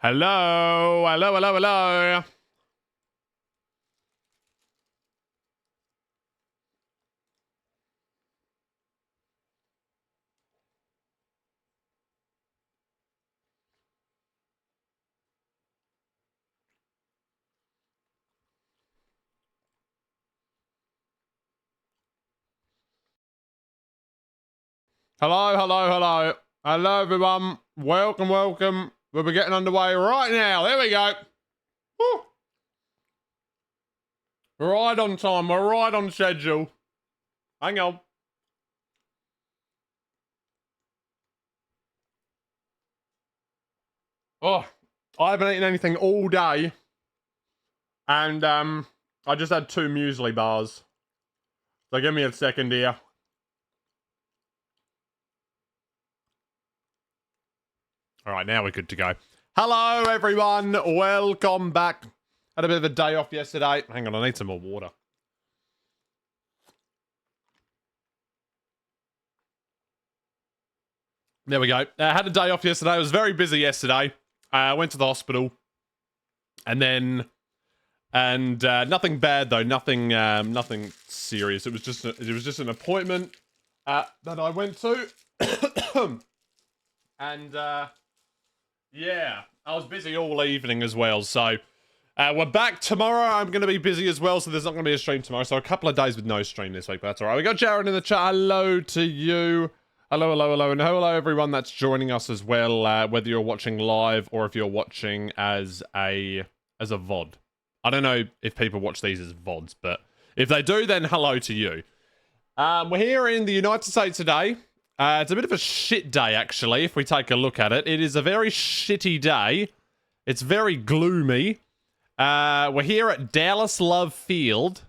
Hello, hello, hello, hello. Hello, hello, hello. Hello, everyone. Welcome, welcome. We'll be getting underway right now. There we go. Woo. We're right on time. We're right on schedule. Hang on. Oh, I haven't eaten anything all day. And, I just had 2 muesli bars. So give me a second here. All right, now we're good to go. Hello, everyone. Welcome back. Had a bit of a day off yesterday. Hang on, I need some more water. There we go. I had a day off yesterday. I was very busy yesterday. I went to the hospital. And then... nothing bad, though. Nothing serious. It was just an appointment that I went to. And, yeah. I was busy all evening as well, so... we're back tomorrow. I'm going to be busy as well, so there's not going to be a stream tomorrow. So a couple of days with no stream this week, but that's all right. We got Jared in the chat. Hello to you. Hello, hello, hello, and hello everyone that's joining us as well, whether you're watching live or if you're watching as a VOD. I don't know if people watch these as VODs, but if they do, then hello to you. We're here in the United States today. It's a bit of a shit day, actually, if we take a look at it. It is a very shitty day. It's very gloomy. We're here at Dallas Love Field,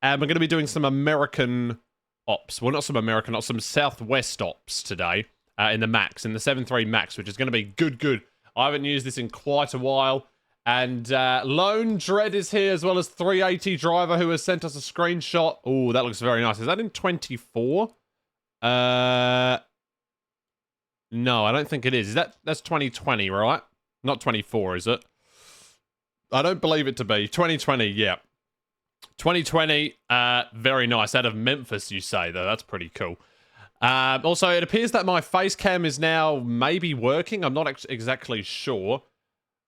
and we're going to be doing some American ops. Well, not some American ops, some Southwest ops today in the Max, in the 7.3 Max, which is going to be good. I haven't used this in quite a while. And Lone Dread is here, as well as 380 Driver, who has sent us a screenshot. Oh, that looks very nice. Is that in 24? No, I don't think it is. That's 2020, right? Not 24, is it? I don't believe it to be. 2020, yeah. 2020, very nice. Out of Memphis, you say, though. That's pretty cool. Also, it appears that my face cam is now maybe working. I'm not exactly sure.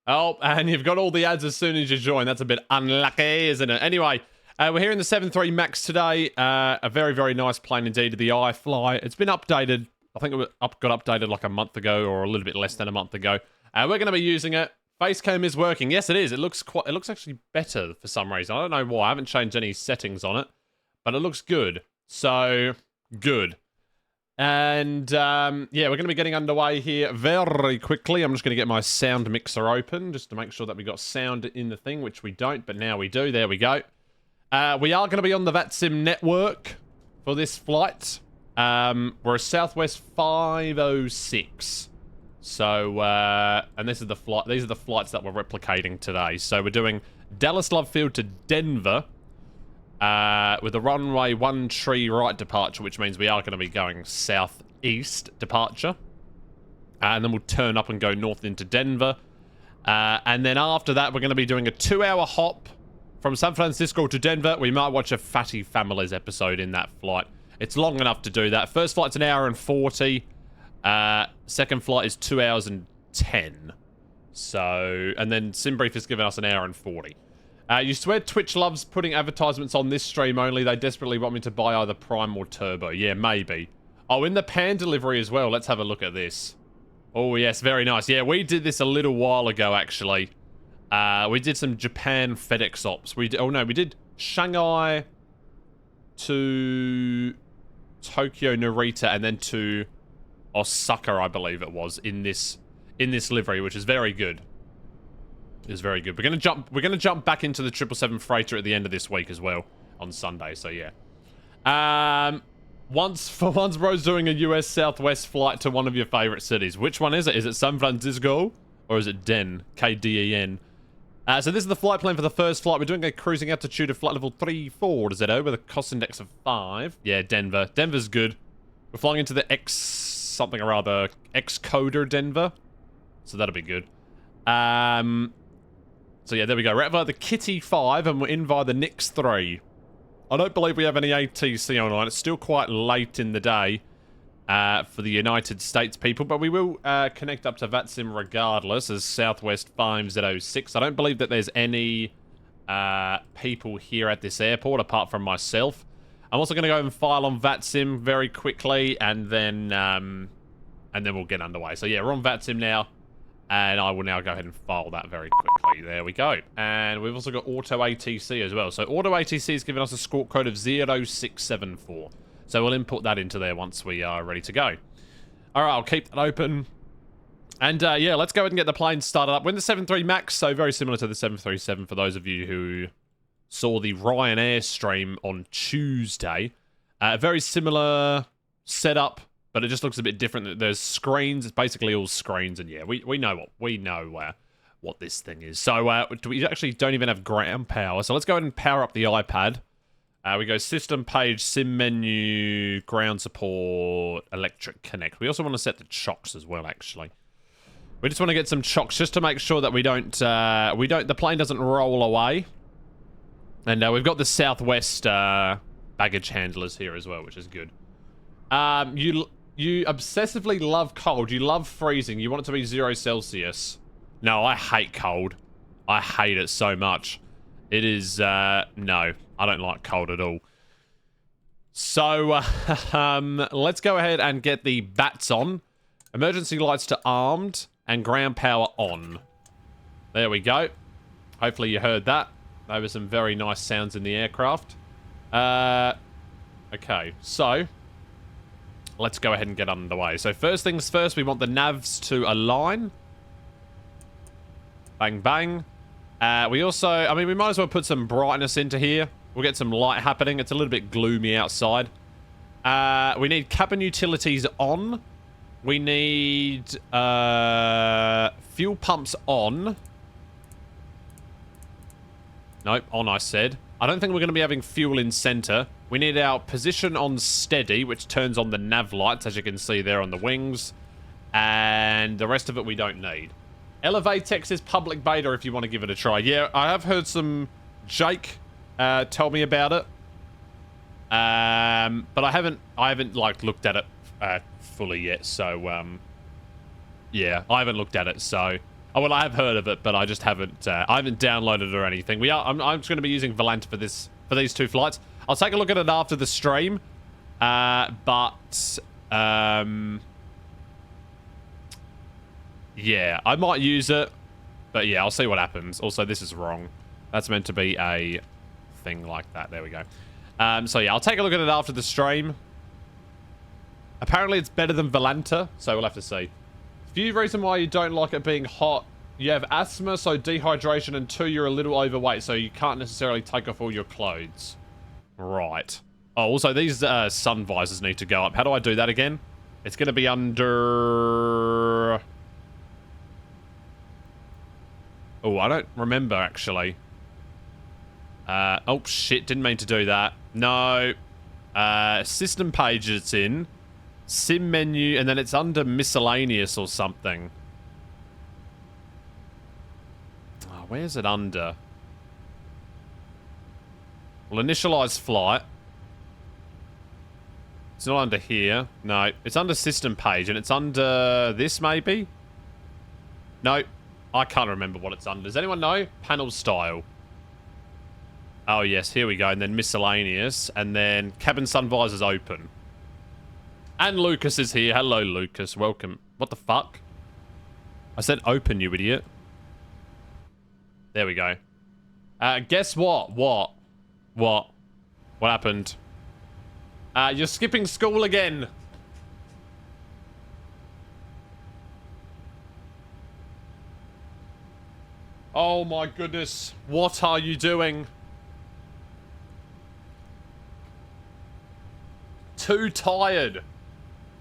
Oh, and you've got all the ads as soon as you join. That's a bit unlucky, isn't it? Anyway, we're here in the 7.3 Max today. A very, very nice plane indeed, the iFly. It's been updated. I think it got updated like a month ago or a little bit less than a month ago. We're going to be using it. Facecam is working. Yes, it is. It looks actually better for some reason. I don't know why. I haven't changed any settings on it, but it looks good. So, good. And, yeah, we're going to be getting underway here very quickly. I'm just going to get my sound mixer open just to make sure that we got sound in the thing, which we don't, but now we do. There we go. We are going to be on the VATSIM network for this flight. We're a Southwest 506. So, and this is the flight. These are the flights that we're replicating today. So we're doing Dallas Love Field to Denver with a runway 13 right departure, which means we are going to be going southeast departure. And then we'll turn up and go north into Denver. And then after that, we're going to be doing a 2-hour hop from San Francisco to Denver. We might watch a Fatty Families episode in that flight. It's long enough to do that. First flight's 1 hour and 40. Second flight is 2 hours and 10. So, and then Simbrief has given us 1 hour and 40. You swear Twitch loves putting advertisements on this stream only. They desperately want me to buy either Prime or Turbo. Yeah, maybe. Oh, in the pan delivery as well. Let's have a look at this. Oh, yes, very nice. Yeah, we did this a little while ago, actually. We did some Japan FedEx ops. We did Shanghai to Tokyo Narita and then to Osaka, I believe it was, in this livery, which is very good. It's very good. We're gonna jump back into the 777 freighter at the end of this week as well on Sunday. So yeah. Once bro's doing a US Southwest flight to one of your favorite cities. Which one is it? Is it San Francisco or is it Den? KDEN. So this is the flight plan for the first flight. We're doing a cruising altitude of flight level 34ZO with a cost index of 5. Yeah, Denver. Denver's good. We're flying into the X something or other. Xcoder Denver. So that'll be good. So yeah, there we go. We're out via the Kitty 5 and we're in via the Nix 3. I don't believe we have any ATC online. It's still quite late in the day for the United States people, but we will connect up to VATSIM regardless as Southwest 5006. I don't believe that there's any people here at this airport apart from myself. I'm also going to go and file on VATSIM very quickly and then we'll get underway. So yeah, we're on VATSIM now. And I will now go ahead and file that very quickly. There we go. And we've also got Auto ATC as well. So Auto ATC is giving us a score code of 0674. So we'll input that into there once we are ready to go. All right, I'll keep that open. And yeah, let's go ahead and get the plane started up. We're in the 73 MAX, so very similar to the 737 for those of you who saw the Ryanair stream on Tuesday. Very similar setup. But it just looks a bit different. There's screens. It's basically all screens. And yeah, we know what this thing is. So we actually don't even have ground power. So let's go ahead and power up the iPad. We go system page, sim menu, ground support, electric connect. We also want to set the chocks as well, actually. We just want to get some chocks just to make sure that the plane doesn't roll away. And we've got the Southwest baggage handlers here as well, which is good. You obsessively love cold. You love freezing. You want it to be 0 Celsius. No, I hate cold. I hate it so much. It is, no. I don't like cold at all. So, let's go ahead and get the bats on. Emergency lights to armed and ground power on. There we go. Hopefully you heard that. There were some very nice sounds in the aircraft. Okay, so let's go ahead and get underway. So first things first, we want the navs to align. Bang, bang. We also, I mean, we might as well put some brightness into here. We'll get some light happening. It's a little bit gloomy outside. We need cabin utilities on. We need fuel pumps on. Nope, on I said. I don't think we're going to be having fuel in center. We need our position on steady, which turns on the nav lights, as you can see there on the wings. And the rest of it we don't need. Elevatex is public beta if you want to give it a try. Yeah, I have heard some Jake tell me about it. But I haven't like looked at it fully yet. So yeah, I haven't looked at it. So oh well, I have heard of it, but I just haven't. I haven't downloaded it or anything. I'm just going to be using Volante for these two flights. I'll take a look at it after the stream. Yeah, I might use it. But yeah, I'll see what happens. Also, this is wrong. That's meant to be a thing like that. There we go. So yeah, I'll take a look at it after the stream. Apparently, it's better than Volante, so we'll have to see. Few reason why you don't like it being hot. You have asthma, so dehydration, and 2, you're a little overweight, so you can't necessarily take off all your clothes. Right. Oh, also, these sun visors need to go up. How do I do that again? It's going to be under... Oh, I don't remember, actually. Oh, shit. Didn't mean to do that. No. System page it's in. Sim menu, and then it's under miscellaneous or something. Oh, where's it under? Well, initialize flight. It's not under here. No, it's under system page, and it's under this, maybe? No, I can't remember what it's under. Does anyone know? Panel style. Oh, yes, here we go. And then miscellaneous, and then cabin sun visors open. And Lucas is here. Hello, Lucas. Welcome. What the fuck? I said open, you idiot. There we go. Guess what? What? What happened? You're skipping school again. Oh my goodness. What are you doing? Too tired.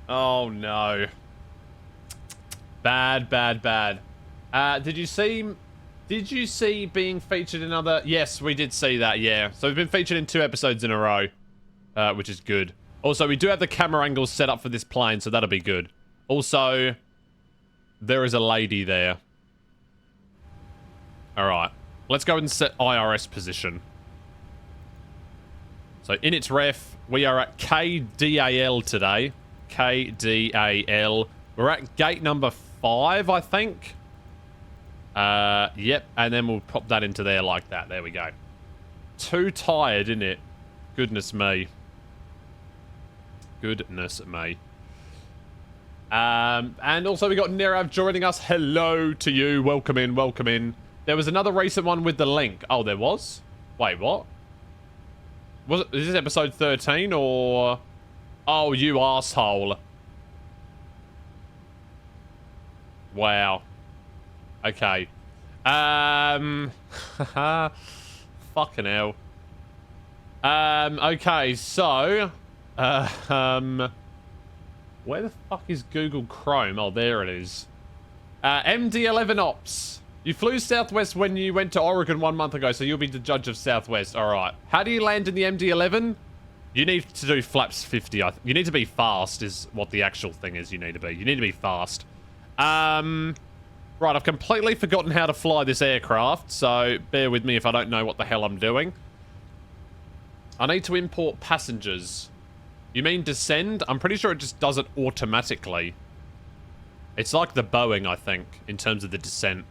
Oh no. Bad, bad, bad. Did you see being featured in other... Yes, we did see that, yeah. So we've been featured in 2 episodes in a row, which is good. Also, we do have the camera angles set up for this plane, so that'll be good. Also, there is a lady there. All right. Let's go and set IRS position. So in its ref, we are at KDAL today. KDAL. We're at gate number 5, I think. Yep. And then we'll pop that into there like that. There we go. Too tired, isn't it? Goodness me. Goodness me. And also we got Nerav joining us. Hello to you. Welcome in. Welcome in. There was another recent one with the link. Oh, there was? Wait, what? Is this episode 13 or... Oh, you asshole. Wow. Okay. Fucking hell. Okay, so... where the fuck is Google Chrome? Oh, there it is. MD11 Ops. You flew Southwest when you went to Oregon 1 month ago, so you'll be the judge of Southwest. All right. How do you land in the MD11? You need to do flaps 50. You need to be fast is what the actual thing is you need to be. You need to be fast. Right, I've completely forgotten how to fly this aircraft, so bear with me if I don't know what the hell I'm doing. I need to import passengers. You mean descend? I'm pretty sure it just does it automatically. It's like the Boeing, I think, in terms of the descent.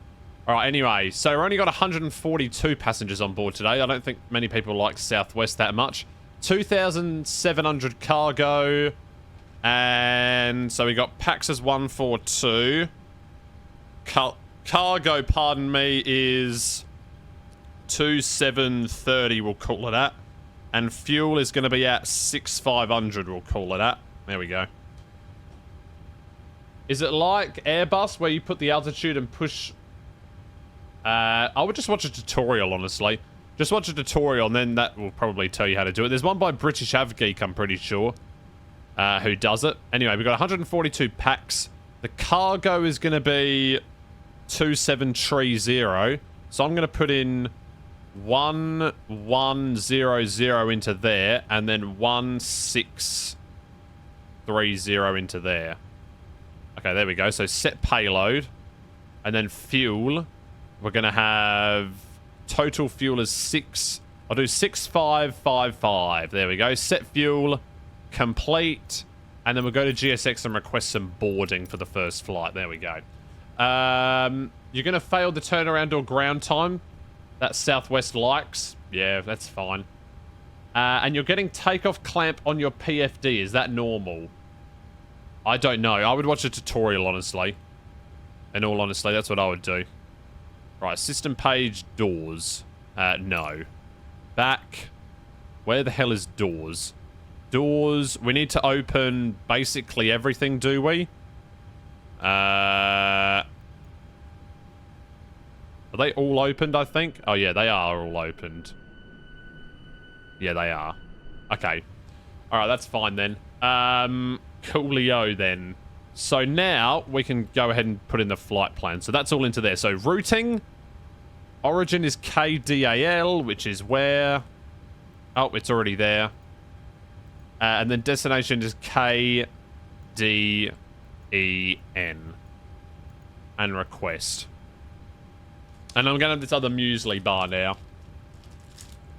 Alright, anyway, so we've only got 142 passengers on board today. I don't think many people like Southwest that much. 2,700 cargo. And so we got Pax's 142. Cargo, pardon me, is 2,730, we'll call it at. And fuel is going to be at 6,500, we'll call it at. There we go. Is it like Airbus, where you put the altitude and push... I would just watch a tutorial, honestly. Just watch a tutorial, and then that will probably tell you how to do it. There's one by British Avgeek, I'm pretty sure, who does it. Anyway, we've got 142 packs. The cargo is going to be 2,730. So I'm going to put in 1,100 into there, and then 1,630 into there. Okay, there we go. So set payload, and then fuel. We're going to have total fuel is 6. I'll do 6,555. There we go. Set fuel, complete, and then we'll go to GSX and request some boarding for the first flight. There we go. You're going to fail the turnaround or ground time. That Southwest likes. Yeah, that's fine. And you're getting takeoff clamp on your PFD. Is that normal? I don't know. I would watch a tutorial, honestly. In all honesty, that's what I would do. Right, system page, doors. No. Back. Where the hell is doors? Doors. We need to open basically everything, do we? Are they all opened, I think? Oh, yeah, they are all opened. Yeah, they are. Okay. Alright, that's fine then. Coolio then. So now we can go ahead and put in the flight plan. So that's all into there. So routing. Origin is KDAL, which is where... Oh, it's already there. And then destination is KDEN. And request. And I'm going to have this other muesli bar now.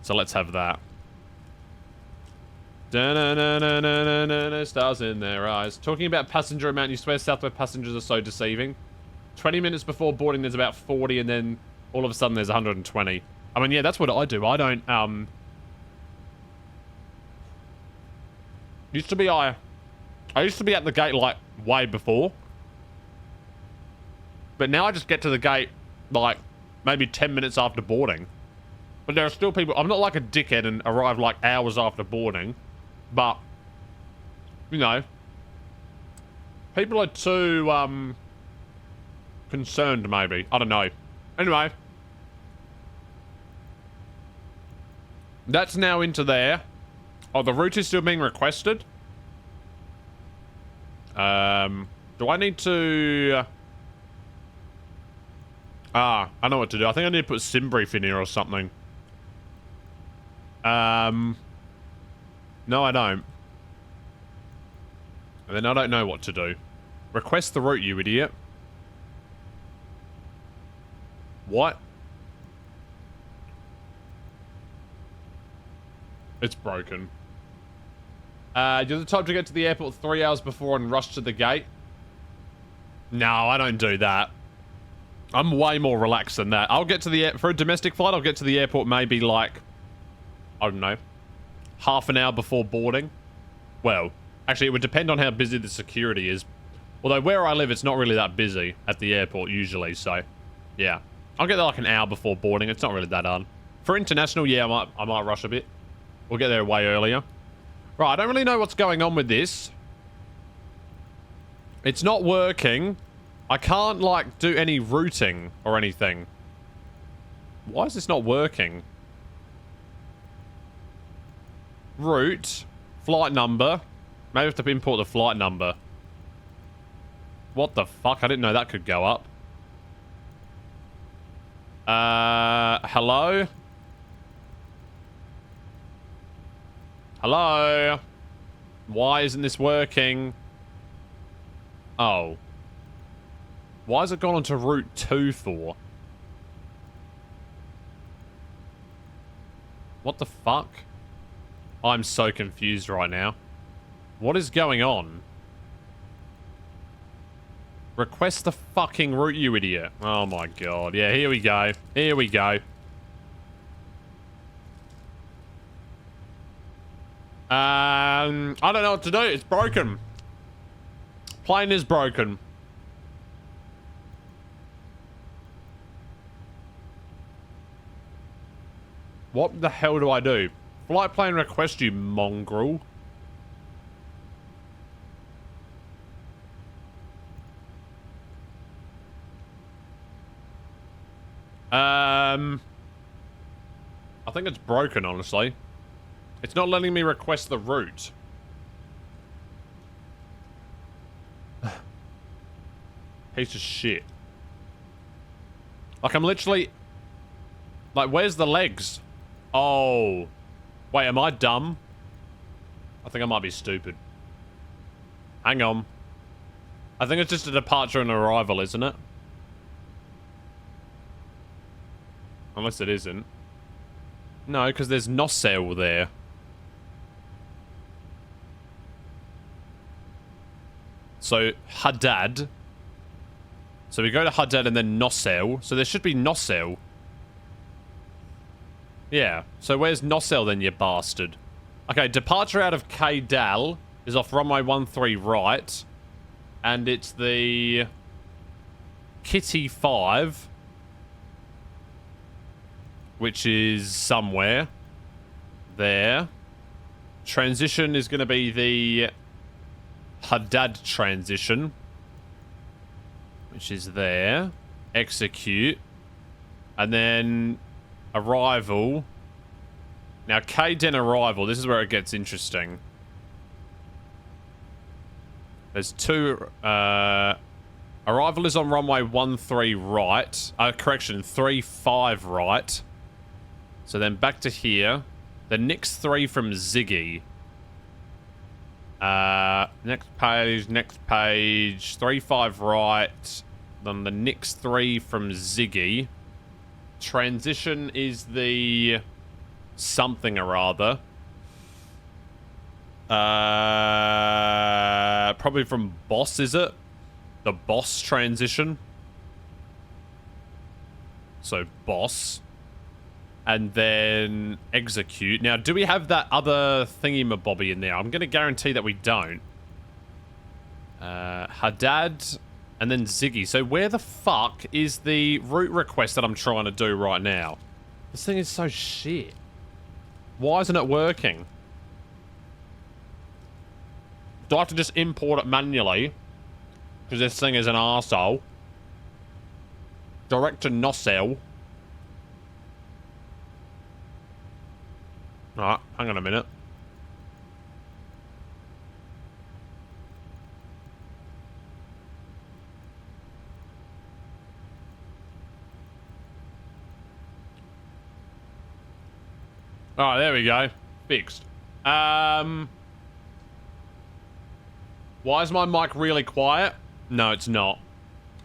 So let's have that. Stars in their eyes. Talking about passenger amount, you swear Southwest passengers are so deceiving. 20 minutes before boarding, there's about 40, and then all of a sudden there's 120. I mean, yeah, that's what I do. I don't, used to be, I used to be at the gate, like, way before. But now I just get to the gate, like, maybe 10 minutes after boarding. But there are still people... I'm not like a dickhead and arrive, like, hours after boarding. But, you know, people are too, concerned, maybe. I don't know. Anyway. That's now into there. Oh, the route is still being requested. Do I need to... I know what to do. I think I need to put SimBrief in here or something. No, I don't. And then I don't know what to do. Request the route, you idiot. What? It's broken. You're the type to get to the airport 3 hours before and rush to the gate? No, I don't do that. I'm way more relaxed than that. I'll get to the for a domestic flight, I'll get to the airport maybe like, I don't know, half an hour before boarding. Well, actually, it would depend on how busy the security is. Although where I live, it's not really that busy at the airport usually, so yeah. I'll get there like an hour before boarding. It's not really that hard. For international, yeah, I might rush a bit. We'll get there way earlier. Right, I don't really know what's going on with this. It's not working. I can't, like, do any routing or anything. Why is this not working? Route. Flight number. Maybe I have to import the flight number. What the fuck? I didn't know that could go up. Hello? Hello? Why isn't this working? Oh. Why has it gone onto Route 2 for? What the fuck? I'm so confused right now. What is going on? Request the fucking route, you idiot. Oh my god. Yeah, here we go. Here we go. I don't know what to do. It's broken. Plane is broken. What the hell do I do? Flight plane request, you mongrel. I think it's broken, honestly. It's not letting me request the route. Piece of shit. Like, I'm literally... Like, where's the legs? Oh. Wait, am I dumb? I think I might be stupid. Hang on. I think it's just a departure and arrival, isn't it? Unless it isn't. No, because there's Nossel there. So, Haddad. So we go to Haddad and then Nossel. So there should be Nossel. Yeah. So where's Nossel then, you bastard? Okay, departure out of K-Dal is off runway 13 right. And it's the... Kitty 5. Which is somewhere. There. Transition is going to be the... Haddad transition. Which is there. Execute. And then... Arrival. Now, K-Den arrival. This is where it gets interesting. There's two... arrival is on runway 13 right. Correction, 35 right. So then back to here. The next 3 from Ziggy. Next page. 35 right. Then the next 3 from Ziggy. Transition is the something or other. Probably from Boss, is it? The Boss transition. So Boss. And then execute. Now, do we have that other thingy-mabobby in there? I'm going to guarantee that we don't. Haddad and then Ziggy. So where the fuck is the route request that I'm trying to do right now? This thing is so shit. Why isn't it working? Do I have to just import it manually? Because this thing is an arsehole. Direct to Nossel. Alright, hang on a minute. Alright, there we go. Fixed. Why is my mic really quiet? No, it's not.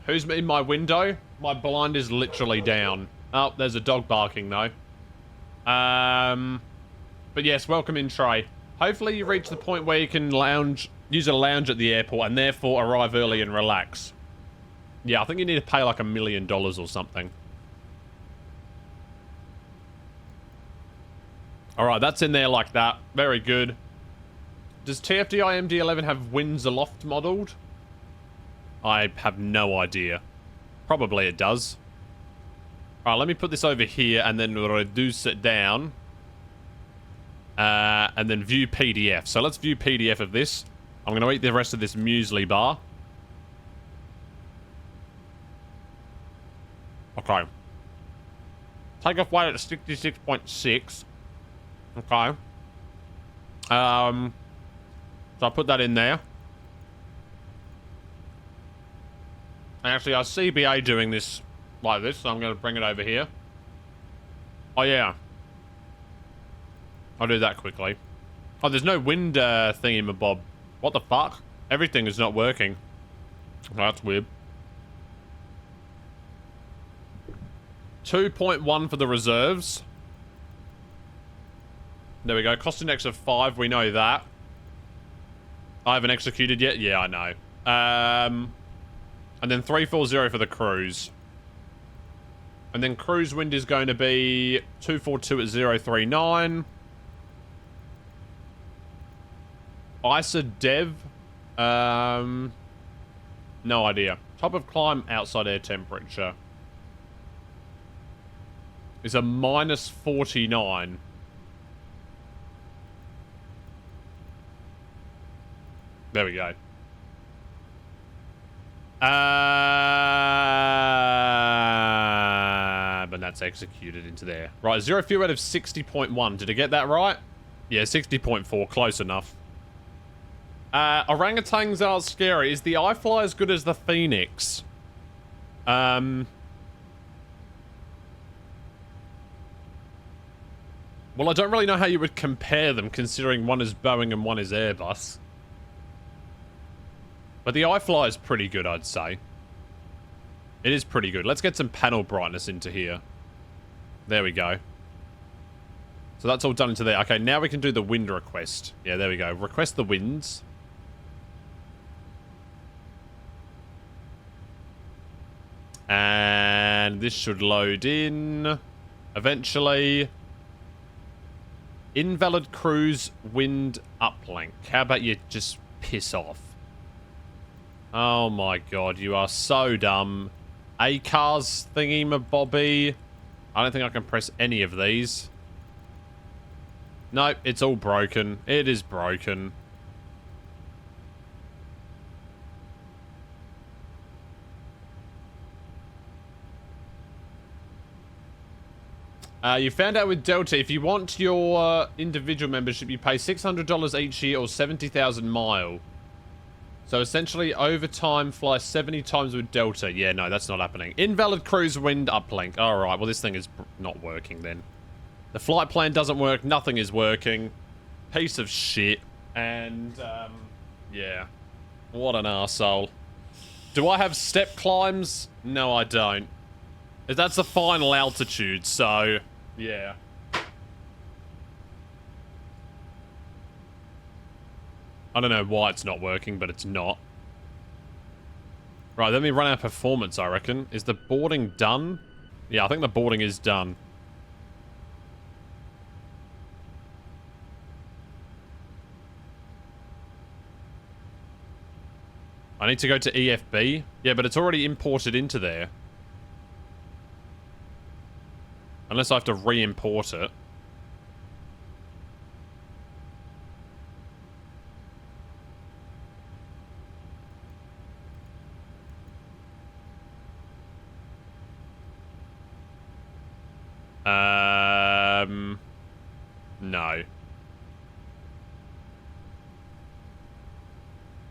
Who's in my window? My blind is literally down. Oh, there's a dog barking though. But yes, welcome in, Trey. Hopefully you reach the point where you can use a lounge at the airport and therefore arrive early and relax. Yeah, I think you need to pay like $1 million or something. Alright, that's in there like that. Very good. Does TFDI MD-11 have winds aloft modeled? I have no idea. Probably it does. Alright, let me put this over here and then reduce it down. And then view PDF. So let's view PDF of this. I'm going to eat the rest of this muesli bar. Okay. Takeoff weight at 66.6. Okay. So I'll put that in there. And actually, I see CBA doing this like this, so I'm going to bring it over here. Oh, yeah. I'll do that quickly. Oh, there's no wind thingy-mabob. What the fuck? Everything is not working. That's weird. 2.1 for the reserves. There we go. Cost index of 5. We know that. I haven't executed yet. Yeah, I know. And then 340 for the cruise. And then cruise wind is going to be 242 at 039. ISA dev. No idea. Top of climb outside air temperature is a minus 49. There we go. But that's executed into there. Right, 0 fuel out of 60.1. Did I get that right? Yeah, 60.4. Close enough. Orangutans aren't scary. Is the iFly as good as the Phoenix? Well, I don't really know how you would compare them, considering one is Boeing and one is Airbus. But the iFly is pretty good, I'd say. It is pretty good. Let's get some panel brightness into here. There we go. So that's all done into there. Okay, now we can do the wind request. Yeah, there we go. Request the winds. And this should load in eventually. Invalid cruise wind uplink. How about you just piss off? Oh my god, you are so dumb. A-cars thingy-mabobby. I don't think I can press any of these. Nope, it's all broken. It is broken. You found out with Delta, if you want your individual membership, you pay $600 each year or 70,000 mile. So essentially, overtime fly 70 times with Delta. Yeah, no, that's not happening. Invalid cruise wind uplink. Alright, well this thing is not working then. The flight plan doesn't work. Nothing is working. Piece of shit. And, yeah. What an arsehole. Do I have step climbs? No, I don't. That's the final altitude, so... yeah. I don't know why it's not working, but it's not. Right, let me run our performance, I reckon. Is the boarding done? Yeah, I think the boarding is done. I need to go to EFB. Yeah, but it's already imported into there. Unless I have to re-import it. No.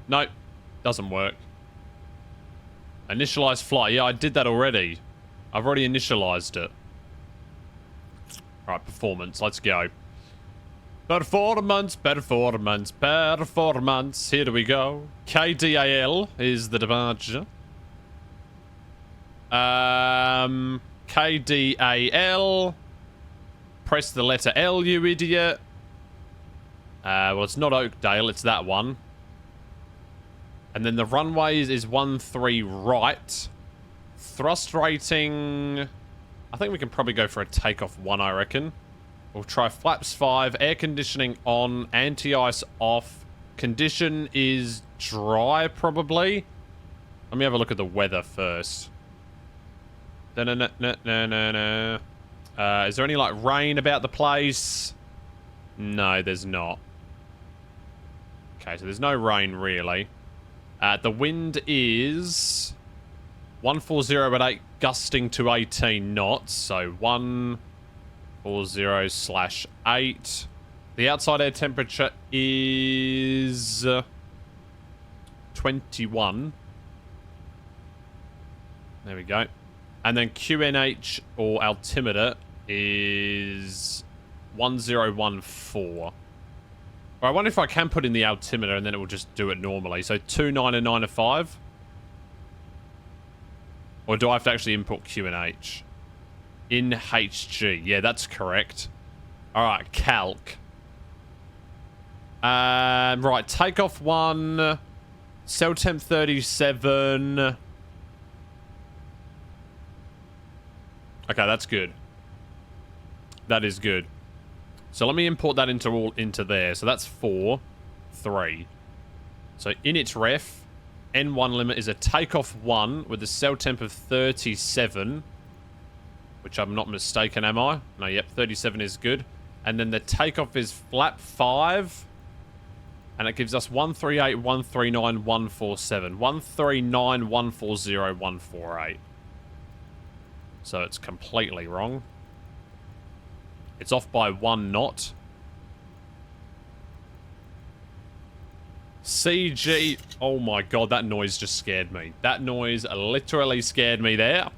Nope. Doesn't work. Initialize flight. Yeah, I did that already. I've already initialized it. Right, performance. Let's go. Performance, performance, performance. Here we go. KDAL is the departure. KDAL. Press the letter L, you idiot. Well, it's not Oakdale, it's that one. And then the runways is 13 right. Thrust rating... I think we can probably go for a takeoff 1, I reckon. We'll try flaps 5, air conditioning on, anti-ice off. Condition is dry, probably. Let me have a look at the weather first. Is there any, like, rain about the place? No, there's not. Okay, so there's no rain, really. The wind is 140 @ 8, gusting to 18 knots. So 140/8. The outside air temperature is 21. There we go. And then QNH, or altimeter, is 1014. I wonder if I can put in the altimeter and then it will just do it normally. So 2995. Or do I have to actually import QNH? In HG. Yeah, that's correct. Alright, calc. Right, takeoff 1. Cell temp 37. Okay, that's good. That is good. So let me import that into there. So that's 4, 3. So in its ref, N1 limit is a takeoff 1 with a cell temp of 37. Which I'm not mistaken, am I? No, yep, 37 is good. And then the takeoff is flap 5. And it gives us 138, 139, 147. 139, 140, 148. So it's completely wrong. It's off by 1 knot. CG. Oh my god, that noise just scared me. That noise literally scared me there.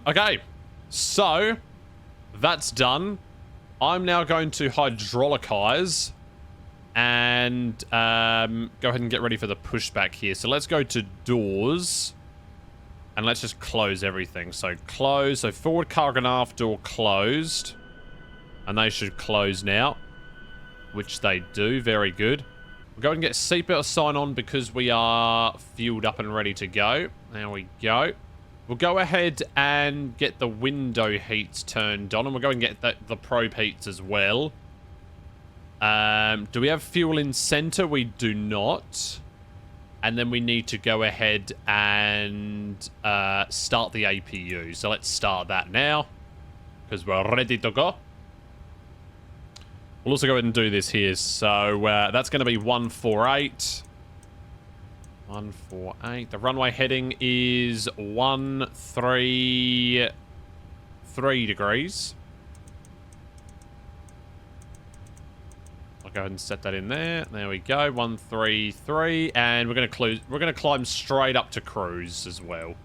Okay. So, that's done. I'm now going to hydraulicize and go ahead and get ready for the pushback here. So let's go to doors. And let's just close everything. So close. So forward cargo and aft door closed. And they should close now. Which they do. Very good. We'll go ahead and get seatbelt sign on because we are fueled up and ready to go. There we go. We'll go ahead and get the window heats turned on. And we'll go and get the probe heats as well. Do we have fuel in center? We do not. And then we need to go ahead and start the APU. So let's start that now. Because we're ready to go. We'll also go ahead and do this here. So that's going to be 148. 148. The runway heading is 133 degrees. I'll go ahead and set that in there. There we go. 133. And we're gonna climb straight up to cruise as well.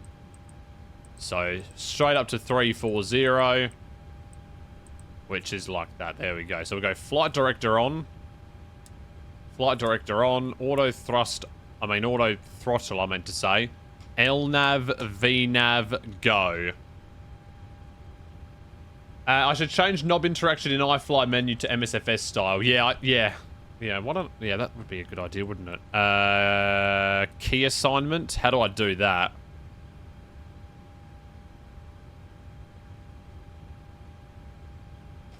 So straight up to 340. Which is like that. There we go. So we'll go flight director on. Flight director on. Auto throttle, I meant to say. LNAV, VNAV, go. I should change knob interaction in iFly menu to MSFS style. Yeah, yeah, that would be a good idea, wouldn't it? Key assignment. How do I do that?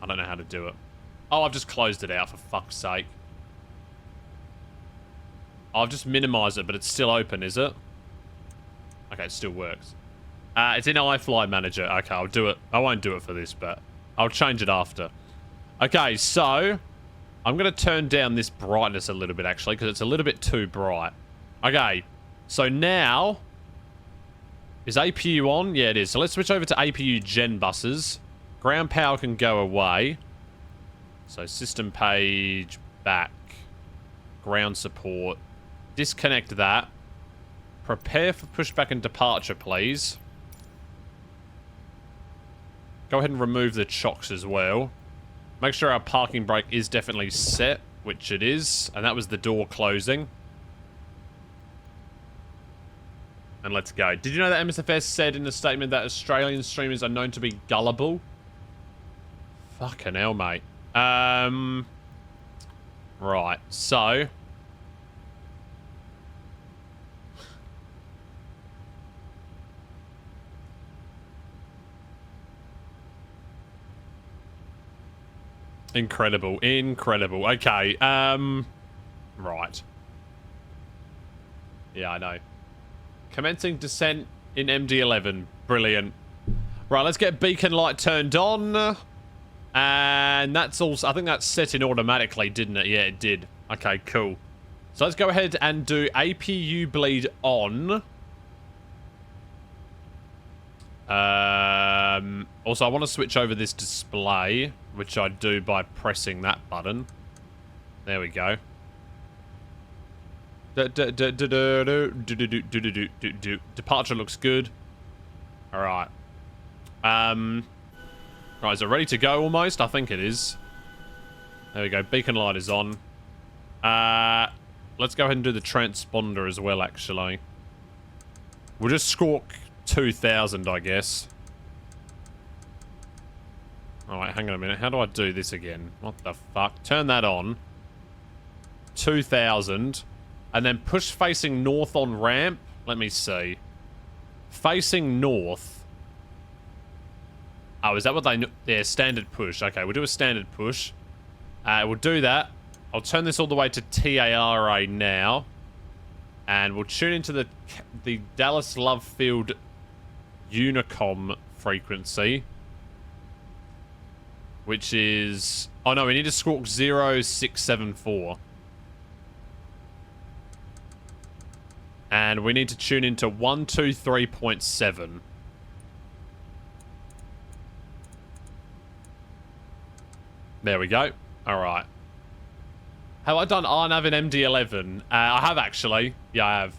I don't know how to do it. Oh, I've just closed it out for fuck's sake. I've just minimized it, but it's still open, is it? Okay, it still works. It's in iFly Manager. Okay, I'll do it. I won't do it for this, but I'll change it after. Okay, so I'm going to turn down this brightness a little bit, actually, because it's a little bit too bright. Okay, so now... Is APU on? Yeah, it is. So let's switch over to APU gen buses. Ground power can go away. So system page, back, ground support. Disconnect that. Prepare for pushback and departure, please. Go ahead and remove the chocks as well. Make sure our parking brake is definitely set, which it is. And that was the door closing. And let's go. Did you know that MSFS said in a statement that Australian streamers are known to be gullible? Fucking hell, mate. Right, so... Incredible. Incredible. Okay, right. Yeah, I know. Commencing descent in MD-11. Brilliant. Right, let's get beacon light turned on. And that's also... I think that's set in automatically, didn't it? Yeah, it did. Okay, cool. So let's go ahead and do APU bleed on. Also, I want to switch over this display, which I do by pressing that button. There we go. Departure looks good. Alright. Right, is it ready to go almost? I think it is. There we go. Beacon light is on. Let's go ahead and do the transponder as well, actually. We'll just squawk 2000, I guess. Alright, hang on a minute. How do I do this again? What the fuck? Turn that on. 2000. And then push facing north on ramp. Let me see. Facing north. Oh, is that what they... Yeah, standard push. Okay, we'll do a standard push. We'll do that. I'll turn this all the way to TARA now. And we'll tune into the Dallas Love Field Unicom frequency. Which is... Oh, no, we need to squawk 0674. And we need to tune into 123.7. There we go. Alright. Have I done RNAV in MD-11? I have, actually. Yeah, I have.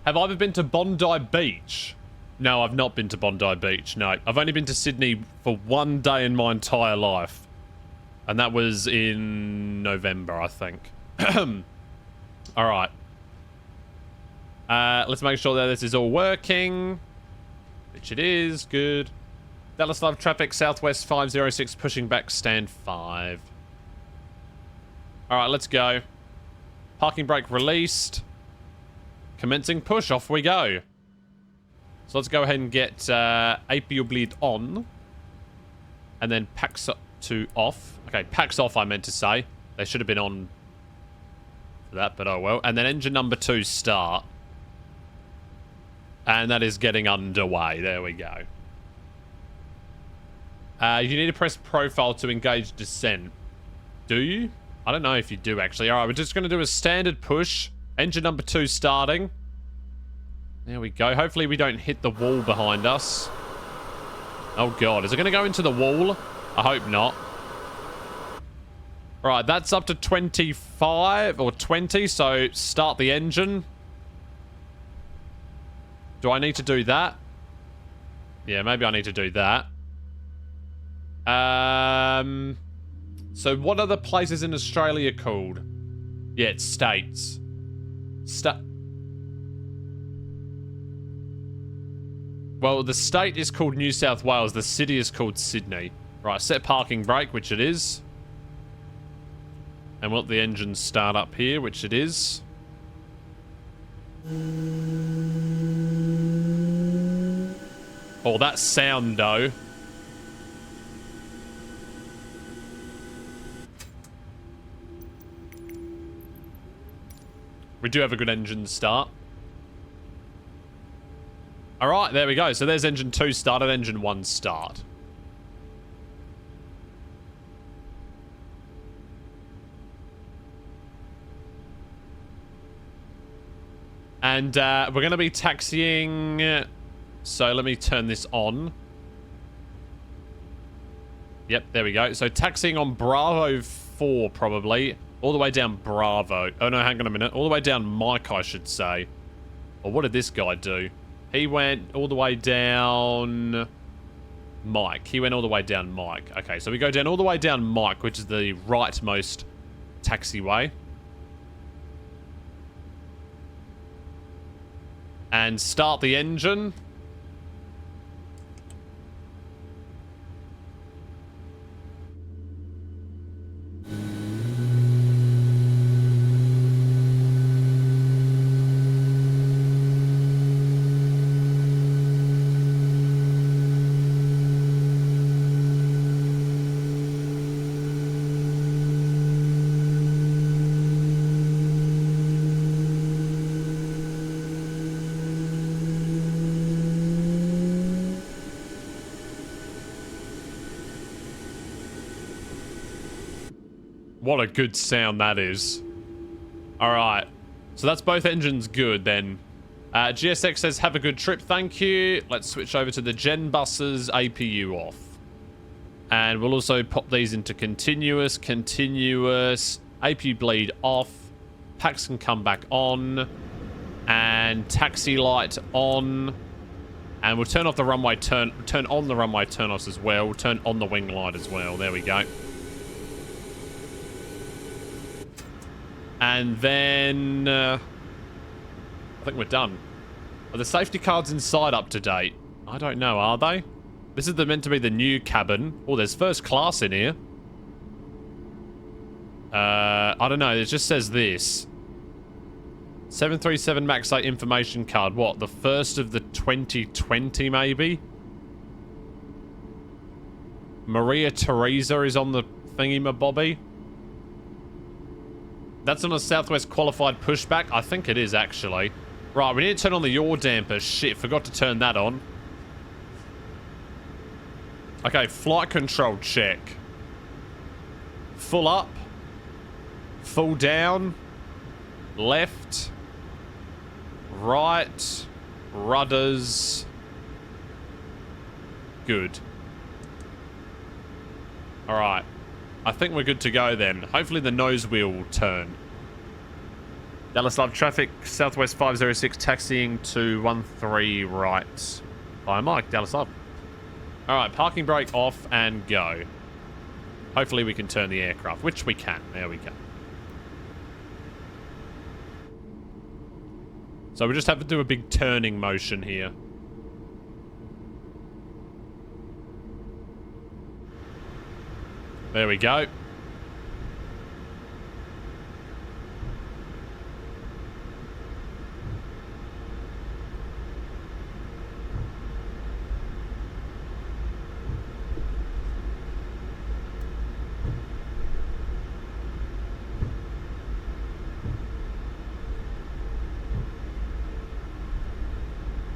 Have I ever been to Bondi Beach? No, I've not been to Bondi Beach. No, I've only been to Sydney for one day in my entire life. And that was in November, I think. Alright. Let's make sure that this is all working. Which it is. Good. Dallas Love traffic, Southwest 506, pushing back stand 5. Alright, let's go. Parking brake released. Commencing push, off we go. So let's go ahead and get APU bleed on. And then packs up to off. Okay, packs off I meant to say. They should have been on for that, but oh well. And then engine number 2 start. And that is getting underway. There we go. You need to press profile to engage descent. Do you? I don't know if you do, actually. Alright, we're just going to do a standard push. Engine number 2 starting. There we go. Hopefully we don't hit the wall behind us. Oh, God. Is it going to go into the wall? I hope not. Right, that's up to 25 or 20, so start the engine. Do I need to do that? Yeah, maybe I need to do that. So what are the places in Australia called? Yeah, it's states. Well, the state is called New South Wales. The city is called Sydney. Right, set parking brake, which it is. And want the engine start up here, which it is. Oh, that sound, though. We do have a good engine start. Alright, there we go. So there's engine 2 start and engine 1 start. And we're going to be taxiing... So let me turn this on. Yep, there we go. So taxiing on Bravo 4, probably. All the way down Bravo. Oh, no, hang on a minute. All the way down Mike, I should say. Or what did this guy do? He went all the way down... Mike. He went all the way down Mike. Okay, so we go down all the way down Mike, which is the rightmost taxiway. And start the engine. What a good sound that is. Alright. So that's both engines good then. GSX says, have a good trip, thank you. Let's switch over to the Gen buses, APU off. And we'll also pop these into continuous, APU bleed off. Packs can come back on. And taxi light on. And we'll turn off the runway turn on the runway turn-offs as well. We'll turn on the wing light as well. There we go. And then I think we're done. Are the safety cards inside up to date? I don't know, are they? This is meant to be the new cabin. Oh, there's first class in here. I don't know. It just says this. 737 MAX 8 information card. What? The first of the 2020, maybe? Maria Teresa is on the thingy-mabobby. That's on a Southwest qualified pushback? I think it is, actually. Right, we need to turn on the yaw damper. Shit, forgot to turn that on. Okay, flight control check. Full up. Full down. Left. Right. Rudders. Good. Alright. I think we're good to go then. Hopefully the nose wheel will turn. Dallas Love traffic, Southwest 506 taxiing to 13 right. Hi Mike, Dallas Love. Alright, parking brake off and go. Hopefully we can turn the aircraft, which we can. There we go. So we just have to do a big turning motion here. There we go.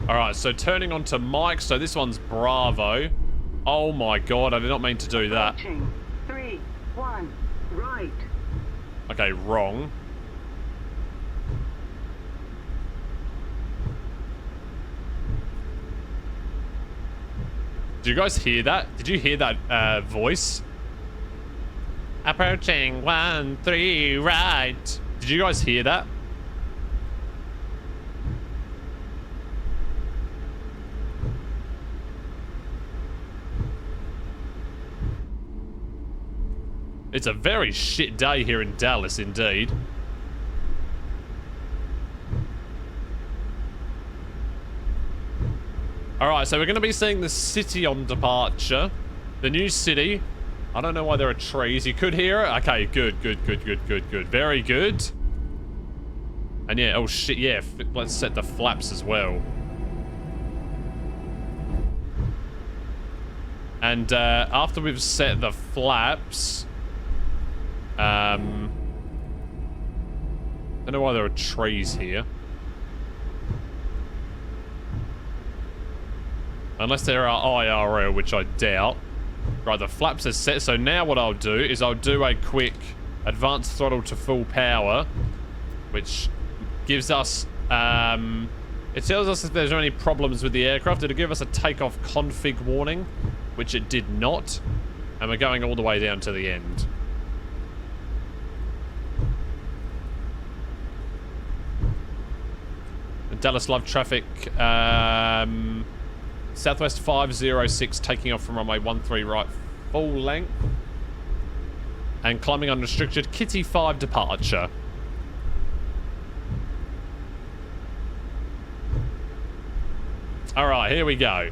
Alright, so turning on to Mike. So this one's Bravo. Oh my god, I did not mean to do that. 3, 1, right. Okay, wrong. Did you guys hear that? Did you hear that voice? Approaching 13 right. Did you guys hear that? It's a very shit day here in Dallas, indeed. Alright, so we're going to be seeing the city on departure. The new city. I don't know why there are trees. You could hear it? Okay, good. Very good. And yeah, oh shit, yeah. Let's set the flaps as well. And after we've set the flaps... I don't know why there are trees here. Unless there are IRL, which I doubt. Right, the flaps are set. So now what I'll do is I'll do a quick advanced throttle to full power, which gives us... it tells us if there's any problems with the aircraft. It'll give us a takeoff config warning, which it did not. And we're going all the way down to the end. Dallas Love traffic, Southwest 506 taking off from runway 13 right, full length. And climbing unrestricted, Kitty 5 departure. Alright, here we go.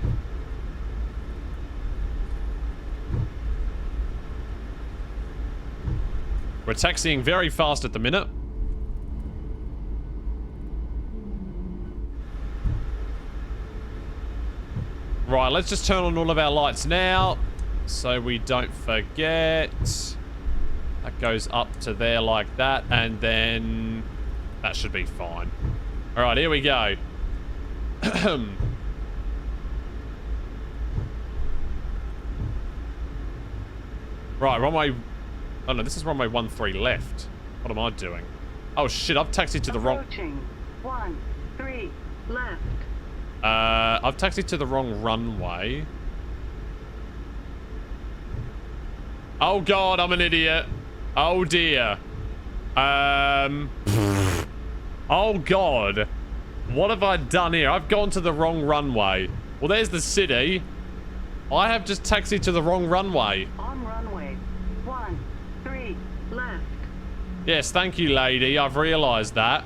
We're taxiing very fast at the minute. Right, let's just turn on all of our lights now, so we don't forget. That goes up to there like that, and then that should be fine. All right, here we go. Right, runway Oh no, this is runway 13 left. What am I doing? Oh shit, I've taxied to the wrong... Approaching 13 left. I've taxied to the wrong runway. Oh god, I'm an idiot. Oh dear. Oh god. What have I done here? I've gone to the wrong runway. Well, there's the city. I have just taxied to the wrong runway. On runway 13 left. Yes, thank you, lady. I've realised that.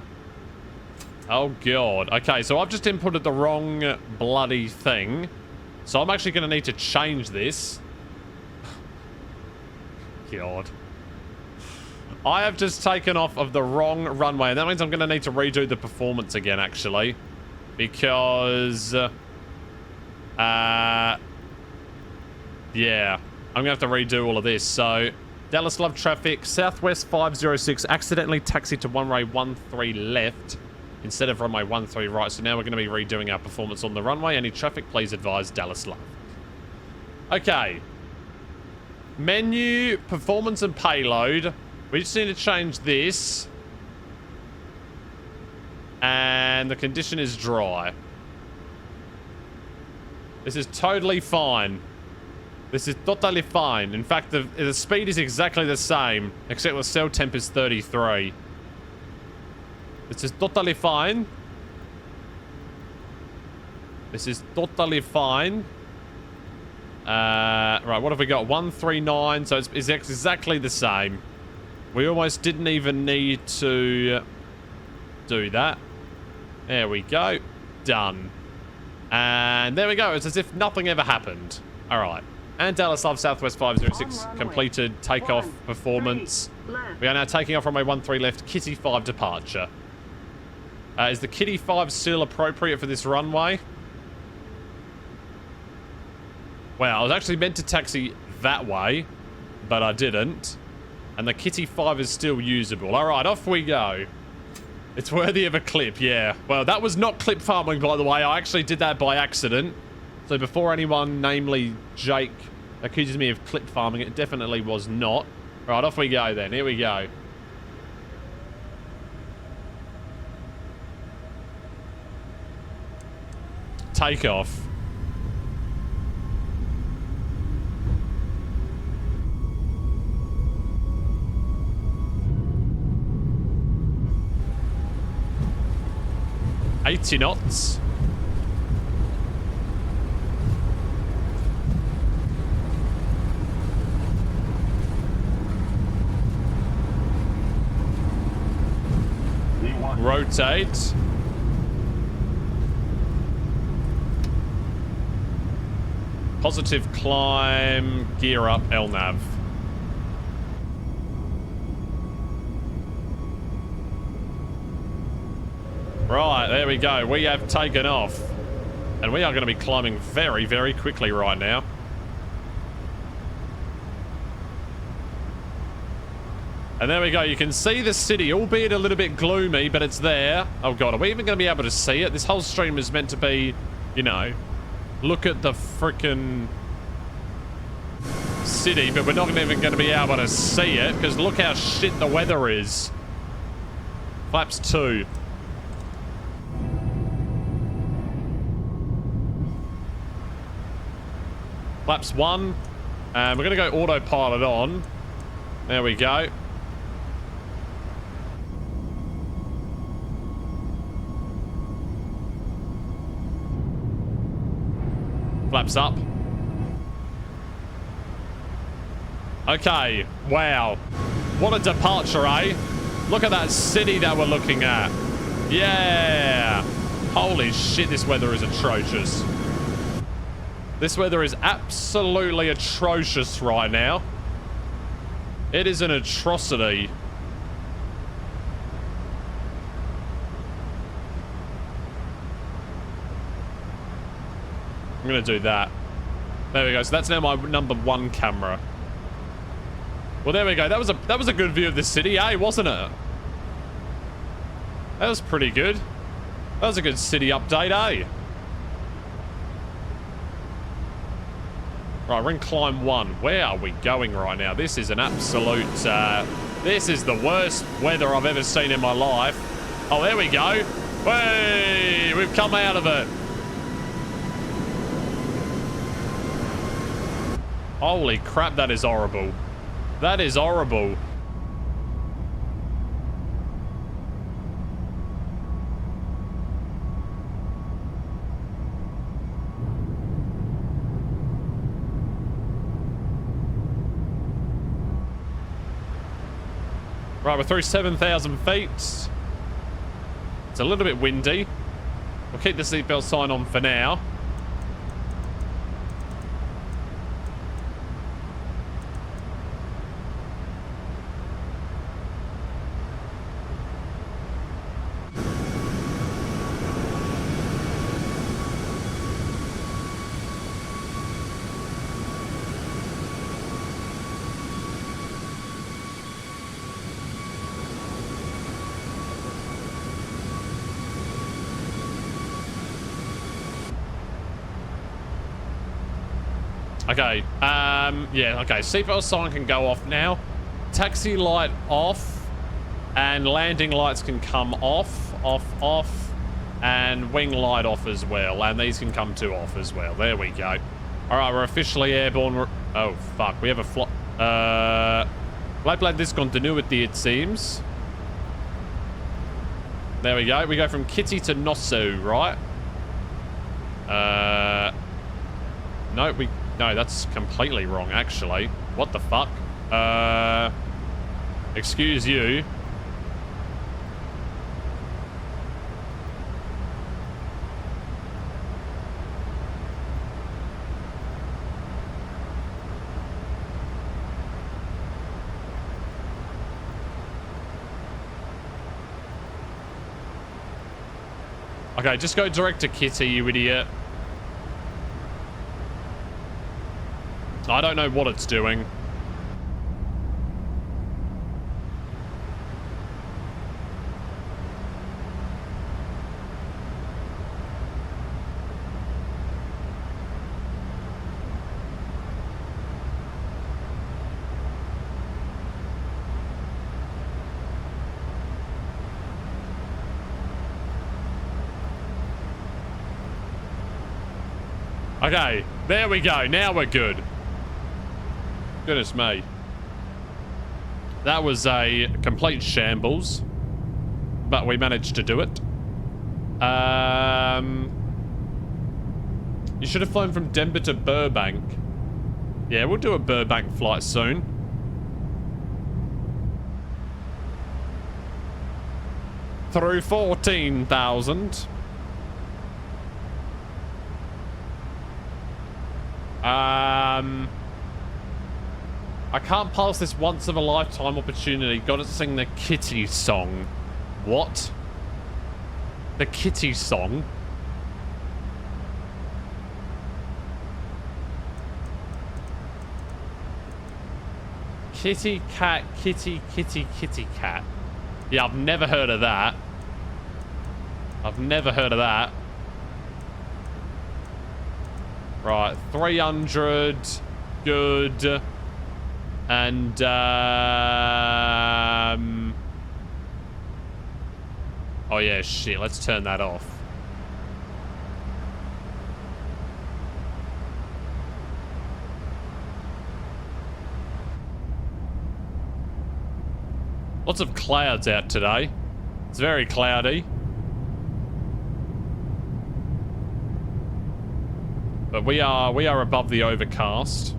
Oh, God. Okay, so I've just inputted the wrong bloody thing. So I'm actually going to need to change this. God. I have just taken off of the wrong runway. And that means I'm going to need to redo the performance again, actually. Because... yeah. I'm going to have to redo all of this. So, Dallas Love traffic. Southwest 506 accidentally taxied to runway 13 left instead of runway 13 right. So now we're going to be redoing our performance on the runway. Any traffic, please advise Dallas Love. Okay. Menu, performance and payload. We just need to change this. And the condition is dry. This is totally fine. This is totally fine. In fact, the speed is exactly the same, except the cell temp is 33. This is totally fine. This is totally fine. Right, what have we got? 139, so it's exactly the same. We almost didn't even need to do that. There we go. Done. And there we go. It's as if nothing ever happened. All right. And Dallas Love Southwest 506 completed takeoff performance. We are now taking off runway 13 left, Kitty 5 departure. Is the Kitty 5 still appropriate for this runway? Well, I was actually meant to taxi that way, but I didn't. And the Kitty 5 is still usable. All right, off we go. It's worthy of a clip, yeah. Well, that was not clip farming, by the way. I actually did that by accident. So before anyone, namely Jake, accuses me of clip farming, it definitely was not. All right, off we go then. Here we go. Takeoff. $80 knots. Rotate. Positive climb. Gear up. LNAV. Right, there we go. We have taken off. And we are going to be climbing very, very quickly right now. And there we go. You can see the city, albeit a little bit gloomy, but it's there. Oh, God. Are we even going to be able to see it? This whole stream is meant to be, you know, look at the frickin' city, but we're not even going to be able to see it because look how shit the weather is. Flaps 2. Flaps 1. And we're going to go autopilot on. There we go. Flaps up. Okay. Wow. What a departure, eh? Look at that city that we're looking at. Yeah. Holy shit, this weather is atrocious. This weather is absolutely atrocious right now. It is an atrocity. I'm going to do that. There we go. So that's now my #1 camera. Well, there we go. That was a good view of the city, eh? Wasn't it? That was pretty good. That was a good city update, eh? Right, we're in climb 1. Where are we going right now? This is an absolute, this is the worst weather I've ever seen in my life. Oh, there we go. Hey, we've come out of it. Holy crap, that is horrible. That is horrible. Right, we're through 7,000 feet. It's a little bit windy. We'll keep the seatbelt sign on for now. Okay, yeah, okay, seatbelt sign can go off now. Taxi light off, and landing lights can come off, and wing light off as well, and these can come to off as well. There we go. Alright, we're officially airborne. Oh, fuck, we have a flight plan discontinuity, it seems. There we go. We go from Kitty to Nosso, right? No, that's completely wrong, actually. What the fuck? Excuse you. Okay, just go direct to Kitty, you idiot. I don't know what it's doing. Okay, there we go. Now we're good. Goodness me. That was a complete shambles. But we managed to do it. You should have flown from Denver to Burbank. Yeah, we'll do a Burbank flight soon. Through 14,000. I can't pass this once of a lifetime opportunity. Gotta sing the Kitty song. What? The Kitty song? Kitty cat, kitty, kitty, kitty cat. Yeah, I've never heard of that. I've never heard of that. Right, 300. Good. And, oh yeah, shit, let's turn that off. Lots of clouds out today. It's very cloudy. But we are above the overcast.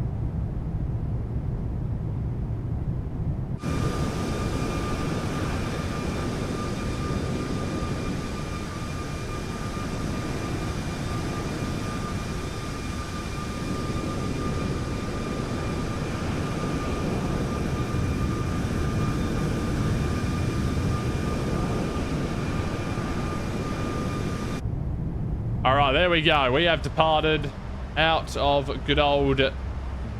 Alright, there we go. We have departed out of good old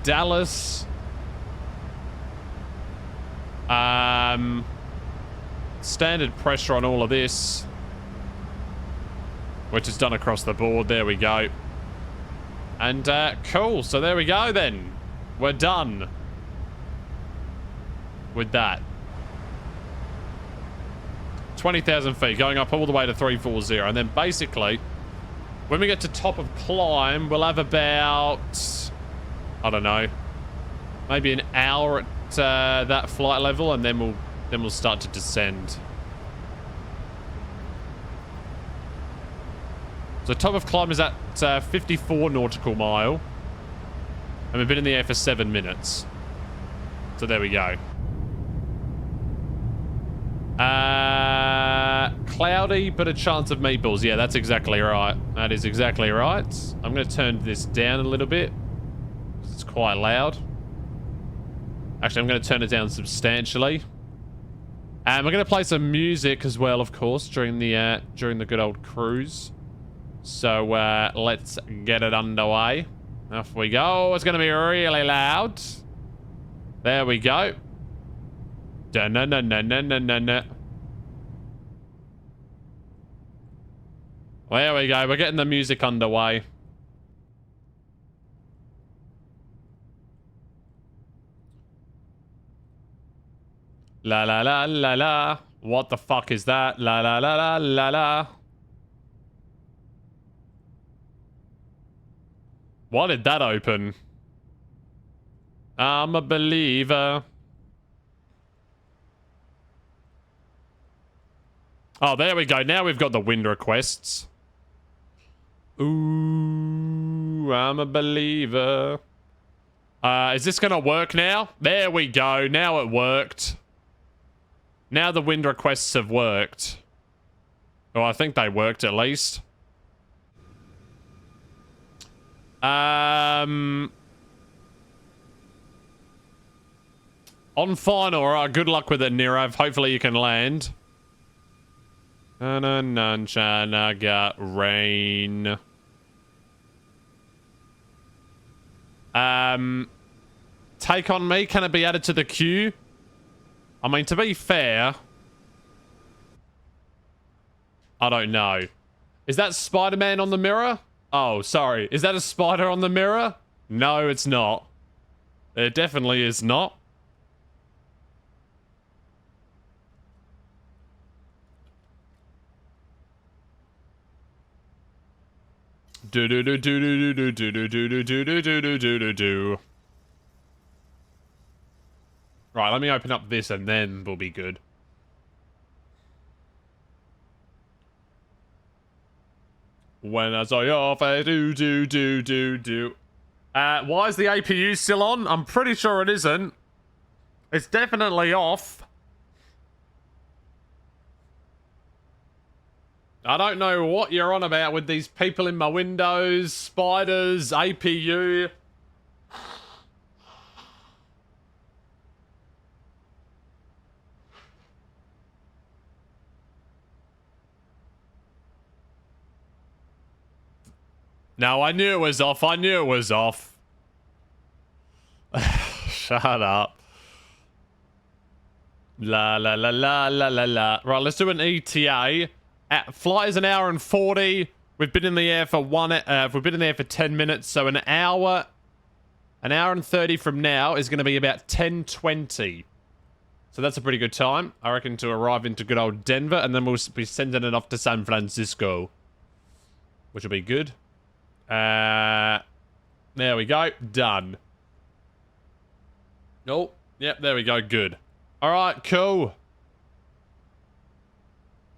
Dallas. Standard pressure on all of this, which is done across the board. There we go. And, cool. So there we go then. We're done with that. 20,000 feet, going up all the way to 340. And then basically, when we get to top of climb, we'll have about, I don't know, maybe an hour at that flight level, and then we'll start to descend. So top of climb is at 54 nautical mile. And we've been in the air for 7 minutes. So there we go. Cloudy, but a chance of meatballs. Yeah, that's exactly right. That is exactly right. I'm going to turn this down a little bit. It's quite loud. Actually, I'm going to turn it down substantially. And we're going to play some music as well, of course, during the good old cruise. So let's get it underway. Off we go. It's going to be really loud. There we go. Dun-dun-dun-dun-dun-dun-dun. There we go. We're getting the music underway. La la la la la. What the fuck is that? La la la la la la. Why did that open? I'm a believer. Oh, there we go. Now we've got the wind requests. Ooh, I'm a believer. Is this gonna work now? There we go. Now it worked. Now the wind requests have worked. Oh, I think they worked at least. On final. Alright, good luck with it, Nirav. Hopefully you can land. Got rain. Take on me. Can it be added to the queue? I mean, to be fair, I don't know. Is that Spider-Man on the mirror? Oh, sorry. Is that a spider on the mirror? No, it's not. It definitely is not. Do do do do do do do do do do do do do do do do. Right, let me open up this and then we'll be good. When I saw your face, do do do do do. Why is the APU still on? I'm pretty sure it isn't. It's definitely off. I don't know what you're on about with these people in my windows, spiders, APU. No, I knew it was off. I knew it was off. Shut up. La la la la la la la. Right, let's do an ETA. Flight is an hour and 40. We've been in the air for we've been in the air for 10 minutes, so an hour and 30 from now is going to be about 10:20. So that's a pretty good time, I reckon, to arrive into good old Denver, and then we'll be sending it off to San Francisco, which will be good. There we go. Done. Oh, yep, there we go. Good. All right, cool.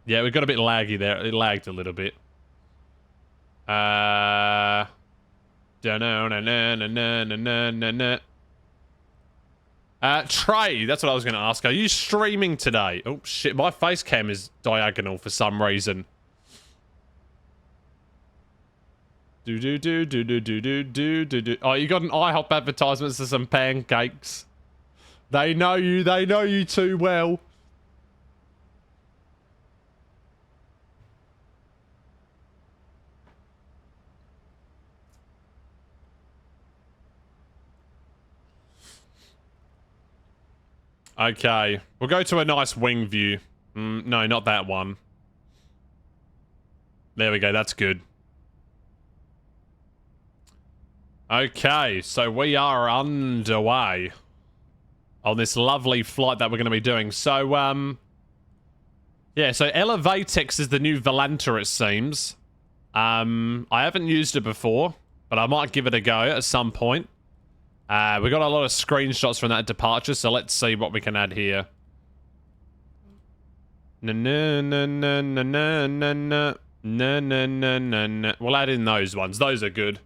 Yeah, we got a bit laggy there. It lagged a little bit. Trey, that's what I was going to ask. Are you streaming today? Oh, shit. My face cam is diagonal for some reason. Oh, you got an IHOP advertisement for some pancakes. They know you too well. Okay, we'll go to a nice wing view. No, not that one. There we go, that's good. Okay, so we are underway on this lovely flight that we're going to be doing. So, yeah, so Elevatex is the new Volanta, it seems. I haven't used it before, but I might give it a go at some point. We got a lot of screenshots from that departure, so let's see what we can add here. Na na na na na na na na na na na na na. We'll add in those ones. Those are good.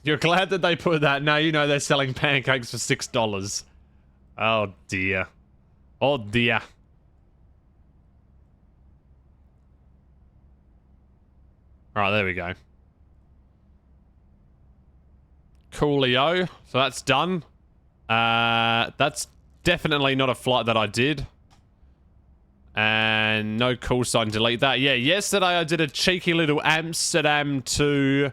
You're glad that they put that. Now you know they're selling pancakes for $6. Oh dear. Oh dear. Alright, there we go. Coolio. So that's done. That's definitely not a flight that I did. And no call sign, delete that. Yeah, yesterday I did a cheeky little Amsterdam to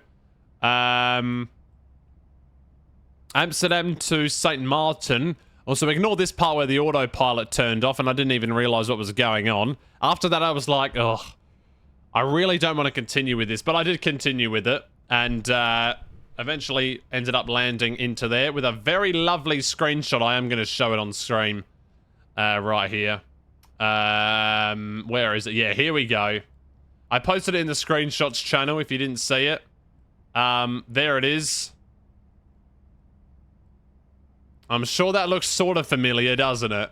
St. Martin. Also, ignore this part where the autopilot turned off and I didn't even realize what was going on. After that, I was like, ugh, I really don't want to continue with this. But I did continue with it and eventually ended up landing into there with a very lovely screenshot. I am going to show it on stream right here. Where is it? Yeah, here we go. I posted it in the screenshots channel if you didn't see it. There it is. I'm sure that looks sort of familiar, doesn't it?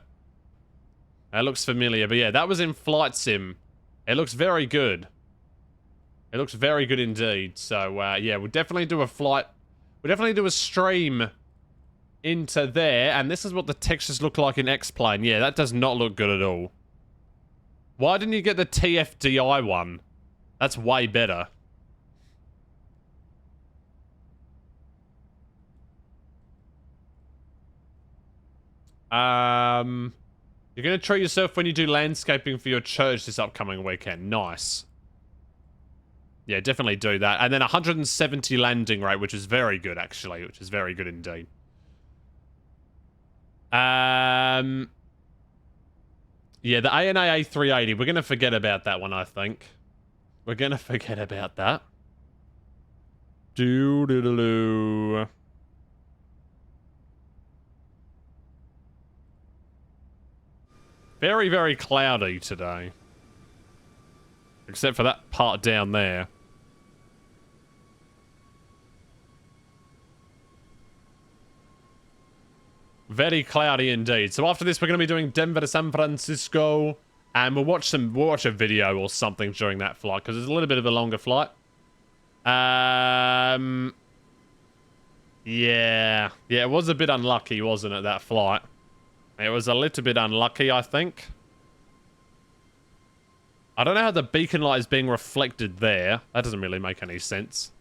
That looks familiar, but yeah, that was in Flight Sim. It looks very good. It looks very good indeed. So, yeah, we'll definitely do a flight. We'll definitely do a stream into there, and this is what the textures look like in X-Plane. Yeah, that does not look good at all. Why didn't you get the TFDI one? That's way better. You're going to treat yourself when you do landscaping for your church this upcoming weekend. Nice. Yeah, definitely do that. And then 170 landing rate, which is very good, actually. Which is very good indeed. Yeah, the ANA A380. We're going to forget about that one, I think. We're going to forget about that. Doo-doo-doo-doo. Very, very cloudy today. Except for that part down there. Very cloudy indeed. So after this, we're going to be doing Denver to San Francisco. And we'll watch a video or something during that flight. Because it's a little bit of a longer flight. Yeah. Yeah, it was a bit unlucky, wasn't it, that flight? It was a little bit unlucky, I think. I don't know how the beacon light is being reflected there. That doesn't really make any sense.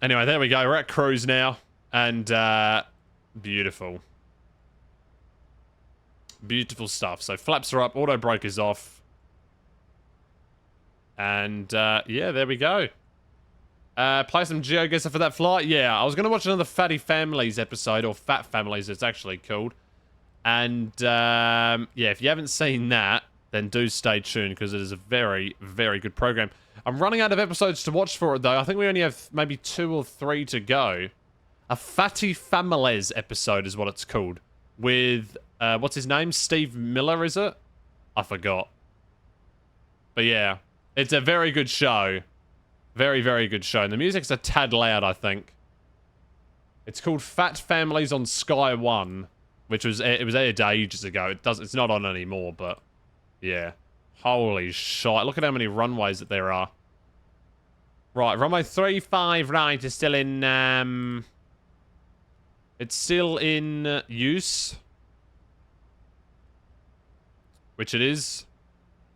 Anyway, there we go. We're at cruise now. And, beautiful. Beautiful stuff. So, flaps are up. Auto brake is off. And, yeah, there we go. Play some GeoGuessr for that flight? Yeah, I was going to watch another Fatty Families episode, or Fat Families it's actually called. And, yeah, if you haven't seen that, then do stay tuned, because it is a very, very good program. I'm running out of episodes to watch for it, though. I think we only have maybe 2 or 3 to go. A Fatty Families episode is what it's called. With, what's his name? Steve Miller, is it? I forgot. But yeah, it's a very good show. Very, very good show. And the music's a tad loud, I think. It's called Fat Families on Sky 1, which was it was aired ages ago. It's not on anymore, but yeah. Holy shit. Look at how many runways that there are. Right, runway 35 right is still in it's still in use. Which it is.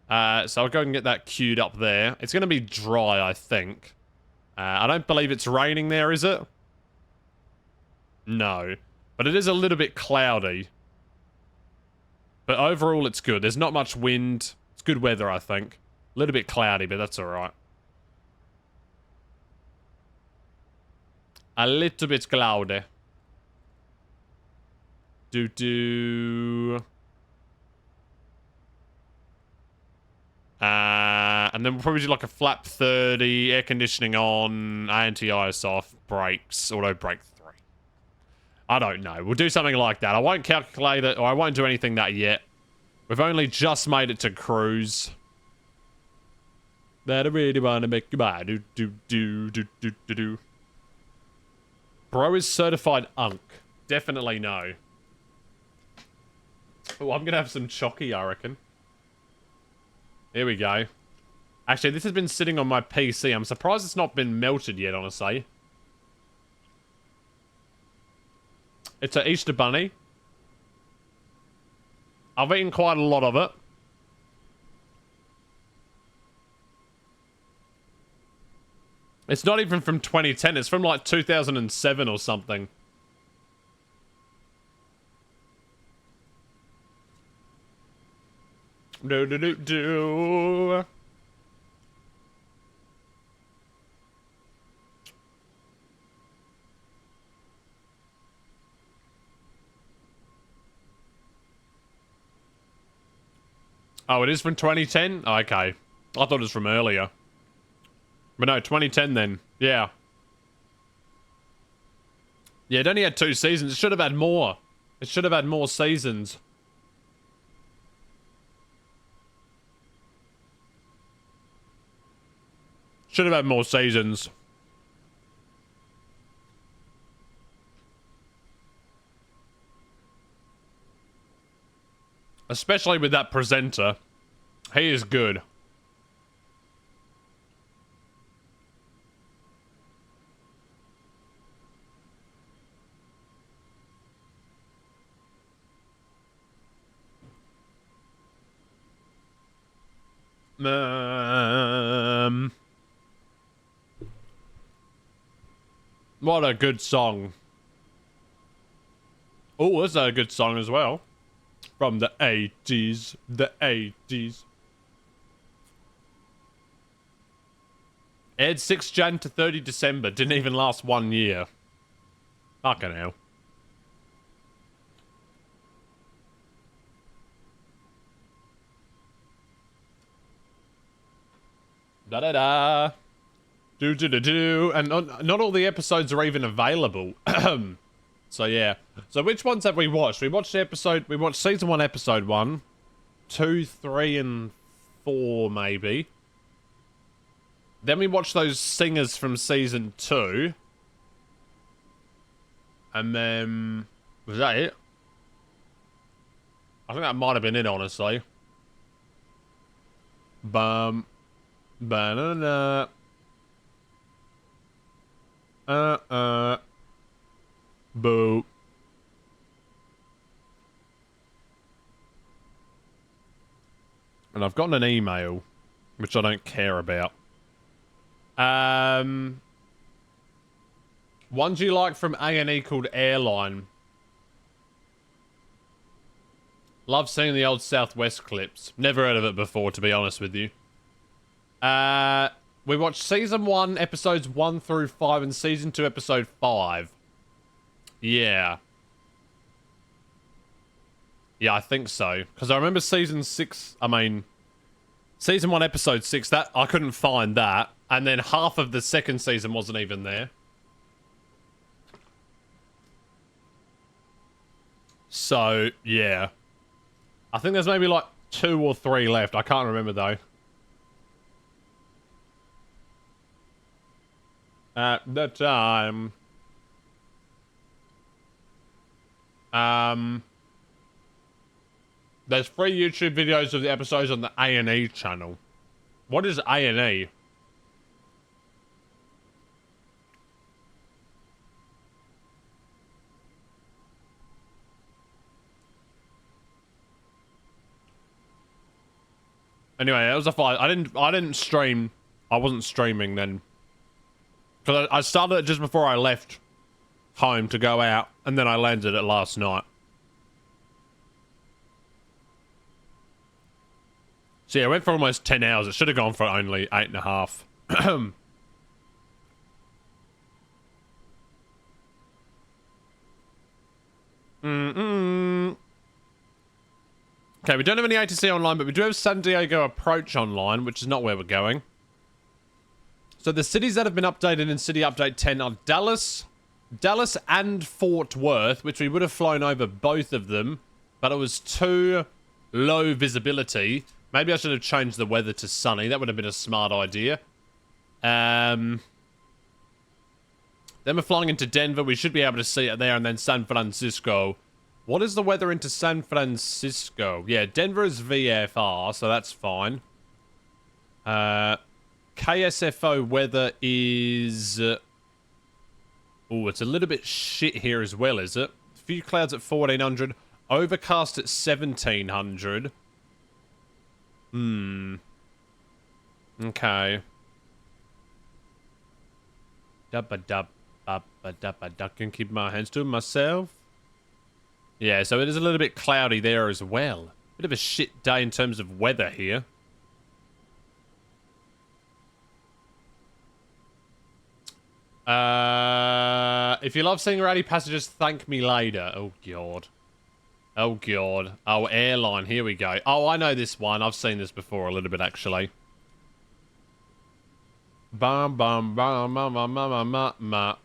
So I'll go and get that queued up there. It's going to be dry, I think. I don't believe it's raining there, is it? No. But it is a little bit cloudy. But overall, it's good. There's not much wind. It's good weather, I think. A little bit cloudy, but that's alright. A little bit cloudy. Do-do. And then we'll probably do like a flap 30, air conditioning on, anti-ice off, brakes, auto brake 3. I don't know. We'll do something like that. I won't calculate it, or I won't do anything that yet. We've only just made it to cruise. That I really want to make you buy. Do. Bro is certified unk. Definitely no. Oh, I'm going to have some chocky, I reckon. Here we go. Actually, this has been sitting on my PC. I'm surprised it's not been melted yet, honestly. It's an Easter bunny. I've eaten quite a lot of it. It's not even from 2010. It's from like 2007 or something. Do. Oh, it is from 2010? Oh, okay. I thought it was from earlier. But no, 2010 then. Yeah. Yeah, it only had 2 seasons. It should have had more. It should have had more seasons. Should have had more seasons. Especially with that presenter. He is good. What a good song. Oh, that's a good song as well. From the 80s. The 80s. Aired 6 Jan to 30 December. Didn't even last 1 year. Fucking hell. Da-da-da. Do-do-do-do. And not all the episodes are even available. So, yeah. So, which ones have we watched? We watched season 1, episode 1. 2, 3, and 4, maybe. Then we watched those singers from season 2. And then... Was that it? I think that might have been it, honestly. Bum. Banana. Boo. And I've gotten an email, which I don't care about. Ones you like from A&E called Airline. Love seeing the old Southwest clips. Never heard of it before, to be honest with you. We watched season 1, episodes 1 through 5, and season 2, episode 5. Yeah. Yeah, I think so. Because I remember season 6, season 1, episode 6, that I couldn't find that. And then half of the second season wasn't even there. So, yeah. I think there's maybe like 2 or 3 left. I can't remember though. At the time. There's 3 YouTube videos of the episodes on the A&E channel. What is A&E? Anyway, it was a fight. I didn't stream. I wasn't streaming then. Because I started it just before I left home to go out, and then I landed it last night. So yeah, it went for almost 10 hours. It should have gone for only 8.5. Okay, we don't have any ATC online, but we do have San Diego Approach online, which is not where we're going. So the cities that have been updated in City Update 10 are Dallas and Fort Worth, which we would have flown over both of them, but it was too low visibility. Maybe I should have changed the weather to sunny. That would have been a smart idea. Then we're flying into Denver. We should be able to see it there, and then San Francisco. What is the weather into San Francisco? Yeah, Denver is VFR, so that's fine. KSFO weather is... oh, it's a little bit shit here as well, is it? A few clouds at 1400. Overcast at 1700. Okay. Can keep my hands to myself. Yeah, so it is a little bit cloudy there as well. Bit of a shit day in terms of weather here. If you love seeing rowdy passengers, thank me later. Oh, God. Oh, God. Oh, airline. Here we go. Oh, I know this one. I've seen this before a little bit, actually. Bum, bum, bum, bum, bum, bum, bum, bum.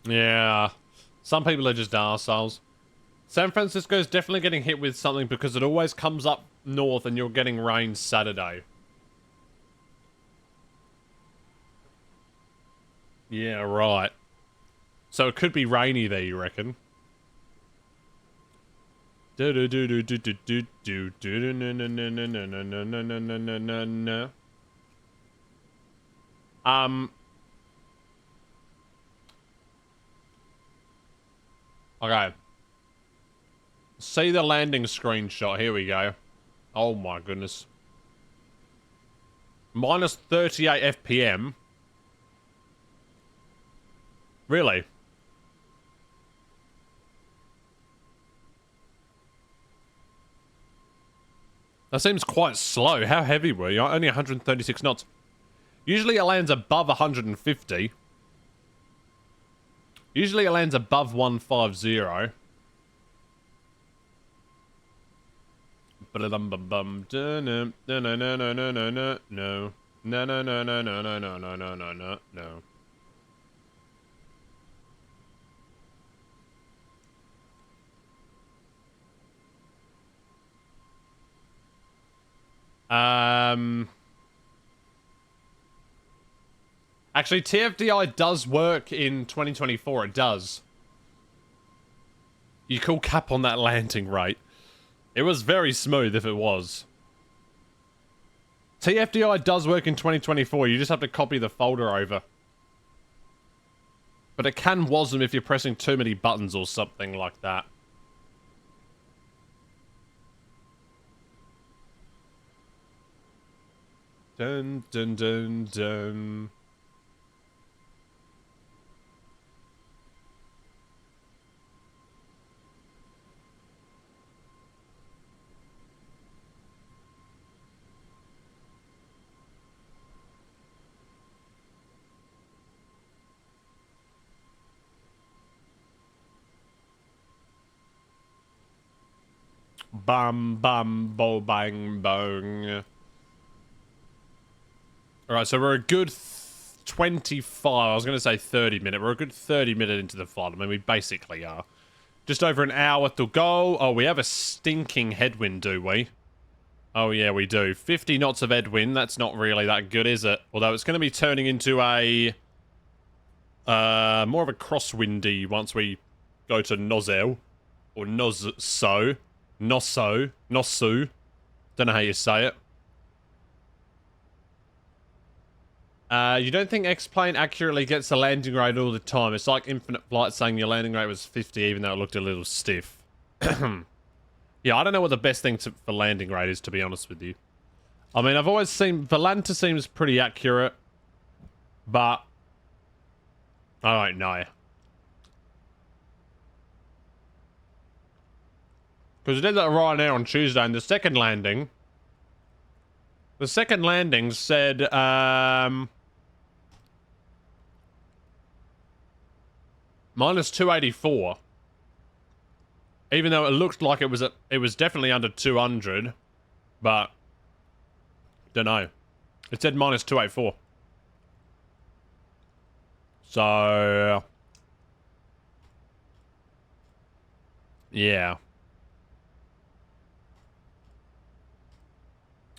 Yeah. Some people are just arseholes. San Francisco is definitely getting hit with something because it always comes up north and you're getting rain Saturday. Yeah, right. So it could be rainy there, you reckon? Okay. See the landing screenshot. Here we go. Oh my goodness. Minus 38 FPM. Really? That seems quite slow. How heavy were you? Only 136 knots. Usually it lands above 150. Usually it lands above 150. Bum bum bum. No. No no no no no no no no. No no no no no no no no no no no no. Actually, TFDI does work in 2024. It does. You call cap on that landing rate. It was very smooth if it was. TFDI does work in 2024. You just have to copy the folder over. But it can wasm if you're pressing too many buttons or something like that. Dun dun dun dun. Bam bam bo bang bong. Alright, so we're a good 25, I was going to say 30 minute. We're a good 30 minute into the flight. I mean, we basically are. Just over an hour to go. Oh, we have a stinking headwind, do we? Oh, yeah, we do. 50 knots of headwind. That's not really that good, is it? Although it's going to be turning into a... more of a crosswindy once we go to Nozel. Or Nosso. Nosu. Don't know how you say it. You don't think X-Plane accurately gets the landing rate all the time. It's like Infinite Flight saying your landing rate was 50 even though it looked a little stiff. Yeah, I don't know what the best thing for landing rate is, to be honest with you. I mean, I've always seen Volanta seems pretty accurate, but I don't know. Because I did that right now on Tuesday, and the second landing said, minus 284. Even though it looked like it was definitely under 200, but don't know. It said minus 284. So yeah.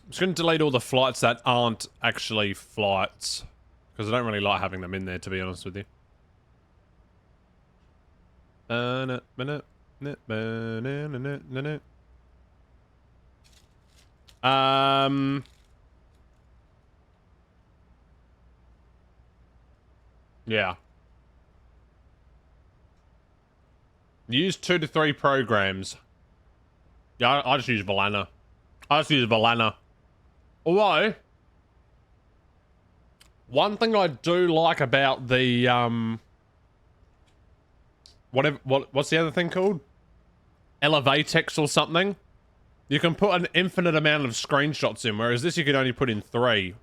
I'm just going to delete all the flights that aren't actually flights. Because I don't really like having them in there, to be honest with you. Yeah. Use 2 to 3 programs. Yeah, I just use Volana. Although, one thing I do like about the, what's the other thing called? Elevatex or something? You can put an infinite amount of screenshots in, whereas this you can only put in 3.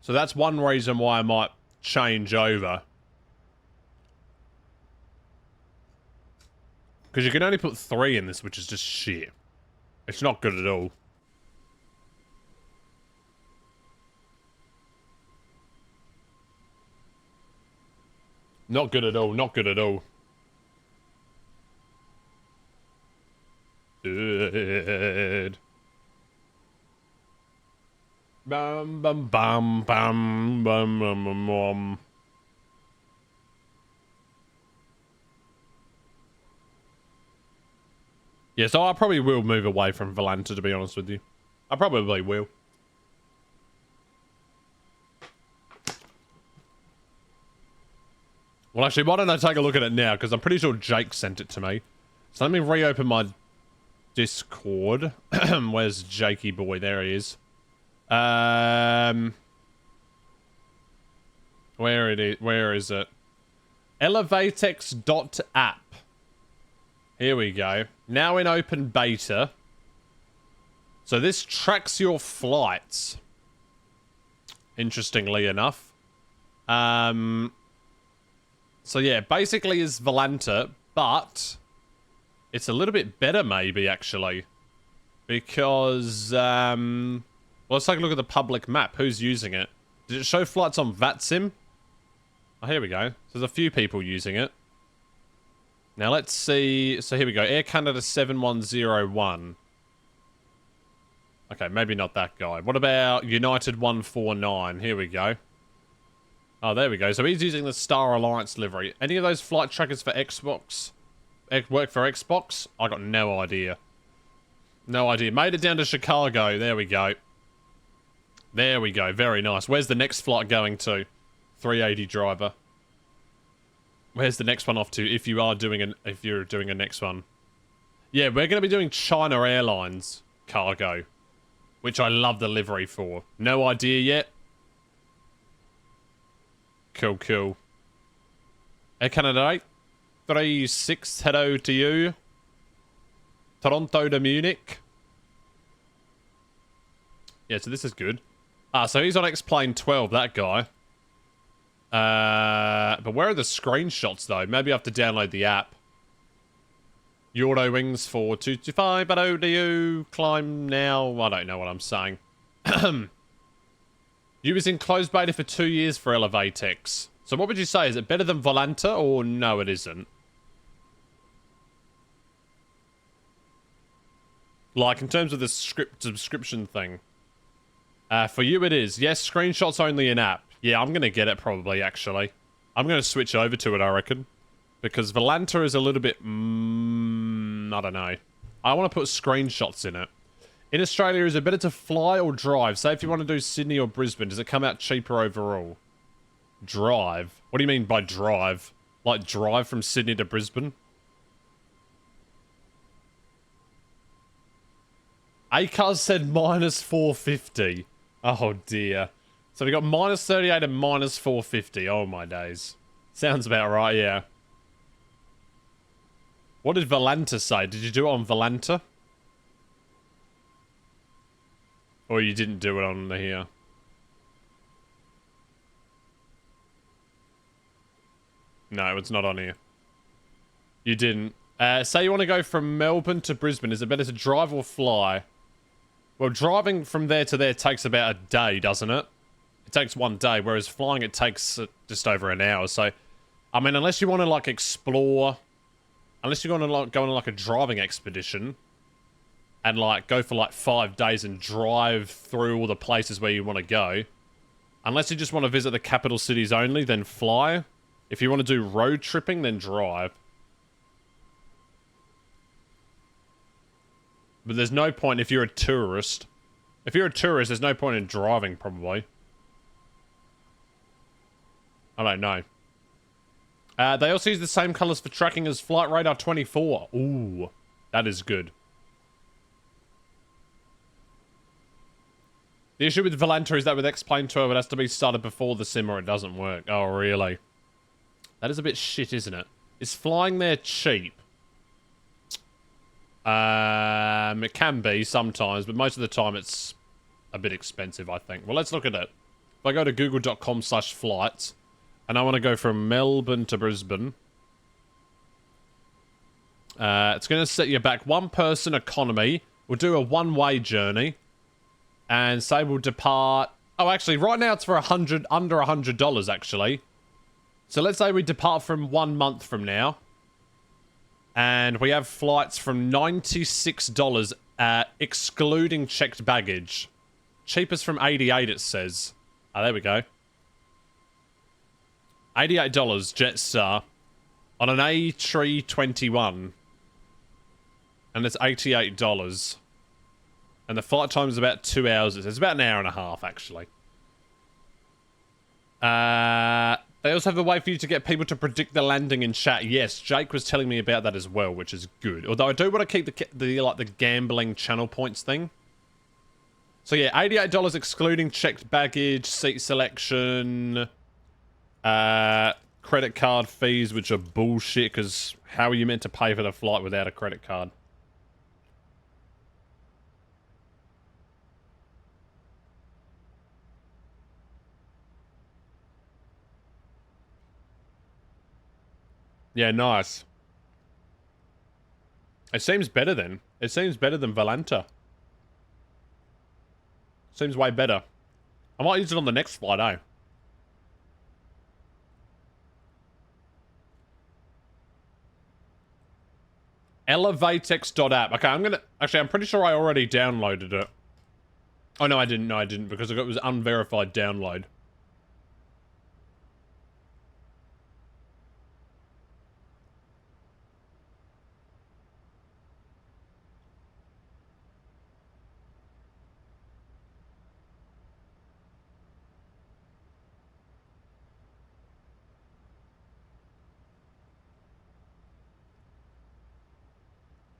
So that's one reason why I might change over. Because you can only put 3 in this, which is just shit. It's not good at all. Not good at all, not good at all. Good. Bum bum bum bum bum bum bum bum. Yeah, so I probably will move away from Volanta, to be honest with you. I probably will. Well, actually, why don't I take a look at it now? Because I'm pretty sure Jake sent it to me. So let me reopen my Discord. Where's Jakey boy? There he is. Where is it? Elevatex.app. Here we go. Now in open beta. So this tracks your flights. Interestingly enough. So yeah, basically is Volanta, but it's a little bit better maybe, actually. Because, well, let's take a look at the public map. Who's using it? Did it show flights on VATSIM? Oh, here we go. So there's a few people using it. Now let's see. So here we go. Air Canada 7101. Okay, maybe not that guy. What about United 149? Here we go. Oh, there we go. So he's using the Star Alliance livery. Any of those flight trackers for Xbox work for Xbox? I got no idea. No idea. Made it down to Chicago. There we go. There we go. Very nice. Where's the next flight going to? 380 driver. Where's the next one off to? If you're doing a next one. Yeah, we're going to be doing China Airlines cargo, which I love the livery for. No idea yet. Cool, cool. Air Canada 836, hello to you. Toronto to Munich. Yeah, so this is good. Ah, so he's on X-Plane 12, that guy. But where are the screenshots, though? Maybe I have to download the app. Yordo Wings for 225, hello to you. Climb now. I don't know what I'm saying. You was in closed beta for 2 years for Elevatex. So what would you say? Is it better than Volanta or no it isn't? Like in terms of the subscription thing. For you it is. Yes, screenshots only in app. Yeah, I'm going to get it probably actually. I'm going to switch over to it I reckon. Because Volanta is a little bit... I don't know. I want to put screenshots in it. In Australia, is it better to fly or drive? Say if you want to do Sydney or Brisbane, does it come out cheaper overall? Drive? What do you mean by drive? Like drive from Sydney to Brisbane? Acars said minus 450. Oh, dear. So we got minus 38 and minus 450. Oh, my days. Sounds about right, yeah. What did Valanta say? Did you do it on Valanta? Or you didn't do it on here? No, it's not on here. You didn't. Say you want to go from Melbourne to Brisbane. Is it better to drive or fly? Well, driving from there to there takes about a day, doesn't it? It takes 1 day, whereas flying it takes just over an hour. So, I mean, unless you want to, like, explore... Unless you want to, like, go on, like, a driving expedition... And, like, go for, like, 5 days and drive through all the places where you want to go. Unless you just want to visit the capital cities only, then fly. If you want to do road tripping, then drive. But there's no point if you're a tourist. If you're a tourist, there's no point in driving, probably. I don't know. They also use the same colours for tracking as Flight Radar 24. Ooh, that is good. The issue with Valanta is that with X-Plane 12, it has to be started before the sim or it doesn't work. Oh, really? That is a bit shit, isn't it? Is flying there cheap? It can be sometimes, but most of the time it's a bit expensive, I think. Well, let's look at it. If I go to google.com/flights, and I want to go from Melbourne to Brisbane, it's going to set you back 1 person economy. We'll do a one-way journey. And say we'll depart... Oh, actually, right now it's for under $100, actually. So let's say we depart from 1 month from now. And we have flights from $96, excluding checked baggage. Cheapest from 88, it says. Oh, there we go. $88 Jetstar on an A321. And it's $88. And the flight time is about 2 hours. It's about an hour and a half, actually. They also have a way for you to get people to predict the landing in chat. Yes, Jake was telling me about that as well, which is good. Although I do want to keep the gambling channel points thing. So yeah, $88 excluding checked baggage, seat selection, credit card fees, which are bullshit, because how are you meant to pay for the flight without a credit card? Yeah, nice. It seems better then. It seems better than Valanta. Seems way better. I might use it on the next flight, eh? Elevatex.app. Okay, I'm pretty sure I already downloaded it. Oh, no, I didn't. No, I didn't, because it was unverified download.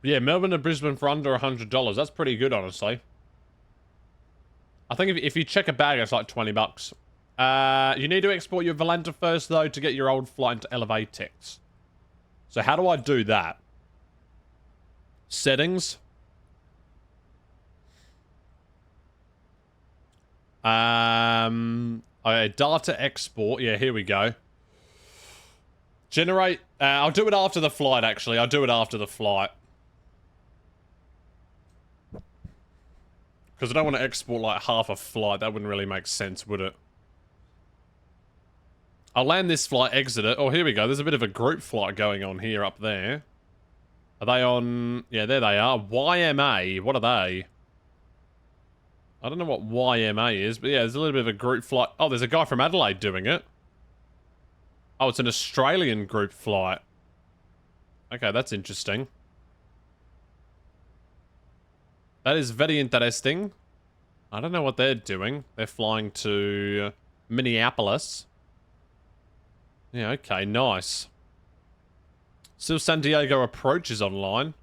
Yeah, Melbourne to Brisbane for under $100. That's pretty good, honestly. I think if you check a bag, it's like 20 bucks. You need to export your Valanta first, though, to get your old flight into Elevatex. So how do I do that? Settings. Okay, data export. Yeah, here we go. Generate. I'll do it after the flight, actually. I'll do it after the flight. Because I don't want to export like half a flight. That wouldn't really make sense, would it? I'll land this flight, exit it. Oh, here we go. There's a bit of a group flight going on here up there. Are they on... Yeah, there they are. YMA. What are they? I don't know what YMA is, but yeah, there's a little bit of a group flight. Oh, there's a guy from Adelaide doing it. Oh, it's an Australian group flight. Okay, that's interesting. That is very interesting. I don't know what they're doing. They're flying to Minneapolis. Yeah, okay, nice. Still San Diego approaches online.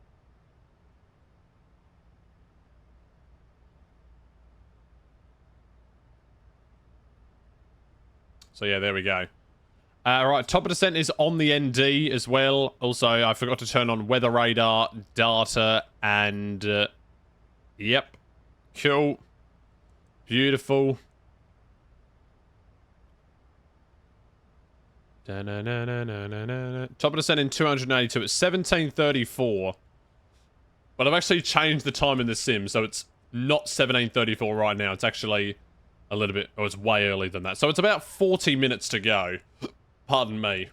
So yeah, there we go. Right, top of descent is on the ND as well. Also, I forgot to turn on weather radar, data, and... yep. Cool. Beautiful. Top of descent in 282. It's 1734. But I've actually changed the time in the sim, so it's not 1734 right now. It's actually a little bit... or it's way earlier than that. So it's about 40 minutes to go. Pardon me.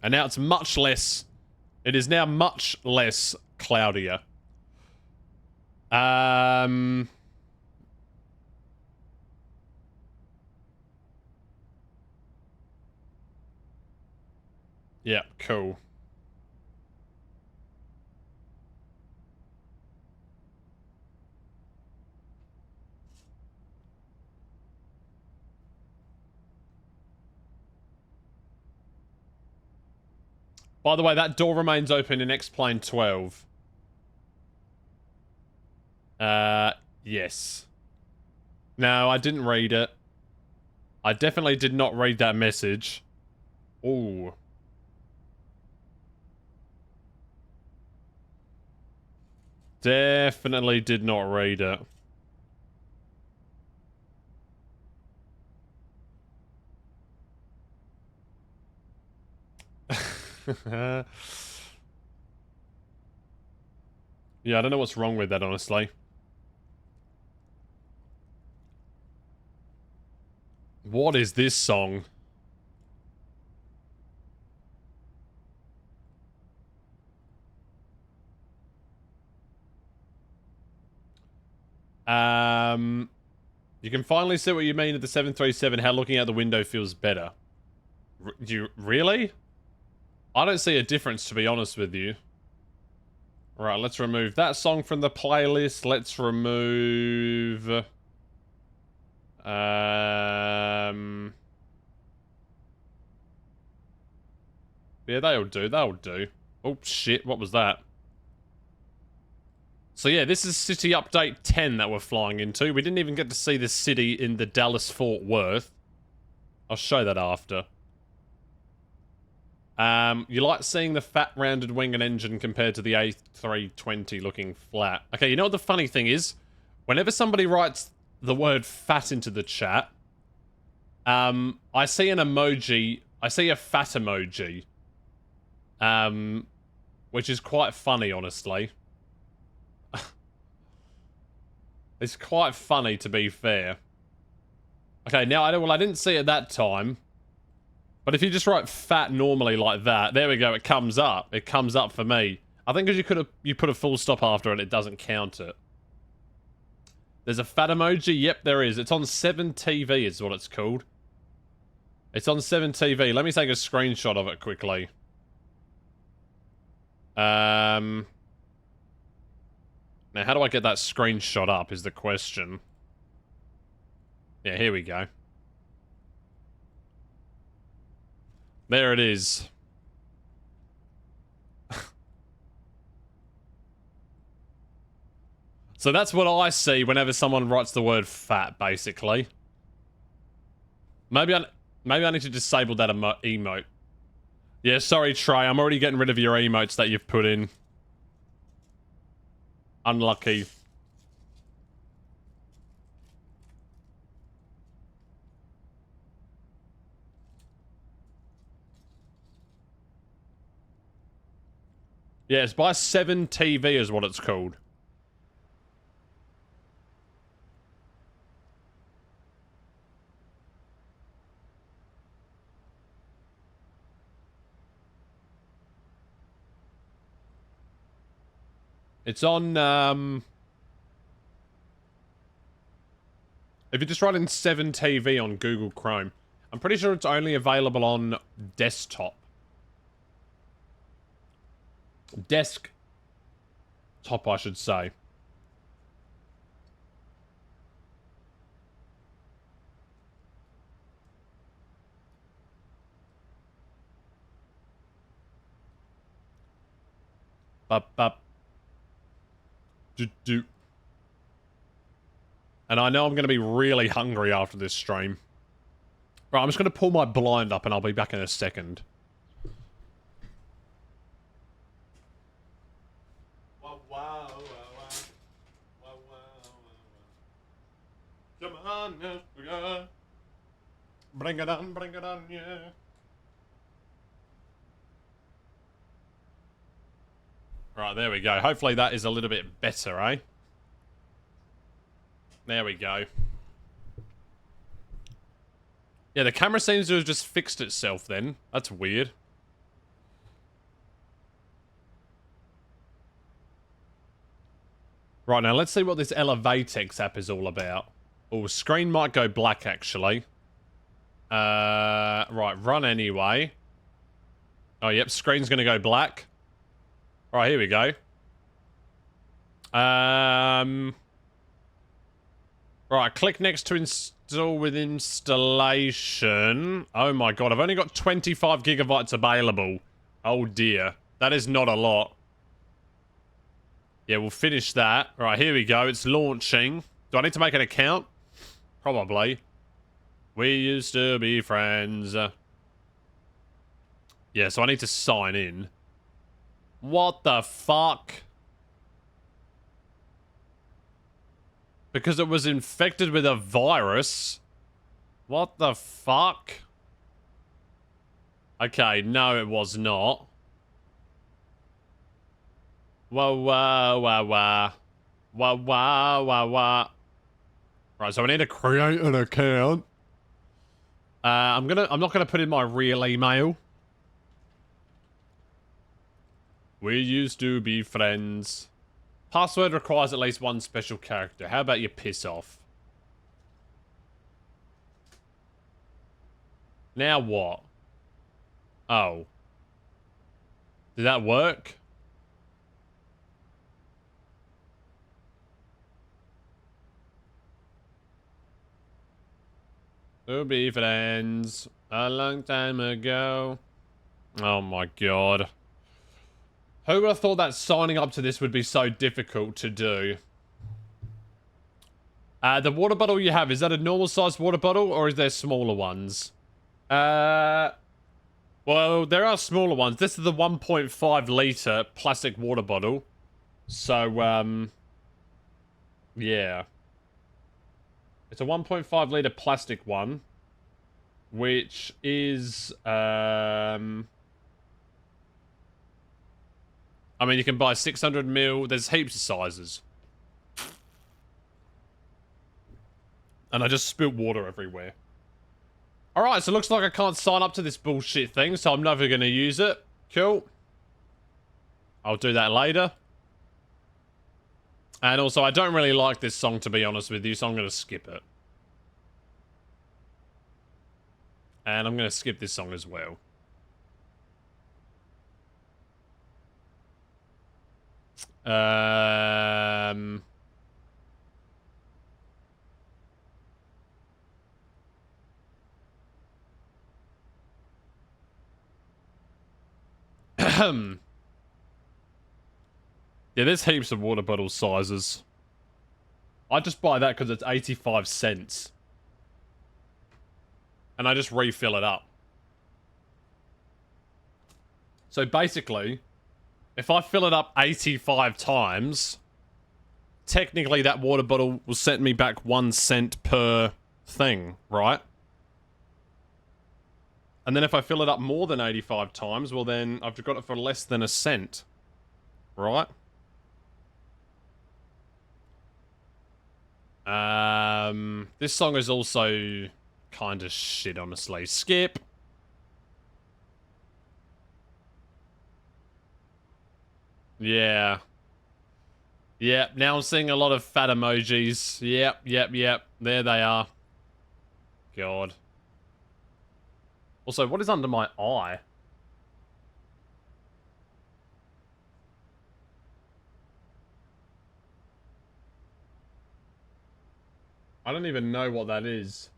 And now it's much less... it is now much less cloudier. Yeah, cool. By the way, that door remains open in X-Plane 12. Yes. No, I didn't read it. I definitely did not read that message. Ooh. Definitely did not read it. Yeah, I don't know what's wrong with that, honestly. What is this song? You can finally see what you mean at the 737, how looking out the window feels better. Do you really? I don't see a difference, to be honest with you. Right, let's remove that song from the playlist. Let's remove... yeah, they'll do. They'll do. Oh, shit. What was that? So, yeah, this is City Update 10 that we're flying into. We didn't even get to see the city in the Dallas-Fort Worth. I'll show that after. You like seeing the fat rounded wing and engine compared to the A320 looking flat. Okay, you know what the funny thing is? Whenever somebody writes the word fat into the chat, I see an emoji, I see a fat emoji. Which is quite funny, honestly. It's quite funny, to be fair. Okay, now, I didn't see it that time. But if you just write fat normally like that, there we go, it comes up. It comes up for me. I think because you put a full stop after it, it doesn't count it. There's a fat emoji? Yep, there is. It's on 7TV is what it's called. It's on 7TV. Let me take a screenshot of it quickly. Now, how do I get that screenshot up is the question. Yeah, here we go. There it is. So that's what I see whenever someone writes the word fat, basically. Maybe I need to disable that emote. Yeah, sorry, Trey. I'm already getting rid of your emotes that you've put in. Unlucky. Yeah, it's by 7TV is what it's called. It's on, if you just write in 7TV on Google Chrome, I'm pretty sure it's only available on desktop. Desktop, I should say. Bup. Do. And I know I'm going to be really hungry after this stream. Right, I'm just going to pull my blind up and I'll be back in a second. Come on, yeah. Bring it on, yeah. Right, there we go. Hopefully that is a little bit better, eh? There we go. Yeah, the camera seems to have just fixed itself then. That's weird. Right, now let's see what this Elevatex app is all about. Oh, screen might go black, actually. Right, run anyway. Oh, yep, screen's gonna go black. Right, here we go. Right, click next to install with installation. Oh my god, I've only got 25 gigabytes available. Oh dear. That is not a lot. Yeah, we'll finish that. Right, here we go. It's launching. Do I need to make an account? Probably. We used to be friends. Yeah, so I need to sign in. What the fuck? Because it was infected with a virus? What the fuck? Okay, no, it was not. Whoa, whoa, whoa, whoa. Whoa, whoa, whoa, whoa. Right, so I need to create an account. I'm not gonna put in my real email. We used to be friends. Password requires at least one special character. How about you piss off? Now what? Oh. Did that work? To be friends a long time ago. Oh my god. Who would have thought that signing up to this would be so difficult to do? The water bottle you have, is that a normal sized water bottle or is there smaller ones? Well, there are smaller ones. This is the 1.5 litre plastic water bottle. So, yeah. It's a 1.5 litre plastic one. Which is, I mean, you can buy 600 ml. There's heaps of sizes. And I just spilled water everywhere. Alright, so it looks like I can't sign up to this bullshit thing, so I'm never going to use it. Cool. I'll do that later. And also, I don't really like this song, to be honest with you, so I'm going to skip it. And I'm going to skip this song as well. Yeah, there's heaps of water bottle sizes. I just buy that because it's 85 cents. And I just refill it up. So basically, if I fill it up 85 times, technically that water bottle will set me back 1 cent per thing, right? And then if I fill it up more than 85 times, well then I've got it for less than a cent, right? This song is also kind of shit, honestly. Skip. Yeah. Yep, now I'm seeing a lot of fat emojis. Yep. There they are. God. Also, what is under my eye? I don't even know what that is.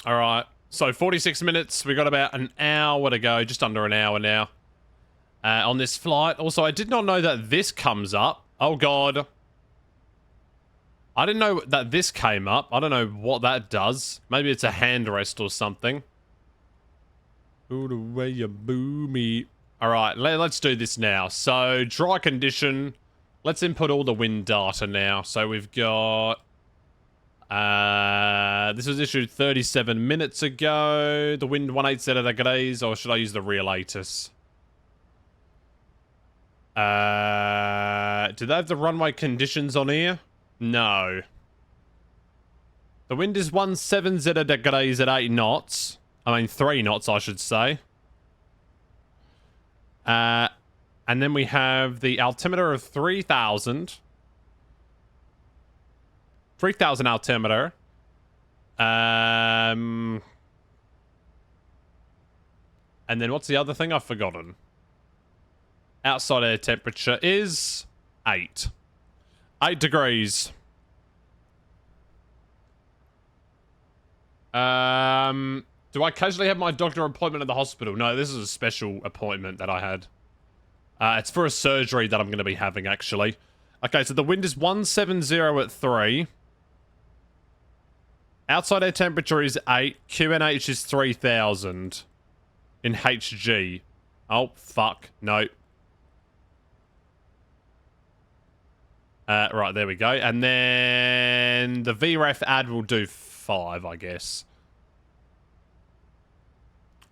Alright, so 46 minutes. We got about an hour to go. Just under an hour now. on this flight. Also, I did not know that this comes up. Oh, God. I didn't know that this came up. I don't know what that does. Maybe it's a hand rest or something. Ooh, the way you boo me. All right, let's do this now. So, dry condition. Let's input all the wind data now. So, we've got... this was issued 37 minutes ago. The wind 180 degrees, or should I use the real ATIS? Do they have the runway conditions on here? No. The wind is 170 degrees at 8 knots. I mean, 3 knots, I should say. And then we have the altimeter of 3,000. 3,000 altimeter. And then what's the other thing? I've forgotten. Outside air temperature is 8. 8 degrees. Do I casually have my doctor appointment at the hospital? No, this is a special appointment that I had. It's for a surgery that I'm going to be having, actually. Okay, so the wind is 170 at 3. Outside air temperature is 8. QNH is 3,000. In HG. Oh, fuck. No. Right, there we go. And then the VREF ad will do 5, I guess.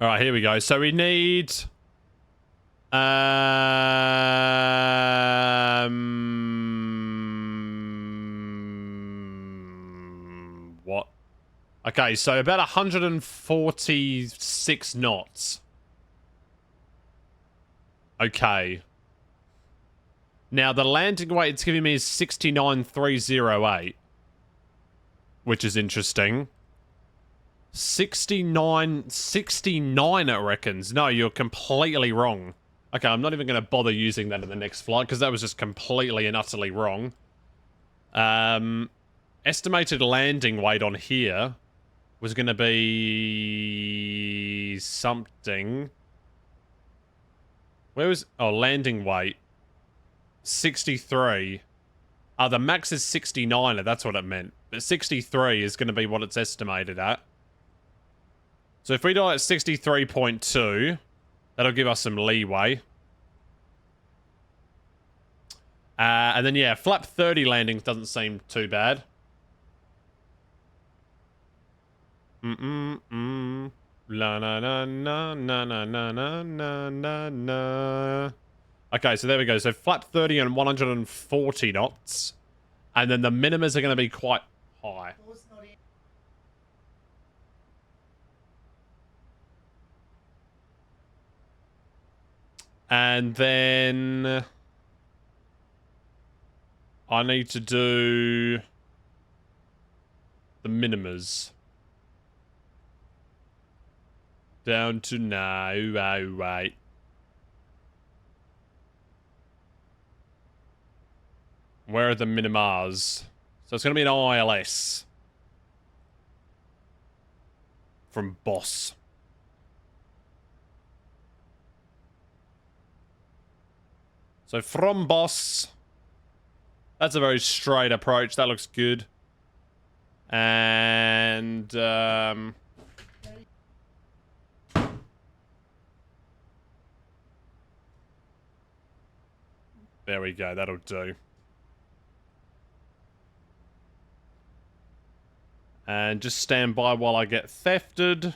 All right, here we go. So we need... what? Okay, so about 146 knots. Okay. Now, the landing weight it's giving me is 69,308. Which is interesting. 69 it reckons. No, you're completely wrong. Okay, I'm not even going to bother using that in the next flight, because that was just completely and utterly wrong. Estimated landing weight on here was going to be... something. Where was... oh, landing weight. 63. The max is 69, that's what it meant. But 63 is going to be what it's estimated at. So if we do it at 63.2, that'll give us some leeway. And then, yeah, flap 30 landings doesn't seem too bad. La na na na na na na na na na. Okay, so there we go. So flap 30 and 140 knots. And then the minimas are going to be quite high. And then I need to do the minimas. Down to now. Oh, wait. Where are the minimas? So it's going to be an ILS. From Boss. So from Boss. That's a very straight approach. That looks good. And... there we go. That'll do. And just stand by while I get thefted.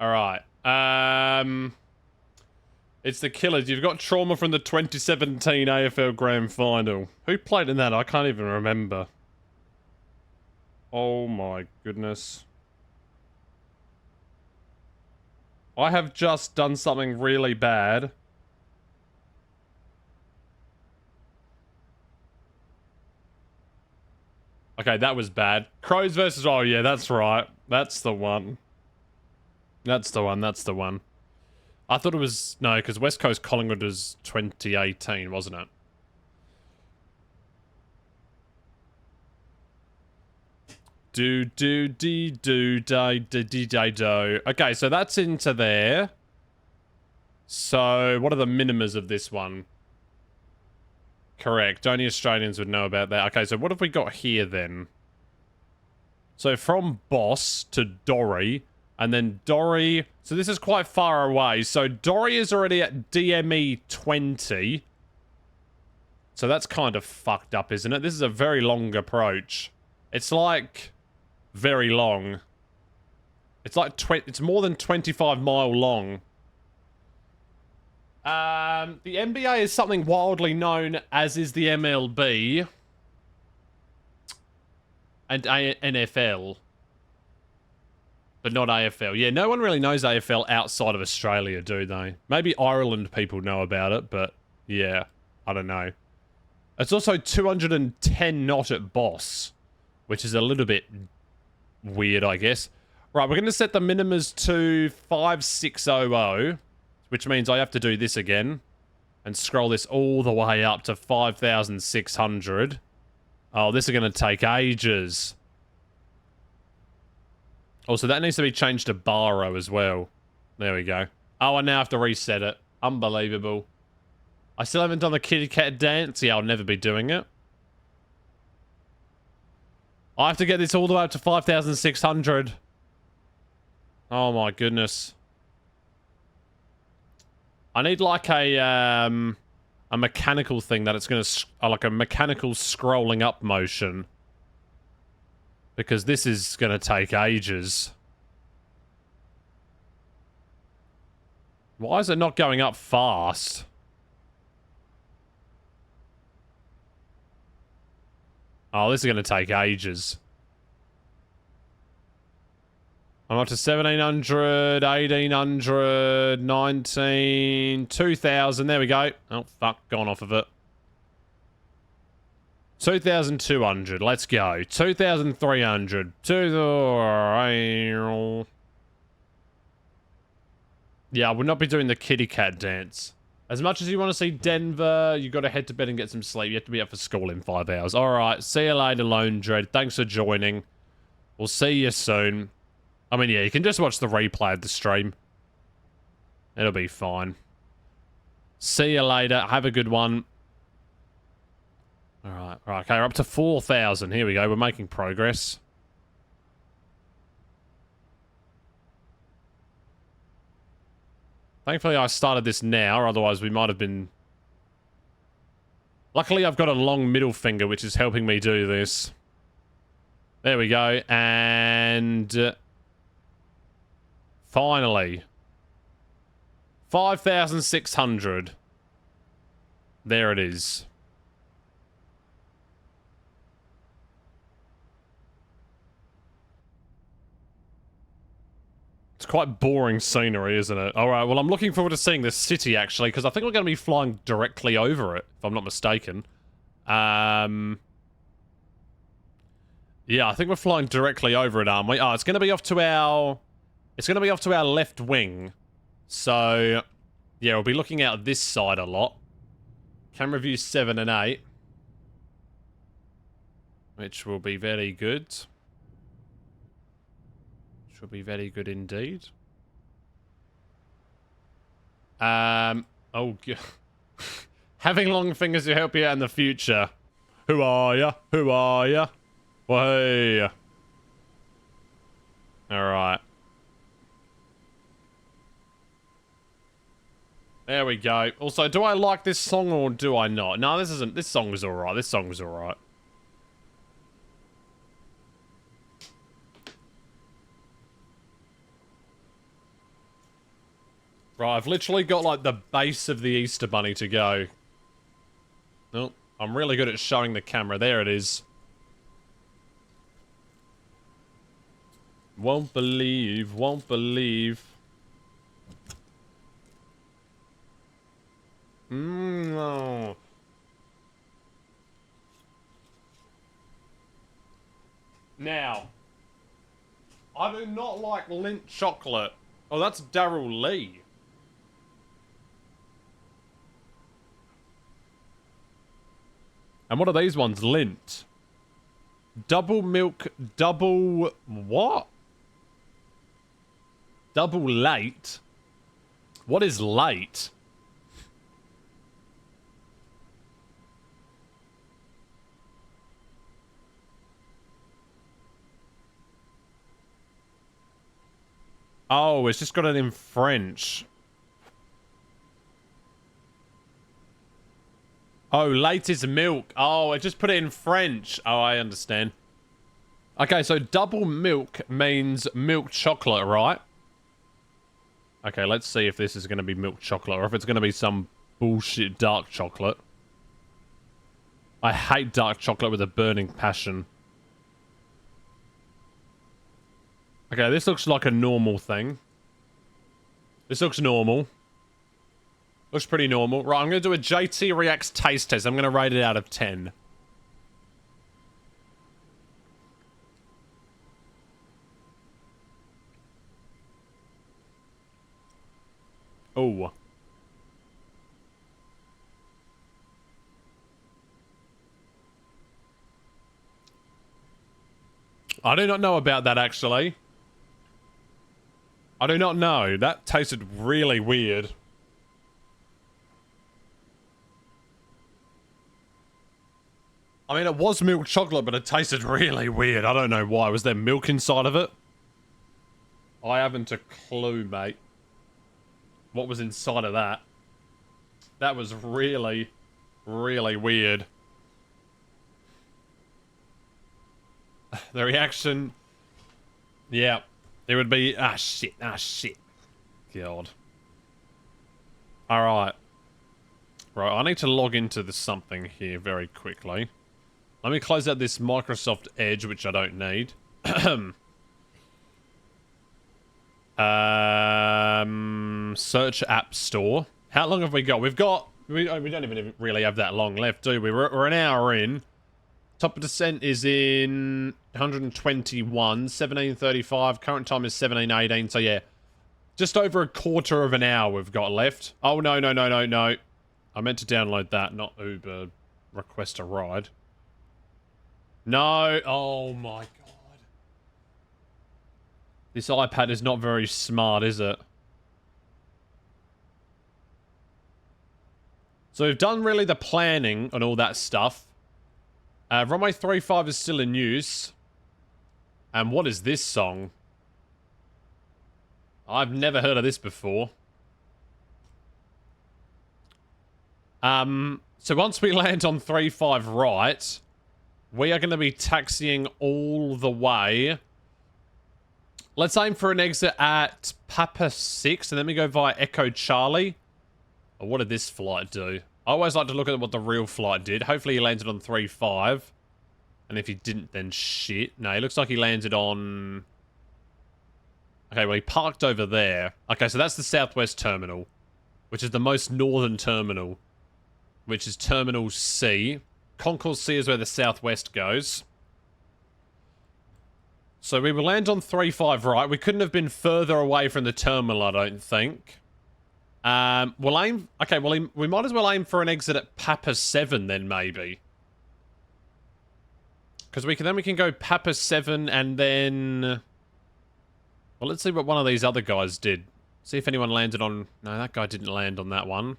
All right. It's the Killers. You've got trauma from the 2017 AFL Grand Final. Who played in that? I can't even remember. Oh my goodness. I have just done something really bad. Okay, that was bad. Crows versus... Oh, yeah, that's right. That's the one. That's the one. That's the one. I thought it was... No, because West Coast Collingwood was 2018, wasn't it? Do. Okay, so that's into there. So, what are the minimas of this one? Correct. Only Australians would know about that. Okay, so what have we got here then? So from Boss to Dorry, and then Dorry... So this is quite far away. So Dorry is already at DME 20. So that's kind of fucked up, isn't it? This is a very long approach. It's like... very long. It's like... It's more than 25 mile long. The NBA is something wildly known, as is the MLB. And NFL. But not AFL. Yeah, no one really knows AFL outside of Australia, do they? Maybe Ireland people know about it, but yeah, I don't know. It's also 210 knot at Boss, which is a little bit weird, I guess. Right, we're going to set the minimas to 5600. Which means I have to do this again. And scroll this all the way up to 5,600. Oh, this is going to take ages. Also, that needs to be changed to Baro as well. There we go. Oh, I now have to reset it. Unbelievable. I still haven't done the kitty cat dance. Yeah, I'll never be doing it. I have to get this all the way up to 5,600. Oh my goodness. I need like a mechanical thing that it's going to... like a mechanical scrolling up motion. Because this is going to take ages. Why is it not going up fast? Oh, this is going to take ages. I'm up to 1,700, 1,800, 19, 2,000. There we go. Oh, fuck. Gone off of it. 2,200. Let's go. 2,300. Yeah, I would not be doing the kitty cat dance. As much as you want to see Denver, you got to head to bed and get some sleep. You have to be up for school in 5 hours. All right. See you later, Lone Dread. Thanks for joining. We'll see you soon. I mean, yeah, you can just watch the replay of the stream. It'll be fine. See you later. Have a good one. Alright, okay, we're up to 4,000. Here we go, we're making progress. Thankfully, I started this now, otherwise we might have been... Luckily, I've got a long middle finger, which is helping me do this. There we go, and... finally. 5,600. There it is. It's quite boring scenery, isn't it? Alright, well, I'm looking forward to seeing this city, actually, because I think we're going to be flying directly over it, if I'm not mistaken. Yeah, I think we're flying directly over it, aren't we? Oh, it's going to be off to our... It's going to be off to our left wing. So, yeah, we'll be looking out this side a lot. Camera view 7 and 8. Which will be very good. Which will be very good indeed. Oh, God. Having long fingers to help you out in the future. Who are ya? Who are ya? Well, hey. Alright. There we go. Also, do I like this song or do I not? No, this isn't. This song was alright. This song was alright. Right, I've literally got, like, the base of the Easter Bunny to go. Oh, I'm really good at showing the camera. There it is. Won't believe, won't believe. No. Now, I do not like Lindt chocolate. Oh, that's Daryl Lee. And what are these ones? Lindt. Double milk, double... what? Double late? What is late? Oh, it's just got it in French. Oh, late is milk. Oh, I just put it in French. Oh, I understand. Okay, so double milk means milk chocolate, right? Okay, let's see if this is going to be milk chocolate or if it's going to be some bullshit dark chocolate. I hate dark chocolate with a burning passion. Okay, this looks like a normal thing. This looks normal. Looks pretty normal. Right, I'm going to do a JT Reacts taste test. I'm going to rate it out of 10. Oh. I do not know about that, actually. I do not know. That tasted really weird. I mean, it was milk chocolate, but it tasted really weird. I don't know why. Was there milk inside of it? I haven't a clue, mate. What was inside of that? That was really, really weird. The reaction... yeah. It would be... ah, shit. Ah, shit. God. Alright. Right, I need to log into the something here very quickly. Let me close out this Microsoft Edge, which I don't need. Search App Store. How long have we got? We don't even really have that long left, do we? We're an hour in. Top of descent is in 121, 17:35. Current time is 17:18. So yeah, just over a quarter of an hour we've got left. Oh no. I meant to download that, not Uber. Request a ride. No. Oh my god. This iPad is not very smart, is it? So we've done really the planning and all that stuff. Runway 35 is still in use. And what is this song? I've never heard of this before. So once we land on 35 right, we are going to be taxiing all the way. Let's aim for an exit at Papa 6, and then we go via Echo Charlie. Oh, what did this flight do? I always like to look at what the real flight did. Hopefully he landed on 35. And if he didn't, then shit. No, he looks like he landed on... okay, well, he parked over there. Okay, so that's the Southwest Terminal, which is the most northern terminal, which is Terminal C. Concourse C is where the Southwest goes. So we will land on 35 right. We couldn't have been further away from the terminal, I don't think. We'll aim... okay, well, we might as well aim for an exit at Papa 7 then, maybe. Because we can go Papa 7 and then... well, let's see what one of these other guys did. See if anyone landed on... no, that guy didn't land on that one.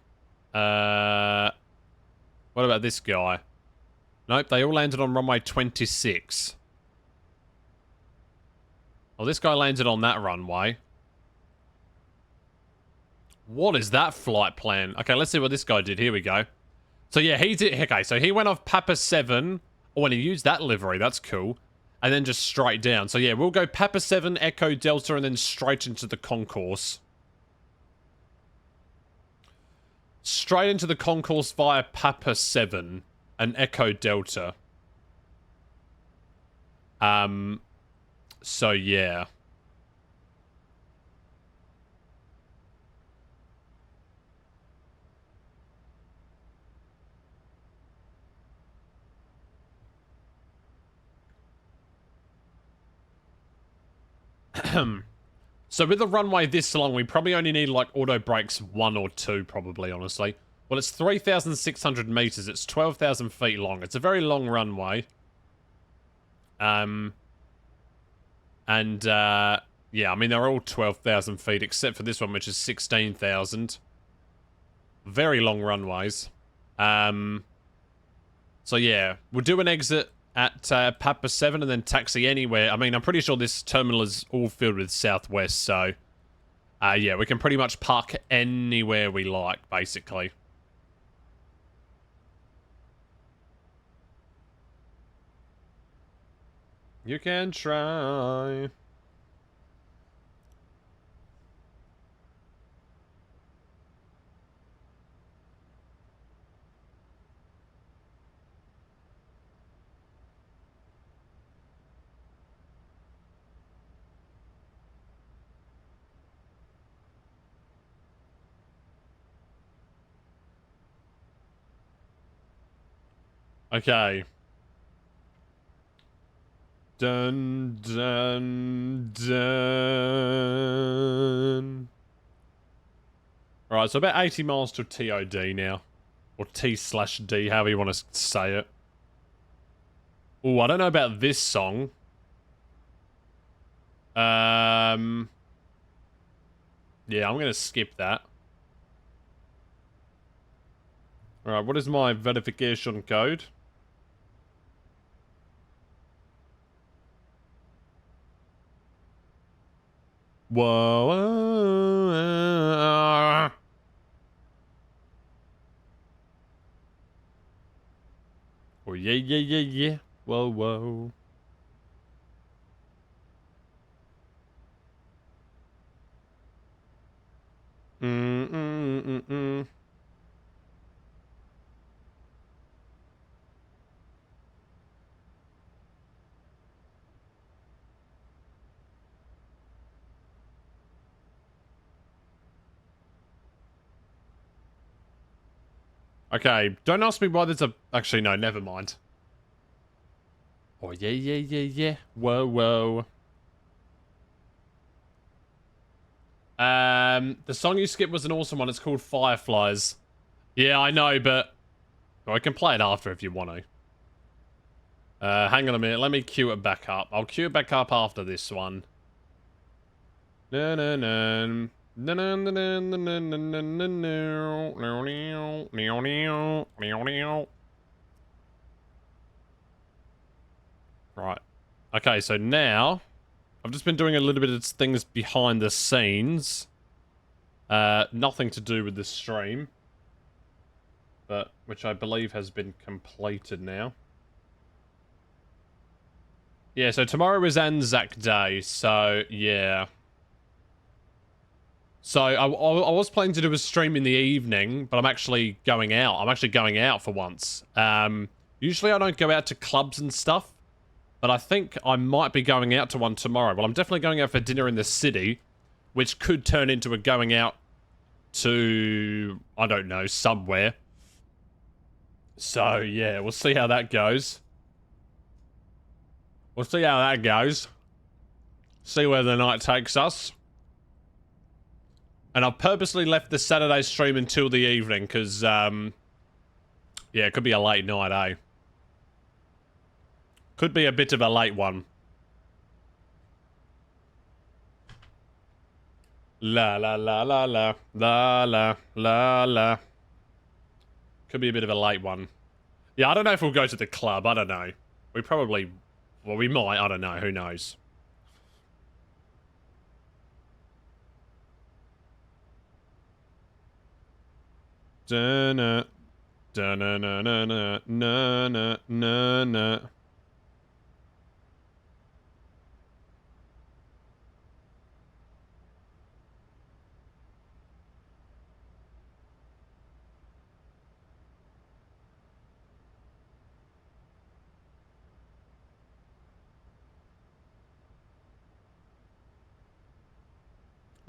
What about this guy? Nope, they all landed on runway 26. Well, this guy landed on that runway. What is that flight plan? Okay, let's see what this guy did. Here we go. So yeah, he did... okay, so he went off Papa 7. Oh, and he used that livery. That's cool. And then just straight down. So yeah, we'll go Papa 7, Echo Delta, and then straight into the concourse. straight into the concourse via Papa 7 and Echo Delta. So yeah. So with the runway this long, we probably only need like auto brakes 1 or 2 probably, honestly. Well, it's 3,600 meters. It's 12,000 feet long. It's a very long runway. Yeah, I mean, they're all 12,000 feet except for this one, which is 16,000. Very long runways. So yeah, we'll do an exit at Papa 7 and then taxi anywhere. I mean, I'm pretty sure this terminal is all filled with Southwest, so... yeah, we can pretty much park anywhere we like, basically. You can try. Okay. Dun, dun, dun. Alright, so about 80 miles to TOD now. Or T/D, however you want to say it. Oh, I don't know about this song. Yeah, I'm going to skip that. Alright, what is my verification code? Whoa. Oh, yeah, yeah, yeah, yeah. Whoa, whoa. Mm-mm-mm-mm. Okay, don't ask me why there's a... Actually, no, never mind. Oh, yeah, yeah, yeah, yeah. Whoa, whoa. The song you skipped was an awesome one. It's called Fireflies. Yeah, I know, but... Well, I can play it after if you want to. Hang on a minute. Let me cue it back up. I'll cue it back up after this one. No, no, no. Right. Okay, so now I've just been doing a little bit of things behind the scenes. Nothing to do with the stream, but which I believe has been completed now. Yeah, so tomorrow is Anzac Day, so yeah. So I was planning to do a stream in the evening, but I'm actually going out. I'm actually going out for once. Usually I don't go out to clubs and stuff, but I think I might be going out to one tomorrow. Well, I'm definitely going out for dinner in the city, which could turn into a going out to, I don't know, somewhere. So yeah, we'll see how that goes. We'll see how that goes. See where the night takes us. And I've purposely left the Saturday stream until the evening, because, yeah, it could be a late night, eh? Could be a bit of a late one. La la la la la, la la la la. Could be a bit of a late one. Yeah, I don't know if we'll go to the club, I don't know. We probably, well, we might, I don't know, who knows. Da-na, da-na-na-na-na-na-na-na.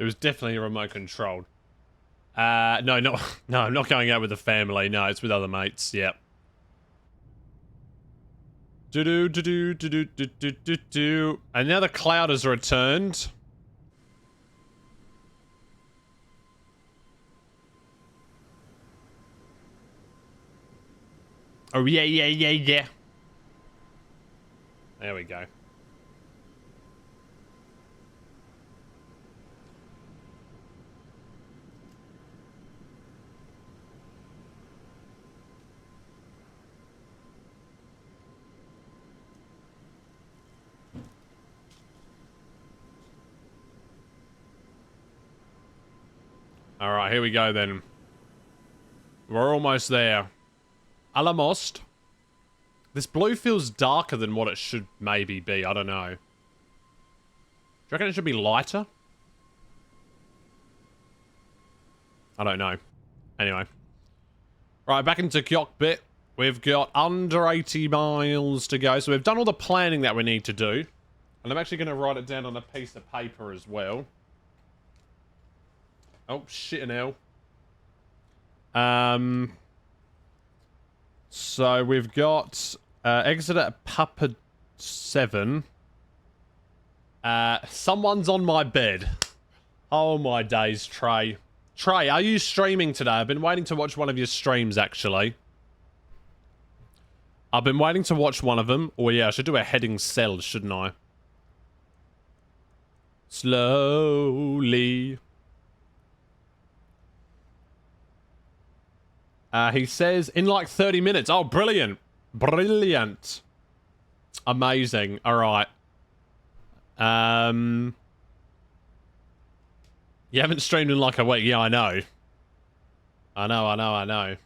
It was definitely remote controlled. No, no, I'm not going out with the family. No, it's with other mates. Yep. Do. And now the cloud has returned. Oh, yeah. There we go. Alright, here we go then. We're almost there. Almost. This blue feels darker than what it should maybe be. I don't know. Do you reckon it should be lighter? I don't know. Anyway. Right, back into cockpit. We've got under 80 miles to go. So we've done all the planning that we need to do. And I'm actually going to write it down on a piece of paper as well. Oh, shit and hell. So we've got exit at Papa 7. Someone's on my bed. Oh my days, Trey. Trey, are you streaming today? I've been waiting to watch one of your streams, actually. I've been waiting to watch one of them. Oh yeah, I should do a heading cell, shouldn't I? Slowly. He says, in like 30 minutes. Oh, brilliant. Brilliant. Amazing. All right. You haven't streamed in like a week. Yeah, I know. I know.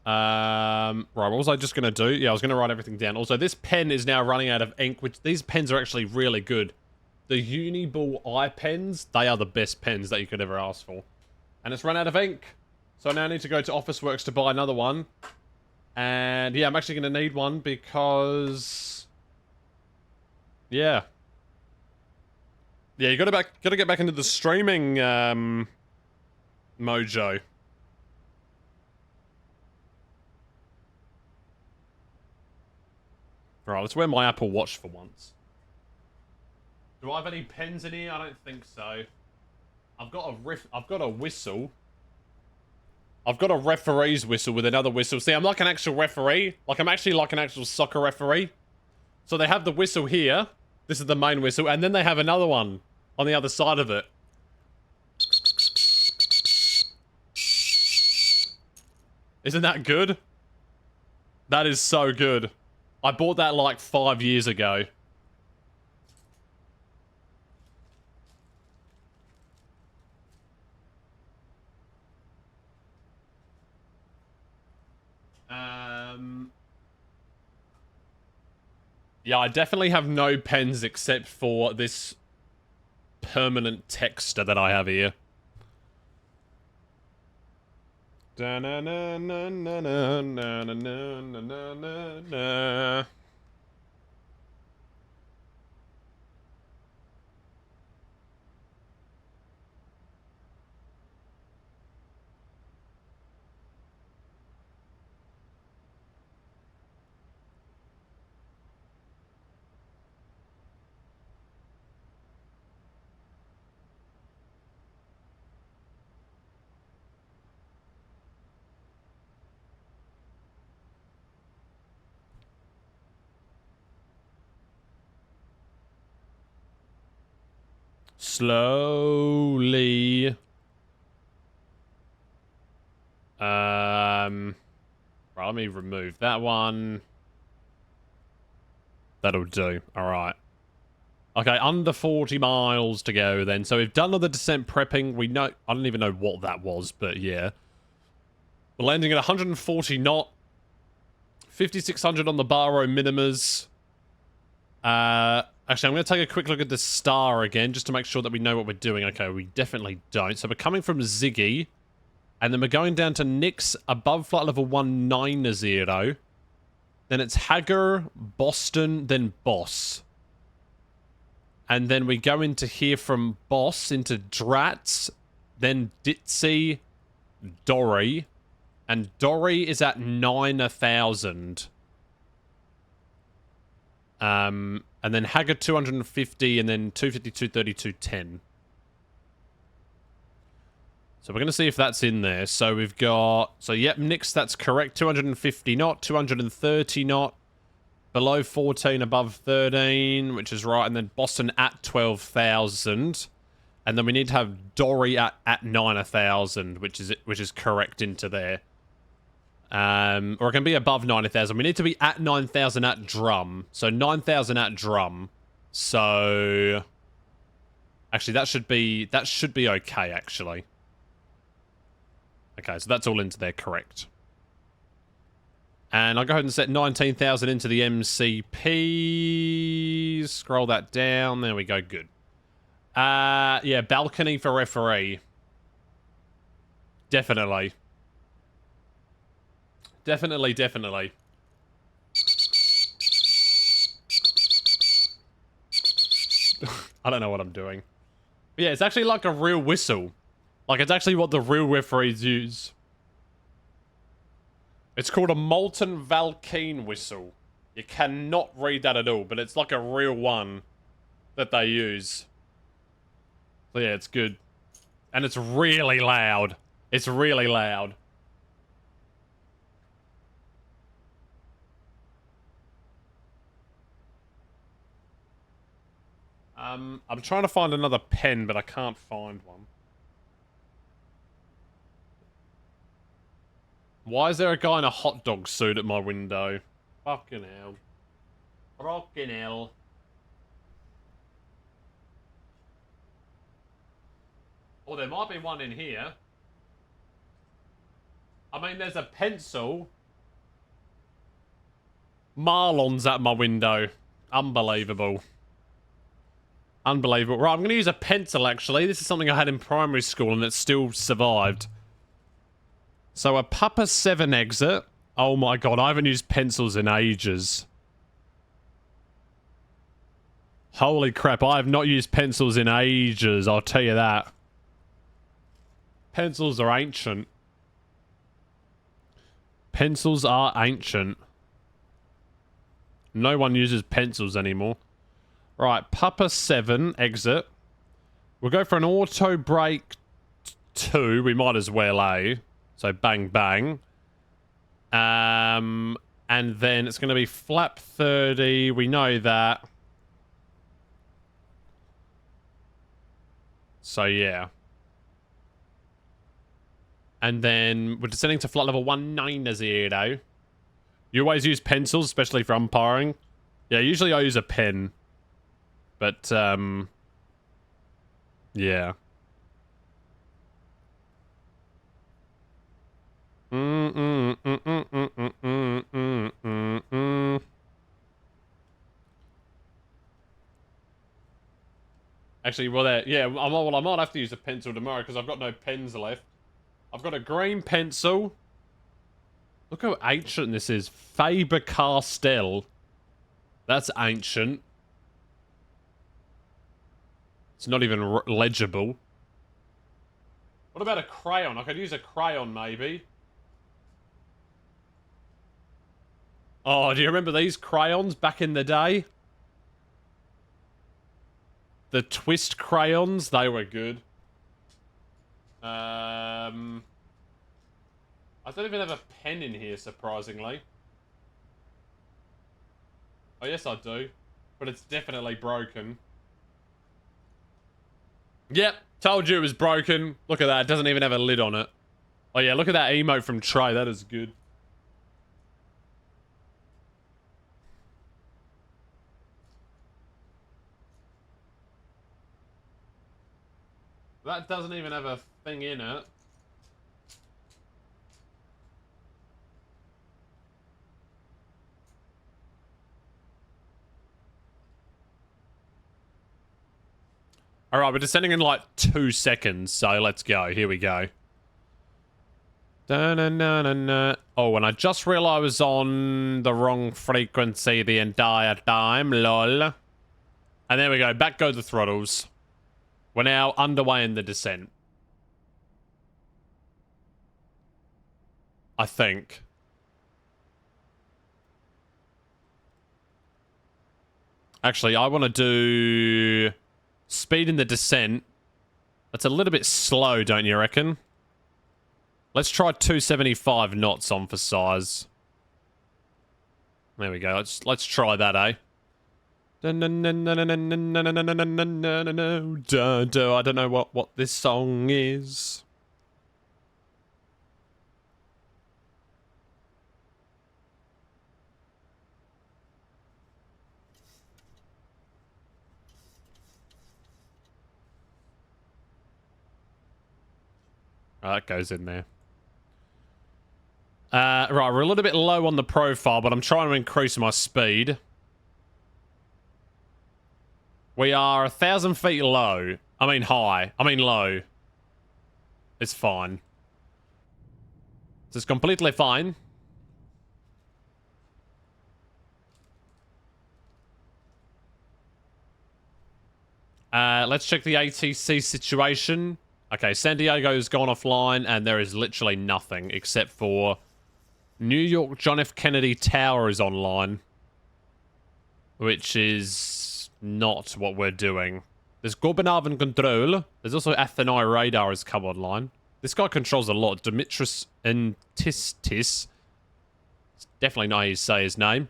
Right, what was I just going to do? Yeah, I was going to write everything down. Also, this pen is now running out of ink, which these pens are actually really good. The Uniball eye pens, they are the best pens that you could ever ask for. And it's run out of ink. So now I need to go to Officeworks to buy another one. And yeah, I'm actually going to need one because... Yeah. Yeah, you gotta get back into the streaming, mojo. Right, let's wear my Apple Watch for once. Do I have any pens in here? I don't think so. I've got a whistle. I've got a referee's whistle with another whistle. See, I'm like an actual referee. Like, I'm actually like an actual soccer referee. So they have the whistle here. This is the main whistle. And then they have another one on the other side of it. Isn't that good? That is so good. I bought that like 5 years ago. Yeah, I definitely have no pens except for this permanent texter that I have here. Slowly. Right, let me remove that one. That'll do. Alright. Okay, under 40 miles to go then. So we've done all the descent prepping. We know... I don't even know what that was, but yeah. We're landing at 140 knot. 5,600 on the Baro minimas. Actually, I'm going to take a quick look at the star again, just to make sure that we know what we're doing. Okay, we definitely don't. So we're coming from Ziggy, and then we're going down to Nix above flight level 190. Then it's Hager, Boston, then Boss. And then we go into here from Boss into Drats, then Ditzy, Dory. And Dory is at 9,000. And then Haggard 250, and then 250, 230, 210. So we're going to see if that's in there. So we've got... So, yep, Nix, that's correct. 250 knot, 230 knot. Below 14, above 13, which is right. And then Boston at 12,000. And then we need to have Dory at 9,000, which is correct into there. Or it can be above 90,000. We need to be at 9,000 at drum. So 9,000 at drum. So actually that should be okay actually. Okay, so that's all into there, correct. And I'll go ahead and set 19,000 into the MCP. Scroll that down. There we go. Good. Yeah, balcony for referee. Definitely. Definitely. I don't know what I'm doing. But yeah, it's actually like a real whistle. Like, it's actually what the real referees use. It's called a Molten Valkene whistle. You cannot read that at all, but it's like a real one that they use. So yeah, it's good. And it's really loud. It's really loud. I'm trying to find another pen, but I can't find one. Why is there a guy in a hot dog suit at my window? Fucking hell. Fucking hell. Oh, there might be one in here. I mean, there's a pencil. Marlon's at my window. Unbelievable. Unbelievable. Right, I'm going to use a pencil, actually. This is something I had in primary school, and it still survived. So, a Papa 7 exit. Oh my god, I haven't used pencils in ages. Holy crap, I have not used pencils in ages, I'll tell you that. Pencils are ancient. Pencils are ancient. No one uses pencils anymore. Right, Papa 7, exit. We'll go for an auto brake 2. We might as well, eh? So, bang, bang. And then it's going to be flap 30. We know that. So, yeah. And then we're descending to flight level 190. You always use pencils, especially for umpiring. Yeah, usually I use a pen. But, yeah. Actually, well, yeah, I might have to use a pencil tomorrow because I've got no pens left. I've got a green pencil. Look how ancient this is. Faber-Castell. That's ancient. It's not even legible. What about a crayon? I could use a crayon, maybe. Oh, do you remember these crayons back in the day? The twist crayons, they were good. I don't even have a pen in here, surprisingly. Oh, yes, I do. But it's definitely broken. Yep, told you it was broken. Look at that, it doesn't even have a lid on it. Oh yeah, look at that emote from Trey, that is good. That doesn't even have a thing in it. Alright, we're descending in like 2 seconds, so let's go. Here we go. Da-na-na-na-na. Oh, and I just realized I was on the wrong frequency the entire time, lol. And there we go. Back go the throttles. We're now underway in the descent. I think. Actually, I want to do speed in the descent. That's a little bit slow, don't you reckon? Let's try 275 knots on for size. There we go. Let's try that, eh? I don't know what this song is. Oh, that goes in there. Right, we're a little bit low on the profile, but I'm trying to increase my speed. We are 1,000 feet low. I mean high. I mean low. It's fine. It's completely fine. Let's check the ATC situation. Okay, San Diego's gone offline, and there is literally nothing except for New York John F. Kennedy Tower is online, which is not what we're doing. There's Gorbanarvan Control. There's also Athenai Radar has come online. This guy controls a lot. Dimitris Antistis. Definitely not how you say his name.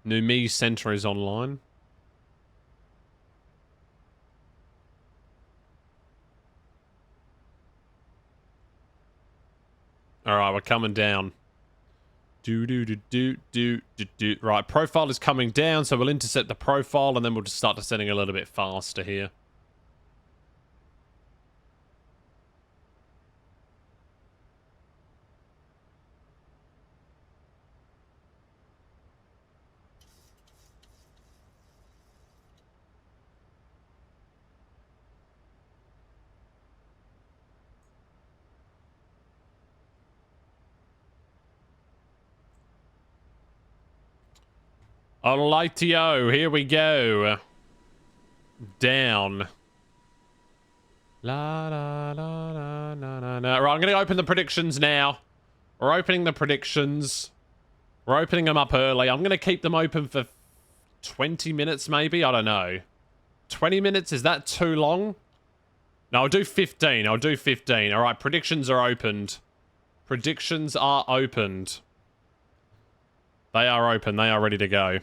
Numi Center is online. Alright, we're coming down. Right, profile is coming down, so we'll intercept the profile and then we'll just start descending a little bit faster here. Allightio, here we go. Down. La la la la la la la. Right, I'm gonna open the predictions now. We're opening the predictions. We're opening them up early. I'm gonna keep them open for 20 minutes maybe? I don't know. 20 minutes? Is that too long? No, I'll do 15. I'll do 15. Alright, predictions are opened. Predictions are opened. They are open. They are ready to go.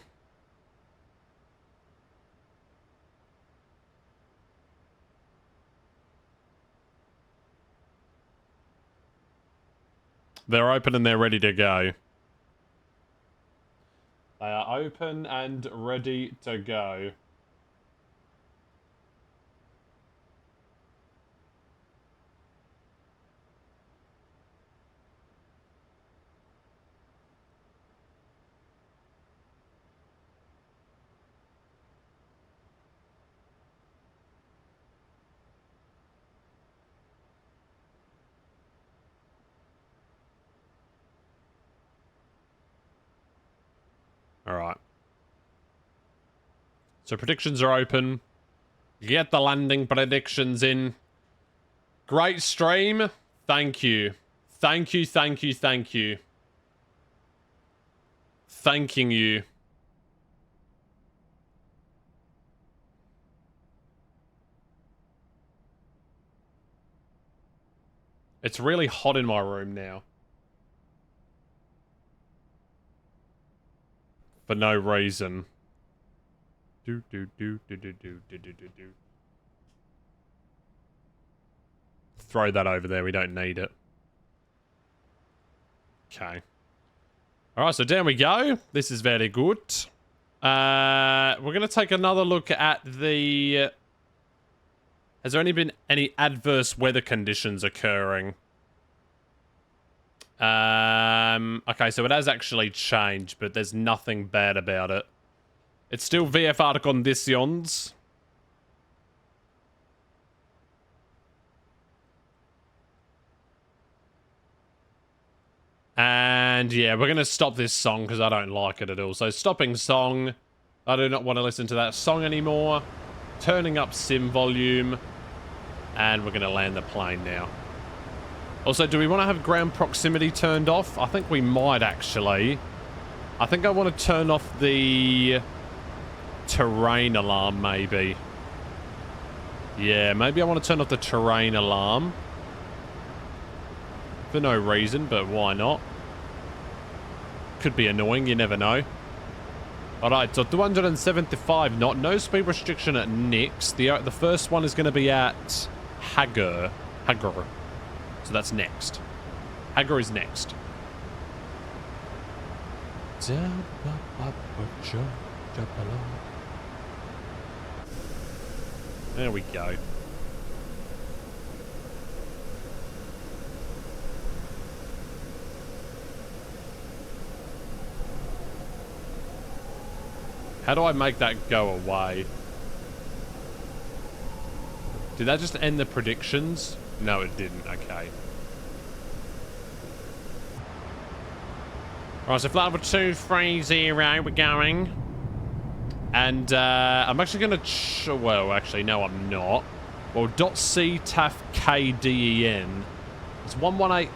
They're open and they're ready to go. They are open and ready to go. Alright. So predictions are open. Get the landing predictions in. Great stream. Thank you. Thank you, thank you, thank you. Thanking you. It's really hot in my room now. For no reason. Throw that over there. We don't need it. Okay. Alright, so down we go. This is very good. We're going to take another look at the... Has there been any adverse weather conditions occurring? Okay, so it has actually changed, but there's nothing bad about it. It's still VFR conditions. And And yeah, we're going to stop this song because I don't like it at all. So stopping song. I do not want to listen to that song anymore. Turning up sim volume. And we're going to land the plane now. Also, do we want to have ground proximity turned off? I think we might actually. I think I want to turn off the terrain alarm maybe. Yeah, maybe I want to turn off the terrain alarm. For no reason, but why not? Could be annoying, you never know. Alright, so 275 knot, no speed restriction at Nix. The first one is going to be at Hagar. So that's next. Hagar is next. There we go. How do I make that go away? Did that just end the predictions? No, it didn't. Okay. Right, so flight level 230, we're going. And I'm actually going to... well, actually, no, I'm not. Well, .c taf kden. It's 118...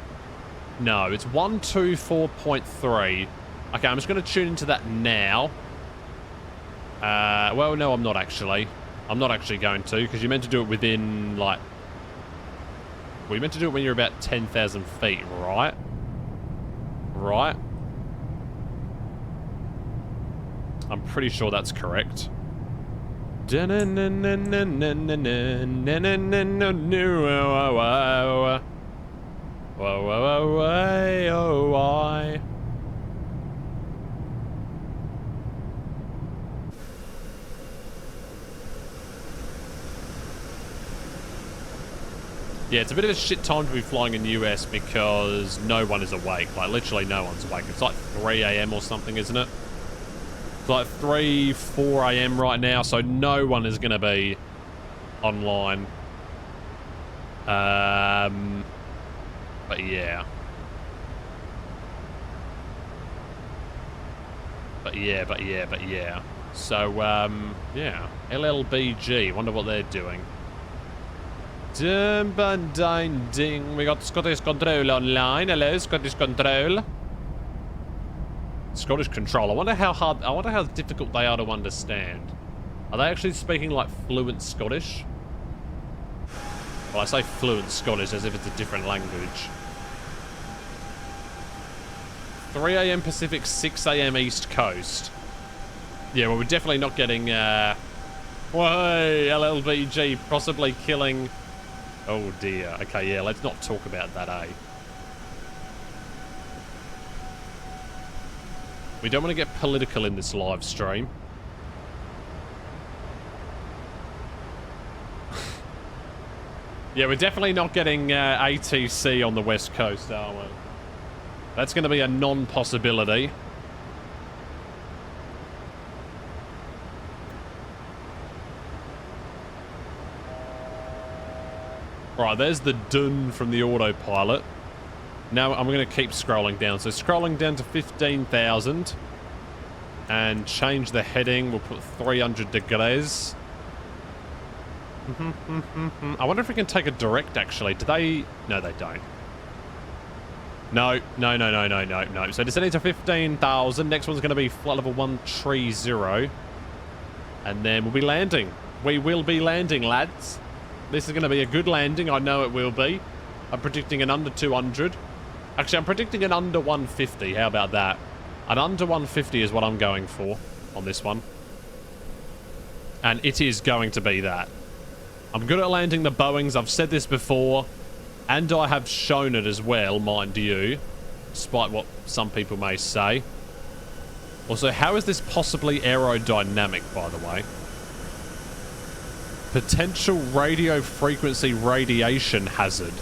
No, it's 124.3. Okay, I'm just going to tune into that now. Well, no, I'm not actually. I'm not actually going to, because you meant to do it within, like... well, you meant to do it when you're about 10,000 feet, right? Right? I'm pretty sure that's correct. Yeah, it's a bit of a shit time to be flying in the US because no one is awake. Like, literally no one's awake. It's like 3 a.m. or something, isn't it? It's like 3, 4 a.m. right now, so no one is going to be online. But yeah. But yeah. So, yeah. LLBG. Wonder what they're doing. Ding, ding. We got Scottish Control online. Hello, Scottish Control. Scottish Control. I wonder how difficult they are to understand. Are they actually speaking like fluent Scottish? Well, I say fluent Scottish as if it's a different language. 3 a.m. Pacific, 6 a.m. East Coast. Yeah, well, we're definitely not getting, Whoa, LLBG possibly killing... Oh, dear. Okay, yeah, let's not talk about that, eh? We don't want to get political in this live stream. Yeah, we're definitely not getting ATC on the West Coast, are we? That's going to be a non-possibility. Right, there's the dun from the autopilot. Now I'm going to keep scrolling down. So scrolling down to 15,000. And change the heading. We'll put 300 degrees. I wonder if we can take a direct, actually. Do they... No, they don't. No. So descending to 15,000. Next one's going to be flight level 130. And then we'll be landing. We will be landing, lads. This is going to be a good landing. I know it will be. I'm predicting an under 200. Actually, I'm predicting an under 150. How about that? An under 150 is what I'm going for on this one. And it is going to be that. I'm good at landing the Boeings. I've said this before. And I have shown it as well, mind you. Despite what some people may say. Also, how is this possibly aerodynamic, by the way? Potential radio frequency radiation hazard.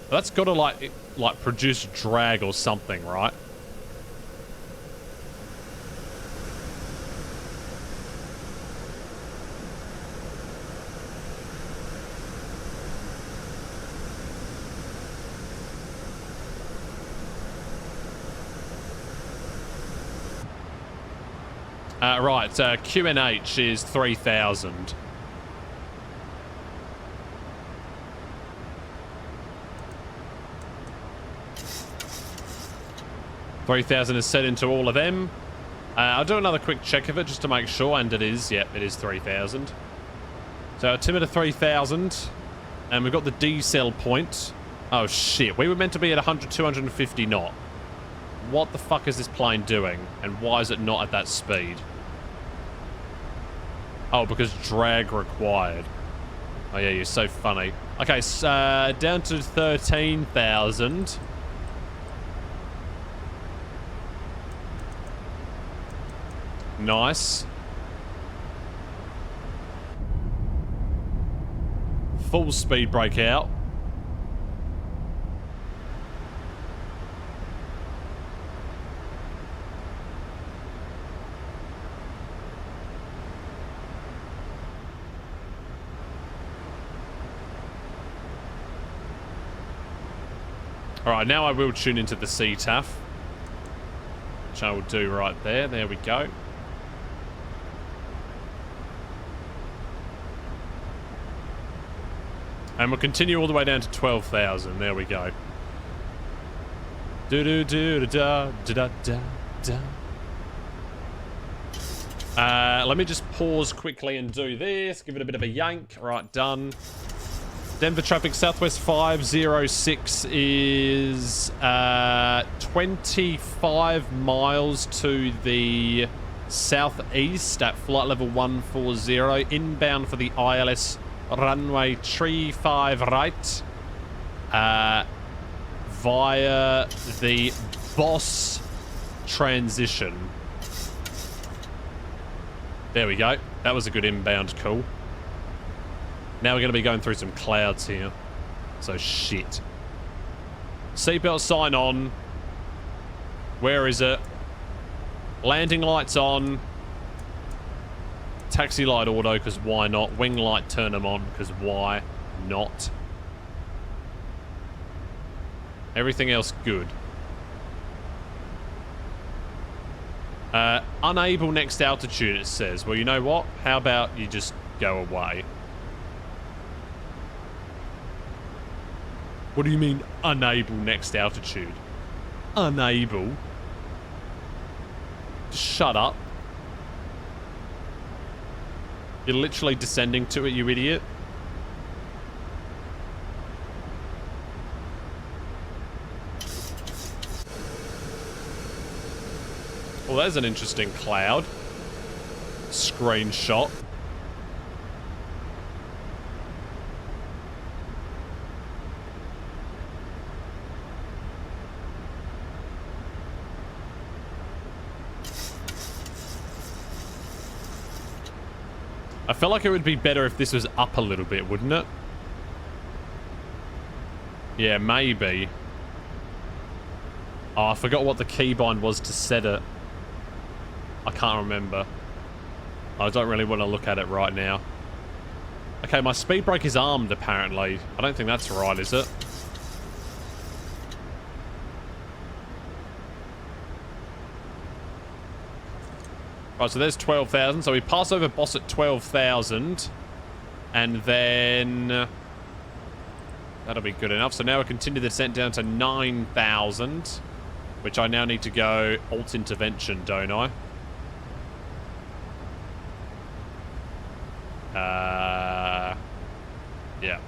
That's got to like produce drag or something, right? Right, QNH is 3,000. $3,000 is set into all of them. I'll do another quick check of it just to make sure, and it is. Yep, it is 3,000. So altimeter 3,000, and we've got the D-cell point. Oh shit, we were meant to be at 100, 250 knot. What the fuck is this plane doing, and why is it not at that speed? Oh, because drag required. Oh yeah, you're so funny. Okay, so down to 13,000. Nice. Full speed brake out. Alright, now I will tune into the CTAF, which I will do right there. There we go. And we'll continue all the way down to 12,000. There we go. Do do do da da da da da. Let me just pause quickly and do this. Give it a bit of a yank. Right, done. Denver traffic Southwest 506 is 25 miles to the southeast at flight level 140. Inbound for the ILS runway 35 right via the Boss transition. There we go. That was a good inbound call. Now we're going to be going through some clouds here. So shit. Seatbelt sign on. Where is it? Landing lights on. Taxi light auto, because why not? Wing light, turn them on, because why not? Everything else good. Unable next altitude, it says. Well, you know what? How about you just go away? What do you mean, unable next altitude? Unable? Just shut up. You're literally descending to it, you idiot. Well, there's an interesting cloud. Screenshot. I feel like it would be better if this was up a little bit, wouldn't it? Yeah, maybe. Oh, I forgot what the keybind was to set it. I can't remember. I don't really want to look at it right now. Okay, my speed brake is armed, apparently. I don't think that's right, is it? Right, so there's 12,000. So we pass over Boss at 12,000. And then... that'll be good enough. So now we continue the descent down to 9,000. Which I now need to go alt intervention, don't I? Yeah.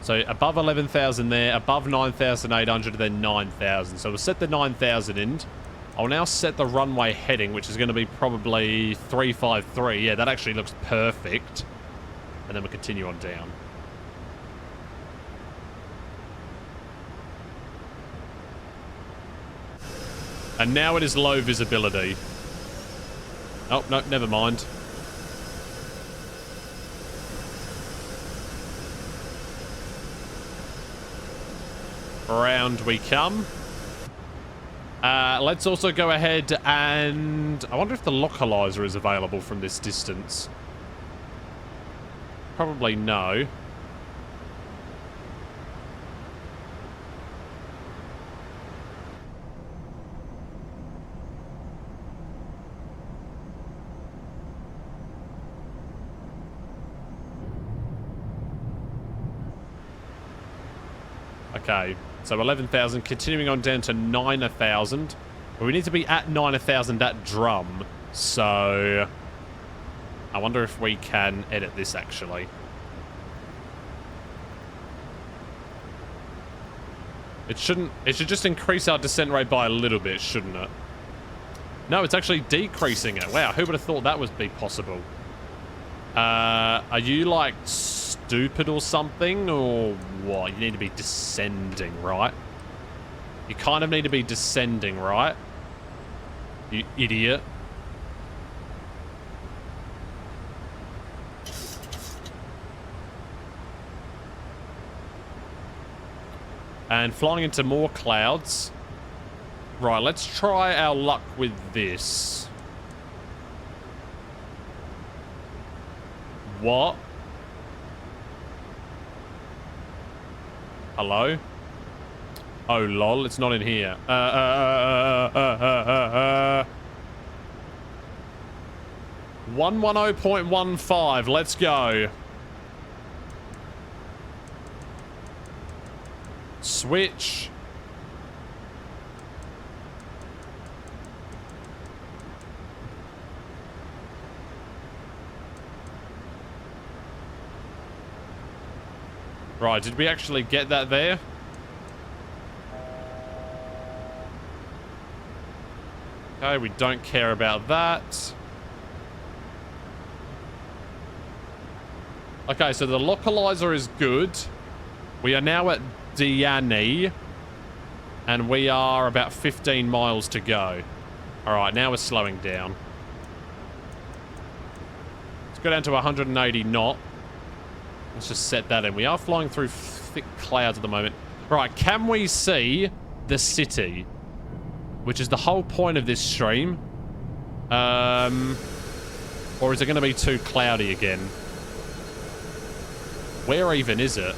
So above 11,000 there, above 9,800, then 9,000. So we'll set the 9,000 in. I'll now set the runway heading, which is going to be probably 353. Yeah, that actually looks perfect. And then we'll continue on down. And now it is low visibility. Oh, no, never mind. Round we come. Let's also go ahead and... I wonder if the localizer is available from this distance. Probably no. Okay, so 11,000, continuing on down to 9,000. But we need to be at 9,000 at drum. So I wonder if we can edit this actually. It shouldn't, it should just increase our descent rate by a little bit, shouldn't it? No, it's actually decreasing it. Wow, who would have thought that would be possible? Are you like stupid or something, or what? You need to be descending, right? You kind of need to be descending, right? You idiot. And flying into more clouds. Right, let's try our luck with this. What? Hello? Oh, lol, it's not in here. 110.15, let's go. Switch. Right, did we actually get that there? Okay, we don't care about that. Okay, so the localizer is good. We are now at Diani. And we are about 15 miles to go. Alright, now we're slowing down. Let's go down to 180 knot. Let's just set that in. We are flying through thick clouds at the moment. Right, can we see the city? Which is the whole point of this stream. Or is it going to be too cloudy again? Where even is it?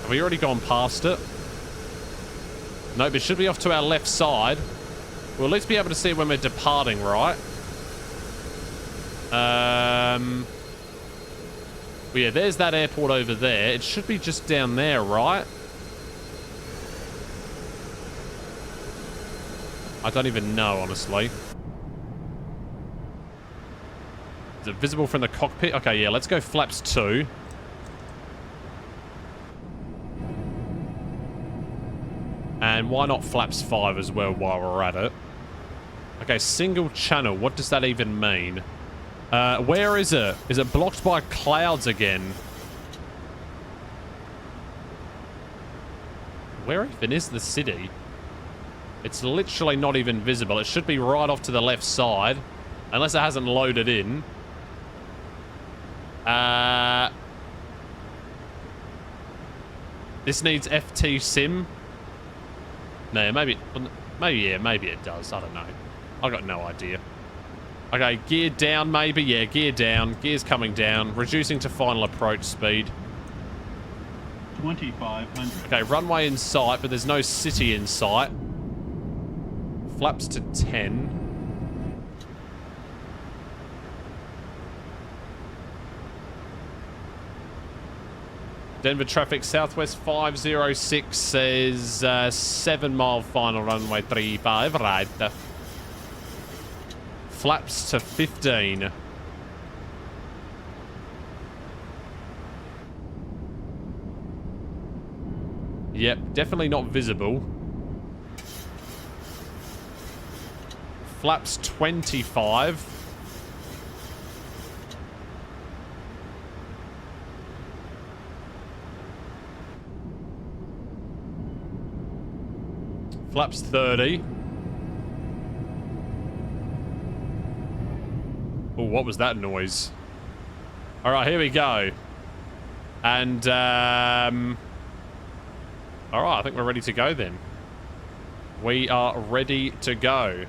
Have we already gone past it? Nope, it should be off to our left side. We'll at least be able to see it when we're departing, right? Well, yeah, there's that airport over there. It should be just down there, right? I don't even know, honestly. Is it visible from the cockpit? Okay, yeah, let's go flaps 2. And why not flaps 5 as well while we're at it? Okay, single channel. What does that even mean? Where is it? Is it blocked by clouds again? Where even is the city? It's literally not even visible. It should be right off to the left side. Unless it hasn't loaded in. This needs FT sim. No, maybe it does. I don't know. I got no idea. Okay, gear down maybe. Yeah, gear down. Gear's coming down. Reducing to final approach speed. 2,500. Okay, runway in sight, but there's no city in sight. Flaps to 10. Denver traffic, Southwest 506 says 7 mile final runway 35, right. Flaps to 15. Yep, definitely not visible. Flaps 25. Flaps 30. Oh, what was that noise? All right, here we go. And, all right, I think we're ready to go then. We are ready to go.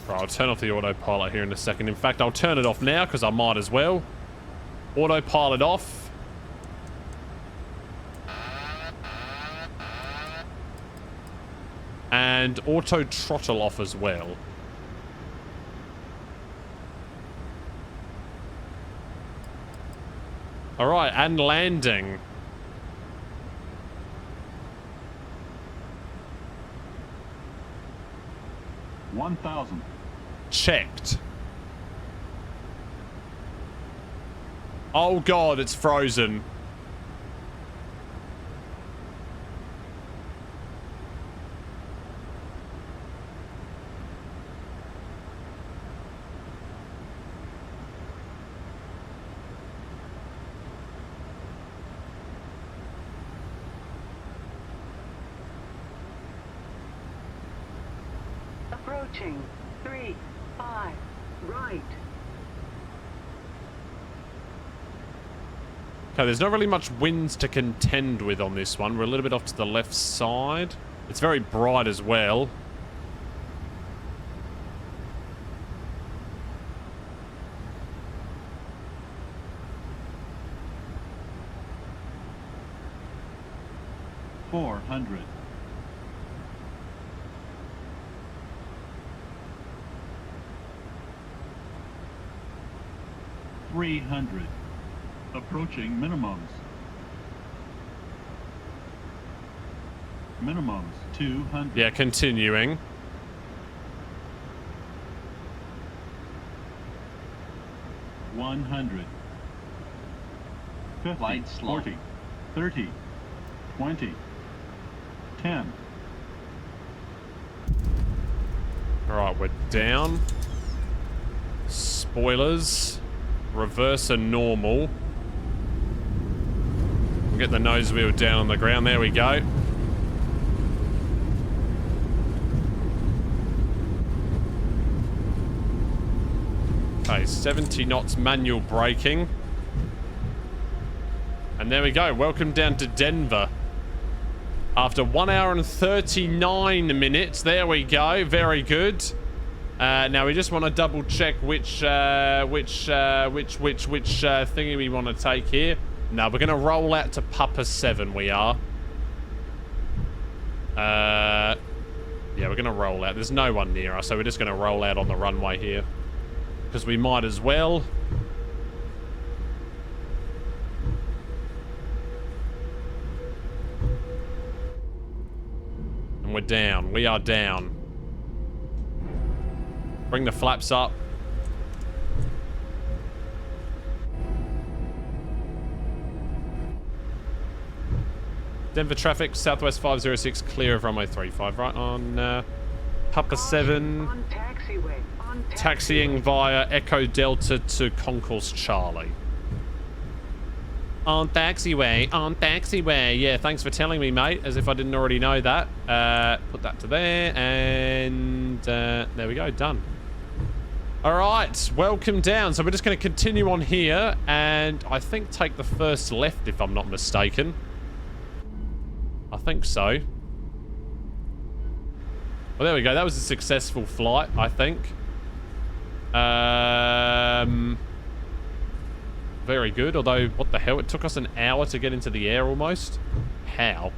Right, I'll turn off the autopilot here in a second. In fact, I'll turn it off now because I might as well. Autopilot off. And auto throttle off as well. Alright, and landing. $1,000. Checked. Oh god, it's frozen. Approaching. 3, 5, right. Okay, there's not really much winds to contend with on this one. We're a little bit off to the left side. It's very bright as well. $400. $300. Approaching minimums. Minimums 200. Yeah, continuing. $100. 50, Light slow. 40, 30, 20, 10. Alright, we're down. Spoilers. Reverse and normal. We'll get the nose wheel down on the ground. There we go. Okay, 70 knots manual braking. And there we go. Welcome down to Denver. After 1 hour and 39 minutes. There we go. Very good. Now we just want to double check which thingy we want to take here. Now we're going to roll out to Papa 7. We are. Yeah, we're going to roll out. There's no one near us, so we're just going to roll out on the runway here. Because we might as well. And we're down. We are down. Bring the flaps up. Denver traffic, Southwest 506, clear of runway 35. Right on Papa 7. On taxiway. On taxiway. Taxiing via Echo Delta to Concourse Charlie. On taxiway, on taxiway. Yeah, thanks for telling me, mate, as if I didn't already know that. Put that to there, and there we go, done. All right, welcome down. So we're just going to continue on here, and I think take the first left, if I'm not mistaken. I think so. Well, there we go. That was a successful flight, I think. Very good, although, what the hell? It took us an hour to get into the air almost. How?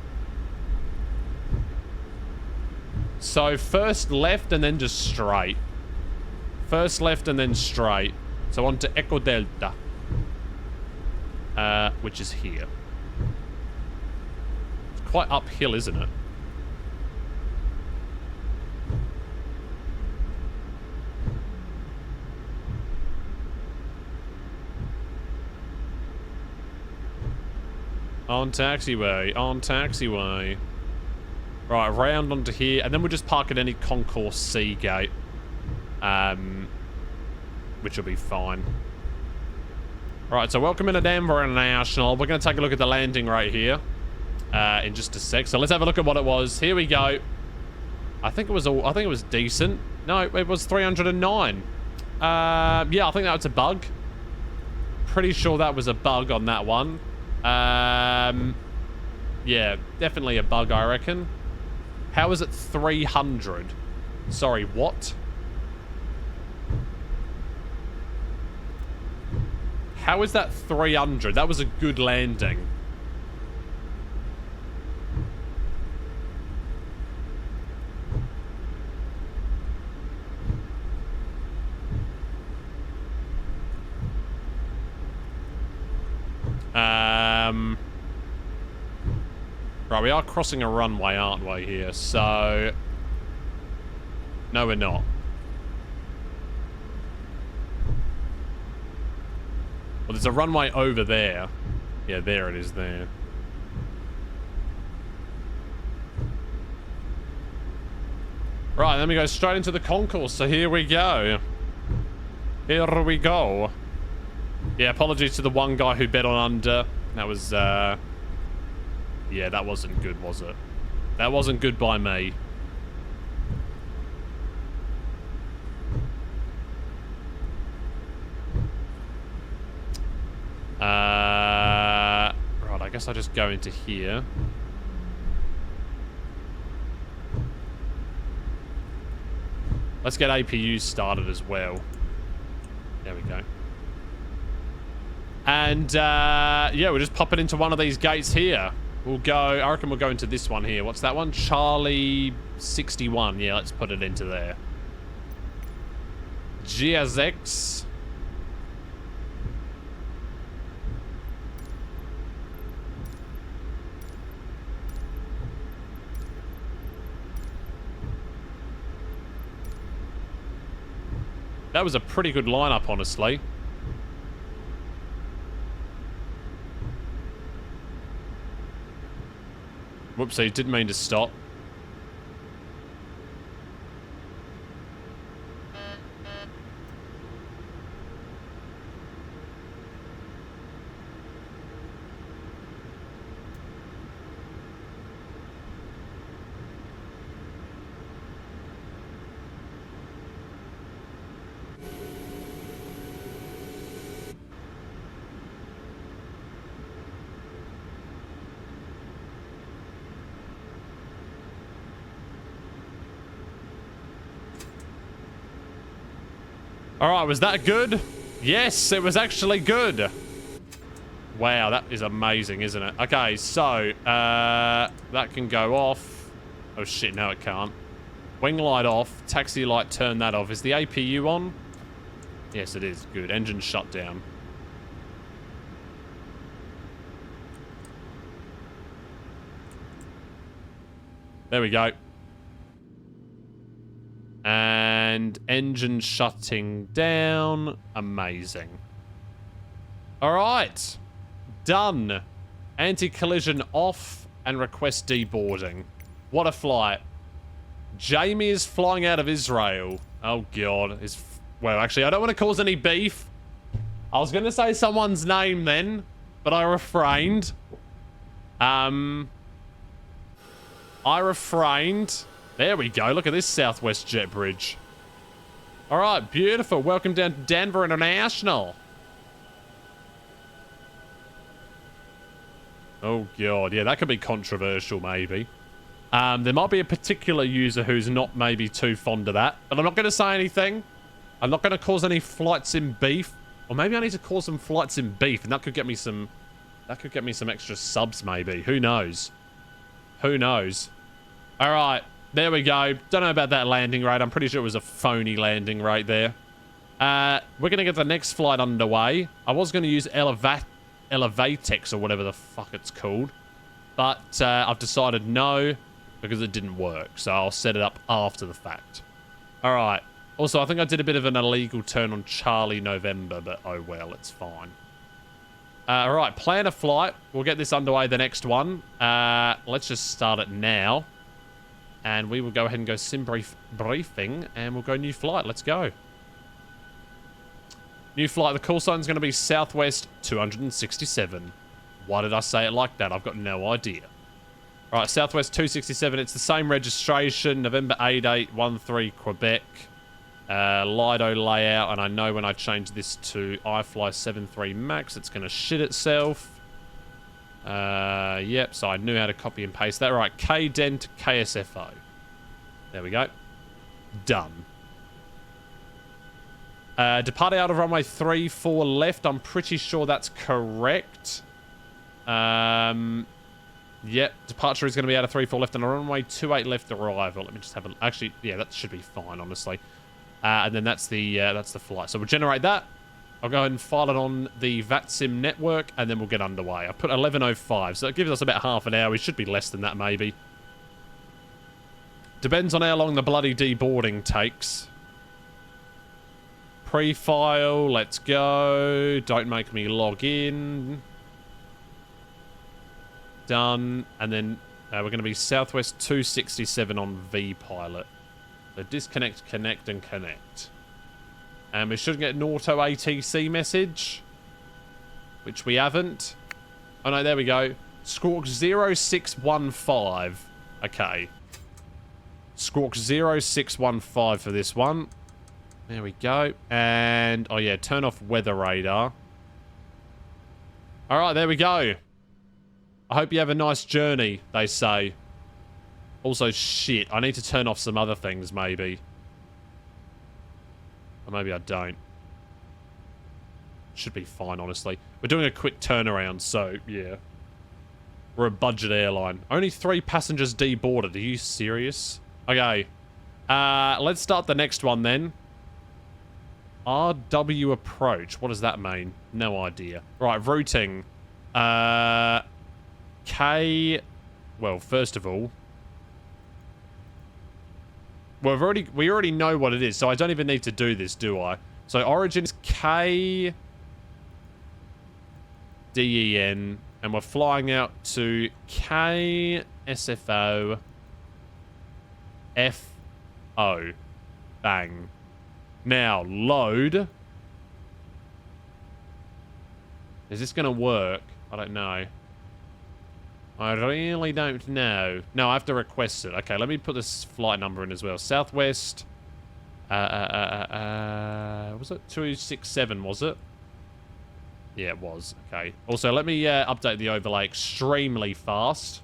So, first left and then just straight. First left and then straight. So, on to Echo Delta. Which is here. It's quite uphill, isn't it? On taxiway, on taxiway. Right, round onto here, and then we'll just park at any Concourse C gate. Which will be fine. Right, so welcome into Denver International. We're going to take a look at the landing right here in just a sec. So let's have a look at what it was. Here we go. I think it was decent. No, it was 309. Yeah, I think that was a bug. Pretty sure that was a bug on that one. Yeah, definitely a bug, I reckon. How is it 300? Sorry, what? How is that 300? That was a good landing. Right, we are crossing a runway, aren't we, here? So... No, we're not. Well, there's a runway over there. Yeah, there it is there. Right, then we go straight into the concourse, so here we go. Here we go. Yeah, apologies to the one guy who bet on under. That was, yeah, that wasn't good, was it? That wasn't good by me. Right, I guess I just go into here. Let's get APUs started as well. There we go. And, yeah, we're just popping into one of these gates here. We'll go, I reckon we'll go into this one here. What's that one? Charlie 61. Yeah, let's put it into there. GSX. That was a pretty good lineup, honestly. Whoopsie, didn't mean to stop. Alright, was that good? Yes, it was actually good. Wow, that is amazing, isn't it? Okay, so, that can go off. Oh shit, no it can't. Wing light off, taxi light, turn that off. Is the APU on? Yes, it is. Good. Engine shut down. There we go. And engine shutting down. Amazing. All right. Done. Anti-collision off and request deboarding. What a flight. Jamie is flying out of Israel. Oh, God. Well, actually, I don't want to cause any beef. I was going to say someone's name then, but I refrained. I refrained. There we go. Look at this Southwest jet bridge. All right, beautiful. Welcome down to Denver International. Oh, God. Yeah, that could be controversial, maybe. There might be a particular user who's not maybe too fond of that, but I'm not going to say anything. I'm not going to cause any flights in beef. Or maybe I need to cause some flights in beef, and that could get me some... That could get me some extra subs, maybe. Who knows? Who knows? All right. There we go. Don't know about that landing rate. I'm pretty sure it was a phony landing rate there. We're going to get the next flight underway. I was going to use Elevatex or whatever the fuck it's called. But I've decided no, because it didn't work. So I'll set it up after the fact. All right. Also, I think I did a bit of an illegal turn on Charlie November, but oh well, it's fine. All right, plan a flight. We'll get this underway, the next one. Let's just start it now. And we will go ahead and go sim briefing, and we'll go new flight. Let's go. New flight. The call sign is going to be Southwest 267. Why did I say it like that? I've got no idea. All right, Southwest 267. It's the same registration. November 8813 Quebec. Lido layout. And I know when I change this to iFly 73 Max, it's going to shit itself. Yep, so I knew how to copy and paste that. Right, KDEN to KSFO. There we go. Done. Departing out of runway 34 left. I'm pretty sure that's correct. Yep, departure is going to be out of 34 left and a runway 28 left arrival. Let me just have a... Actually, yeah, that should be fine, honestly. And then that's the flight. So we'll generate that. I'll go ahead and file it on the VATSIM network, and then we'll get underway. I put 11:05, so that gives us about half an hour. We should be less than that, maybe. Depends on how long the bloody deboarding takes. Pre-file, let's go. Don't make me log in. Done. And then we're going to be Southwest 267 on V-Pilot. So disconnect, connect, and connect. And we should get an auto ATC message. Which we haven't. Oh no, there we go. Squawk 0615. Okay. Squawk 0615 for this one. There we go. And, oh yeah, turn off weather radar. Alright, there we go. I hope you have a nice journey, they say. Also, shit, I need to turn off some other things, maybe. Or maybe I don't. Should be fine, honestly. We're doing a quick turnaround, so, yeah. We're a budget airline. Only 3 passengers deboarded. Are you serious? Okay. Let's start the next one, then. RW approach. What does that mean? No idea. Right, routing. K... Well, first of all... Well, we already know what it is, so I don't even need to do this, do I? So origin is K... DEN, and we're flying out to KSFO FO. Bang. Now, load. Is this going to work? I don't know. I really don't know. No, I have to request it. Okay, let me put this flight number in as well. Southwest. Was it 267, was it? Yeah, it was. Okay. Also, let me update the overlay extremely fast.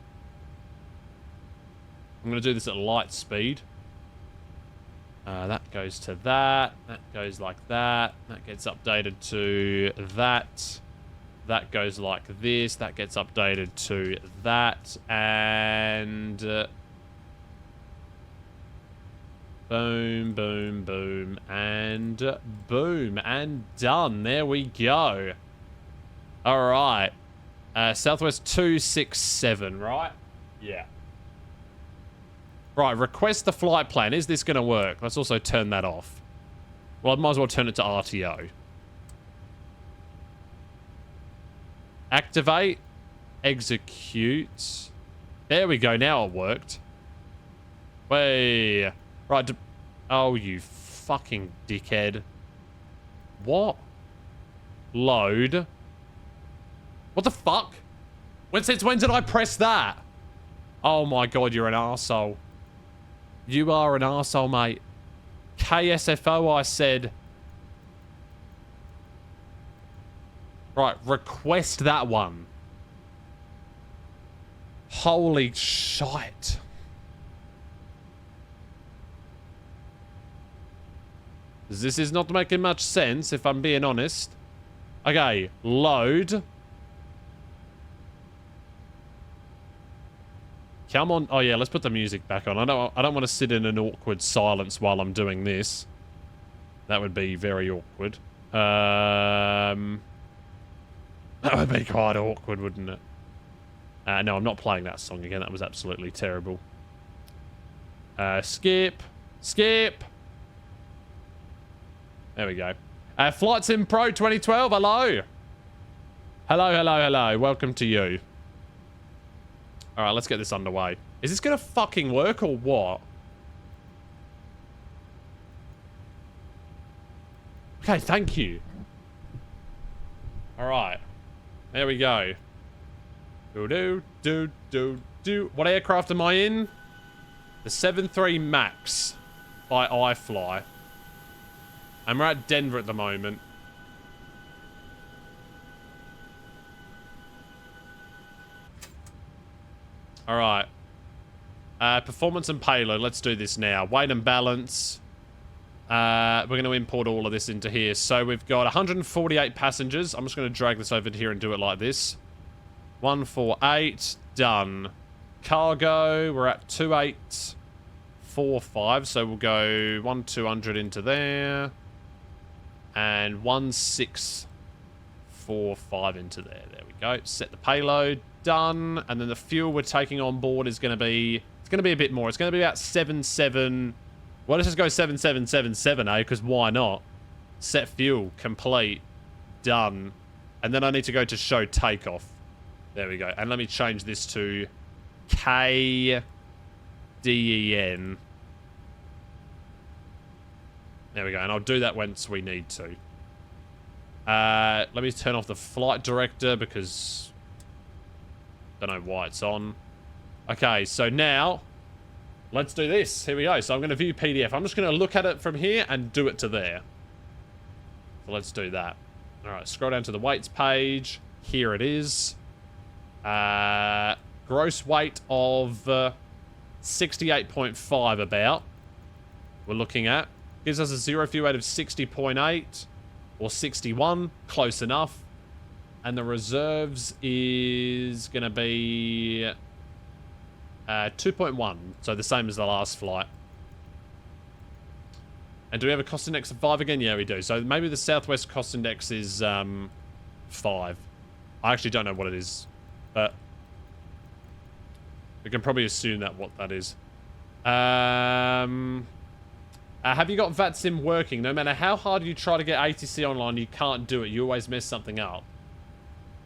I'm going to do this at light speed. That goes to that. That goes like that. That gets updated to that. That goes like this. That gets updated to that. And... boom, boom, boom. And boom. And done. There we go. Alright. Southwest 267, right? Yeah. Right, request the flight plan. Is this going to work? Let's also turn that off. Well, I might as well turn it to RTO. Activate. Execute. There we go. Now it worked. Way. Right. Oh, you fucking dickhead. What? Load. What the fuck? Since when did I press that? Oh my god, you're an arsehole. You are an arsehole, mate. KSFO, I said. Right, request that one. Holy shite. This is not making much sense, if I'm being honest. Okay, load. Come on. Oh, yeah, let's put the music back on. I don't want to sit in an awkward silence while I'm doing this. That would be very awkward. That would be quite awkward, wouldn't it? No, I'm not playing that song again. That was absolutely terrible. Skip. Skip. There we go. Flight Sim Pro 2012. Hello. Hello, hello, hello. Welcome to you. All right, let's get this underway. Is this going to fucking work or what? Okay, thank you. All right. There we go. Do. What aircraft am I in? The 73 MAX by iFly. And we're at Denver at the moment. Alright. Performance and payload. Let's do this now. Weight and balance. We're going to import all of this into here. So we've got 148 passengers. I'm just going to drag this over to here and do it like this. 148, done. Cargo, we're at 2845, so we'll go 1200 into there. And 1645 into there. There we go. Set the payload, done. And then the fuel we're taking on board is going to be... It's going to be a bit more. It's going to be about 77... Well, let's just go 7777, eh? Because why not? Set fuel, complete, done. And then I need to go to show takeoff. There we go. And let me change this to KDEN. There we go. And I'll do that once we need to. Let me turn off the flight director because... Don't know why it's on. Okay, so now... Let's do this. Here we go. So I'm going to view PDF. I'm just going to look at it from here and do it to there. So let's do that. All right, scroll down to the weights page. Here it is. Gross weight of 68.5 about. We're looking at. Gives us a zero fuel weight of 60.8 or 61. Close enough. And the reserves is going to be... 2.1, so the same as the last flight. And do we have a cost index of 5 again? Yeah, we do. So maybe the Southwest cost index is 5. I actually don't know what it is, but we can probably assume what that is. Have you got VATSIM working? No matter how hard you try to get ATC online, you can't do it. You always mess something up.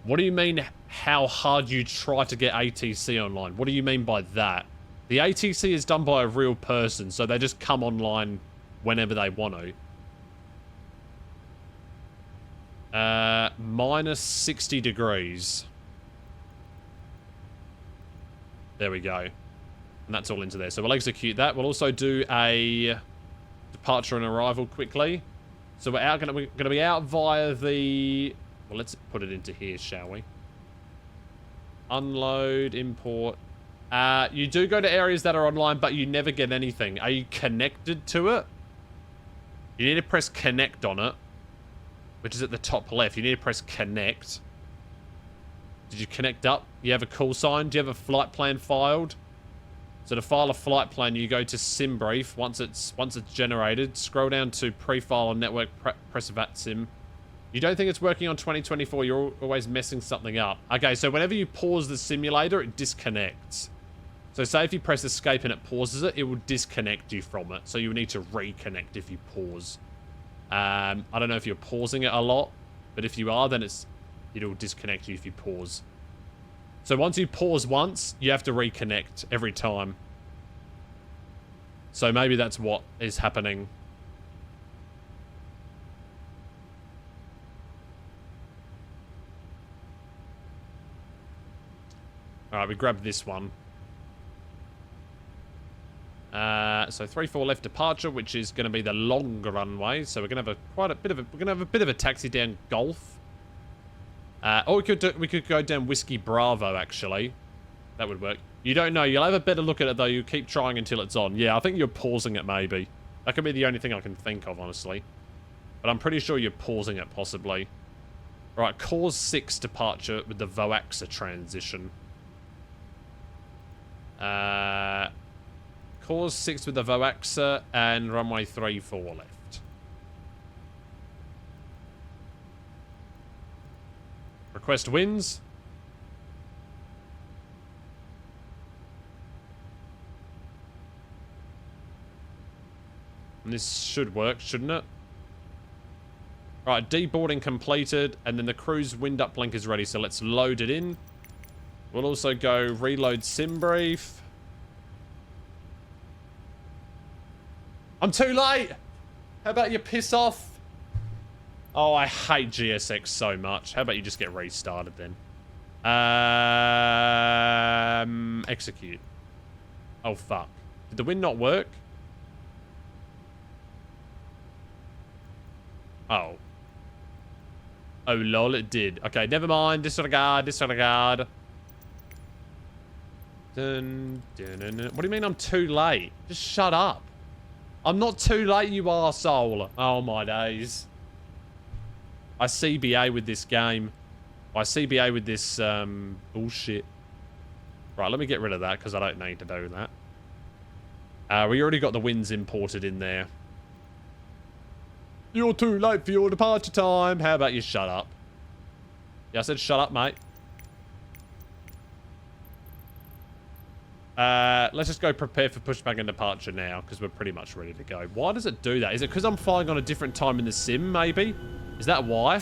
What do you mean how hard you try to get ATC online? What do you mean by that? The ATC is done by a real person, so they just come online whenever they want to. Minus 60 degrees. There we go. And that's all into there. So we'll execute that. We'll also do a departure and arrival quickly. So we're going to be out via the... Well, let's put it into here, shall we? Unload, import. You do go to areas that are online, but you never get anything. Are you connected to it? You need to press connect on it, which is at the top left. You need to press connect. Did you connect up? You have a call sign? Do you have a flight plan filed? So to file a flight plan, you go to SimBrief. Once it's generated, scroll down to pre-file on network, press VATSIM. You don't think it's working on 2024, you're always messing something up. Okay, so whenever you pause the simulator, it disconnects. So say if you press escape and it pauses it, it will disconnect you from it. So you need to reconnect if you pause. I don't know if you're pausing it a lot, but if you are, then it'll disconnect you if you pause. So once you pause once, you have to reconnect every time. So maybe that's what is happening. Alright, we grabbed this one. So 3-4 left departure, which is going to be the long runway. So we're going to have a bit of a taxi down Golf. Or we could go down Whiskey Bravo, actually. That would work. You don't know. You'll have a better look at it, though. You keep trying until it's on. Yeah, I think you're pausing it, maybe. That could be the only thing I can think of, honestly. But I'm pretty sure you're pausing it, possibly. Right, cause 6 departure with the Voaxa transition. Cause 6 with the Voaxa and runway 3-4 left. Request wins. And this should work, shouldn't it? Right, deboarding completed, and then the cruise wind uplink is ready, so let's load it in. We'll also go reload SimBrief. I'm too late! How about you piss off? Oh, I hate GSX so much. How about you just get restarted then? Execute. Oh, fuck. Did the wind not work? Oh. Oh, lol, it did. Okay, never mind. Disregard, disregard. Dun, dun, dun, dun. What do you mean I'm too late? Just shut up. I'm not too late, you arsehole. Oh, my days. I CBA with this game. I CBA with this, bullshit. Right, let me get rid of that, because I don't need to do that. We already got the winds imported in there. You're too late for your departure time. How about you shut up? Yeah, I said shut up, mate. Let's just go prepare for pushback and departure now, because we're pretty much ready to go. Why does it do that? Is it because I'm flying on a different time in the sim, maybe? Is that why?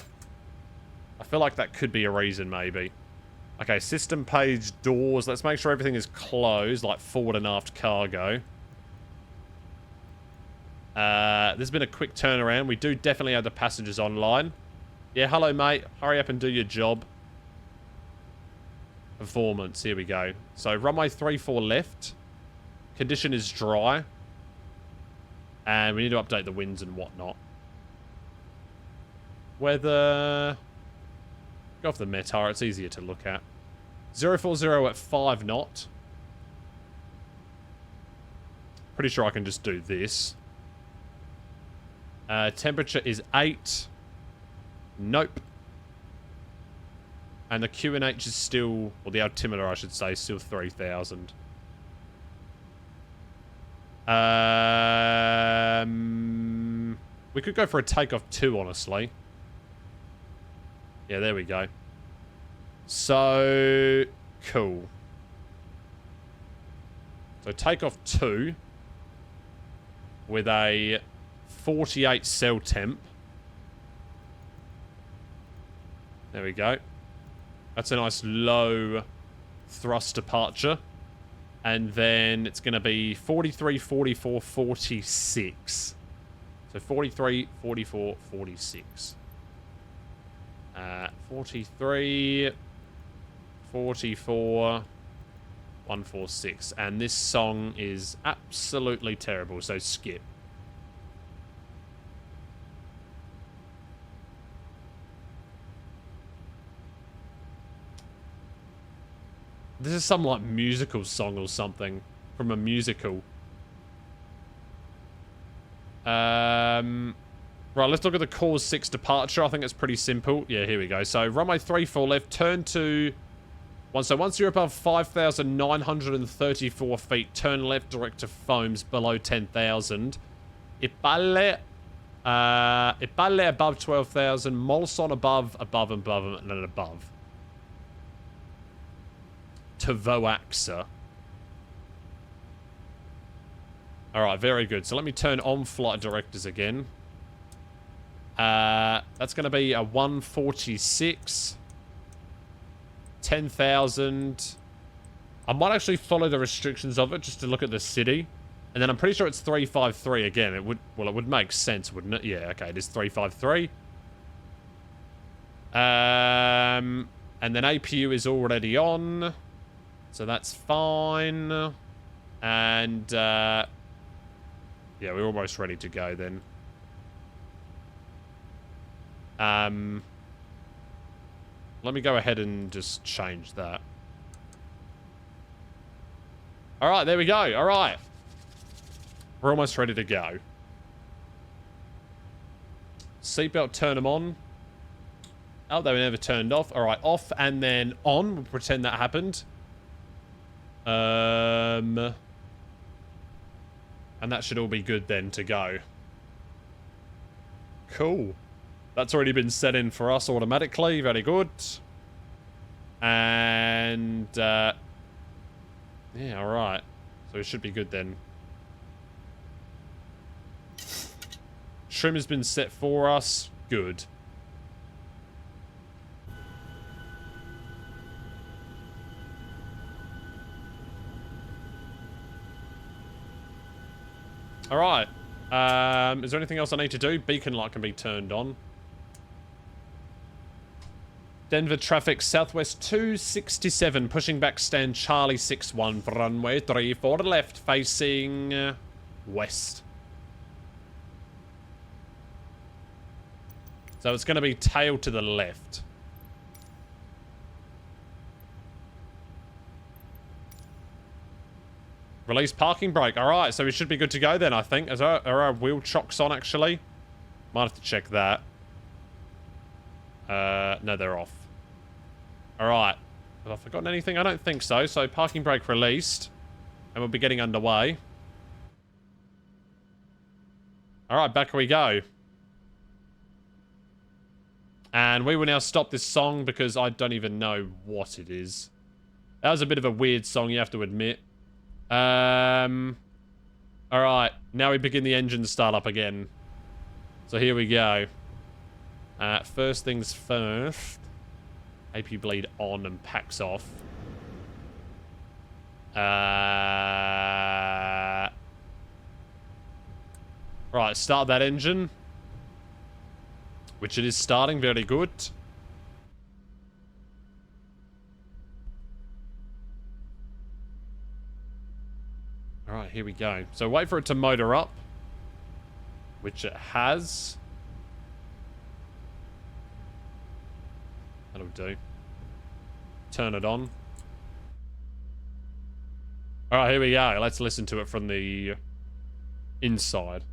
I feel like that could be a reason, maybe. Okay, system page doors. Let's make sure everything is closed, like forward and aft cargo. There's been a quick turnaround. We do definitely have the passengers online. Yeah, hello, mate. Hurry up and do your job. Performance. Here we go. So, runway 34 left. Condition is dry. And we need to update the winds and whatnot. Weather. Go off the METAR. It's easier to look at. 040 at 5 knot. Pretty sure I can just do this. Temperature is 8. Nope. And the QNH is still, or the altimeter, I should say, is still 3,000. We could go for a takeoff 2, honestly. Yeah, there we go. So, cool. So, takeoff 2 with a 48 cell temp. There we go. That's a nice low thrust departure. And then it's going to be 43, 44, 46. So 43, 44, 46. 43, 44, 146. And this song is absolutely terrible, so skip. This is some, like, musical song or something. From a musical. Right, let's look at the cause 6 departure. I think it's pretty simple. Yeah, here we go. So, runway 34 left. Turn to... So, once you're above 5,934 feet, turn left direct to foams below 10,000. Ipalle above 12,000. Molson above, and then above. To Voaxa. Alright, very good. So let me turn on flight directors again. That's going to be a 146. 10,000. I might actually follow the restrictions of it just to look at the city. And then I'm pretty sure it's 353 again. It would make sense, wouldn't it? Yeah, okay, it is 353. And then APU is already on. So that's fine. And, yeah, we're almost ready to go then. Let me go ahead and just change that. Alright, there we go. Alright. We're almost ready to go. Seatbelt, turn them on. Oh, they were never turned off. Alright, off and then on. We'll pretend that happened. And that should all be good then to go. Cool. That's already been set in for us automatically. Very good. And, yeah, alright. So it should be good then. Trim has been set for us. Good. Alright. Is there anything else I need to do? Beacon light can be turned on. Denver traffic, southwest 267, pushing back stand Charlie 61, runway 34 left, facing west. So it's going to be tail to the left. Release parking brake. All right, so we should be good to go then, I think. Are our wheel chocks on, actually? Might have to check that. No, they're off. All right. Have I forgotten anything? I don't think so. So parking brake released. And we'll be getting underway. All right, back we go. And we will now stop this song because I don't even know what it is. That was a bit of a weird song, you have to admit. Alright, now we begin the engine startup again. So here we go. First things first. AP bleed on and packs off. Right, start that engine. Which it is starting, very good. Alright, here we go. So wait for it to motor up. Which it has. That'll do. Turn it on. Alright, here we go. Let's listen to it from the inside.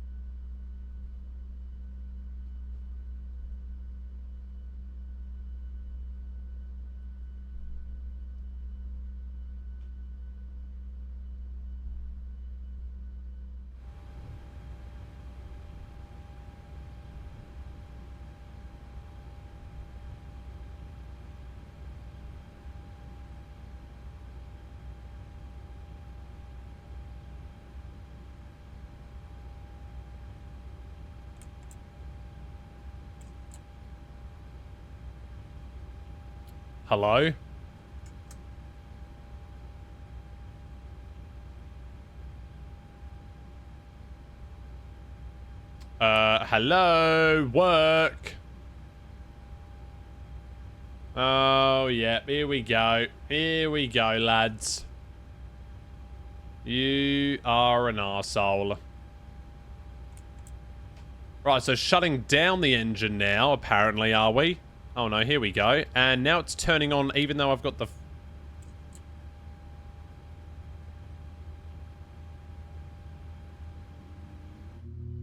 Hello? Hello? Work? Oh, yeah. Here we go. Here we go, lads. You are an arsehole. Right, so shutting down the engine now, apparently, are we? Oh no, here we go. And now it's turning on even though I've got the...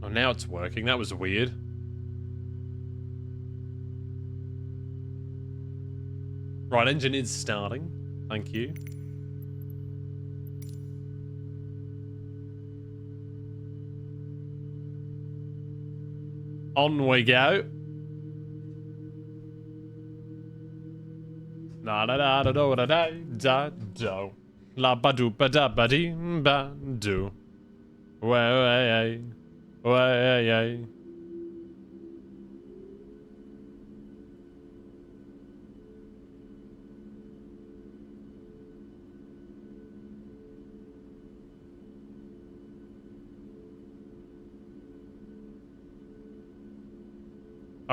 Oh, now it's working. That was weird. Right, engine is starting. Thank you. On we go. La da da da da da da da do. La ba do ba da ba dee ba do. Way way. All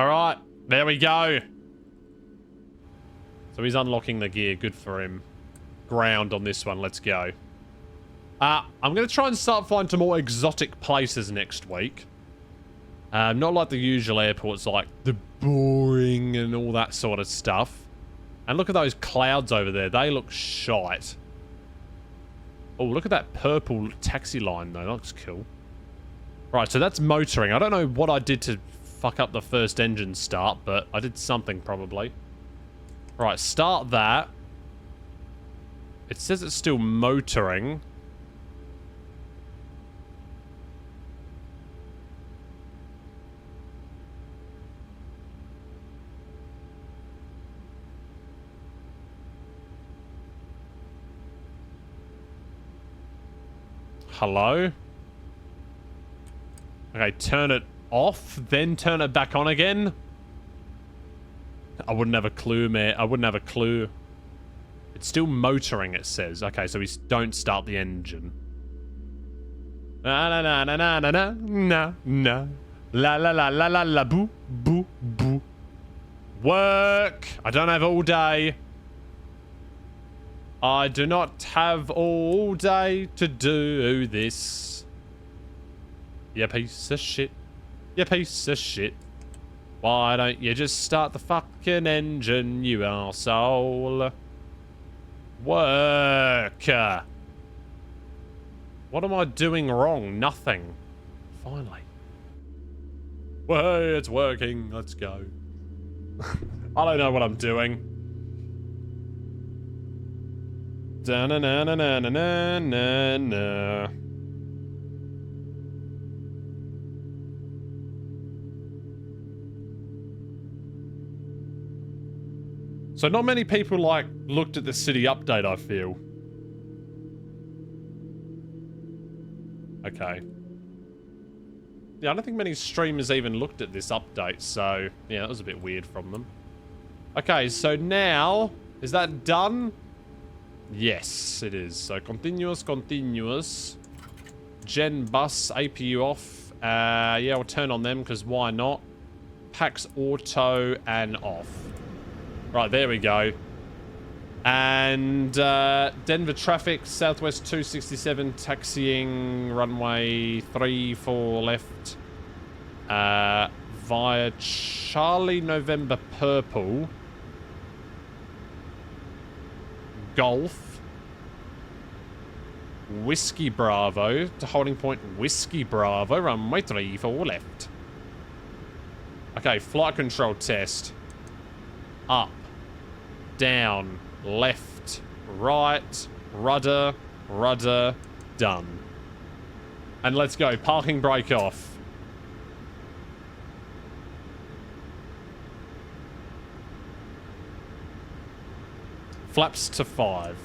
right, there we go. So he's unlocking the gear. Good for him. Ground on this one. Let's go. I'm going to try and start flying to more exotic places next week. Not like the usual airports, like the boring and all that sort of stuff. And look at those clouds over there. They look shite. Oh, look at that purple taxi line, though. That looks cool. Right, so that's motoring. I don't know what I did to fuck up the first engine start, but I did something probably. Right, start that. It says it's still motoring. Hello? Okay, turn it off, then turn it back on again. I wouldn't have a clue, mate. I wouldn't have a clue. It's still motoring, it says. Okay, so we don't start the engine. Na na na na na na na na na. La la la la la la boo boo boo. Work. I don't have all day. I do not have all day to do this. You piece of shit. You piece of shit. Why don't you just start the fucking engine, you arsehole? Work. What am I doing wrong? Nothing. Finally. Hey, it's working. Let's go. I don't know what I'm doing. Da-na-na-na-na-na-na-na. So not many people, like, looked at the city update, I feel. Okay. Yeah, I don't think many streamers even looked at this update, so... yeah, that was a bit weird from them. Okay, so now... is that done? Yes, it is. So continuous. Gen bus, APU off. Yeah, we'll turn on them, because why not? Packs auto and off. Right, there we go. And Denver traffic, Southwest 267, taxiing runway 34 left. Via Charlie November Purple. Golf. Whiskey Bravo to holding point Whiskey Bravo, runway 34 left. Okay, flight control test. Up. Down, left, right, rudder, done. And let's go. Parking brake off. Flaps to 5.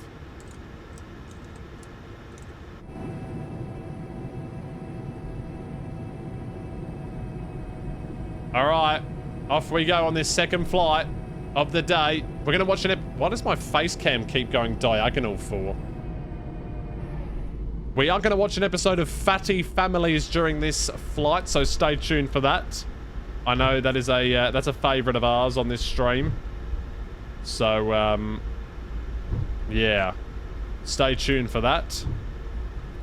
Alright, off we go on this second flight of the day. We're gonna watch an why does my face cam keep going diagonal for? We are gonna watch an episode of Fatty Families during this flight, so stay tuned for that. I know that is a that's a favorite of ours on this stream. So yeah. Stay tuned for that.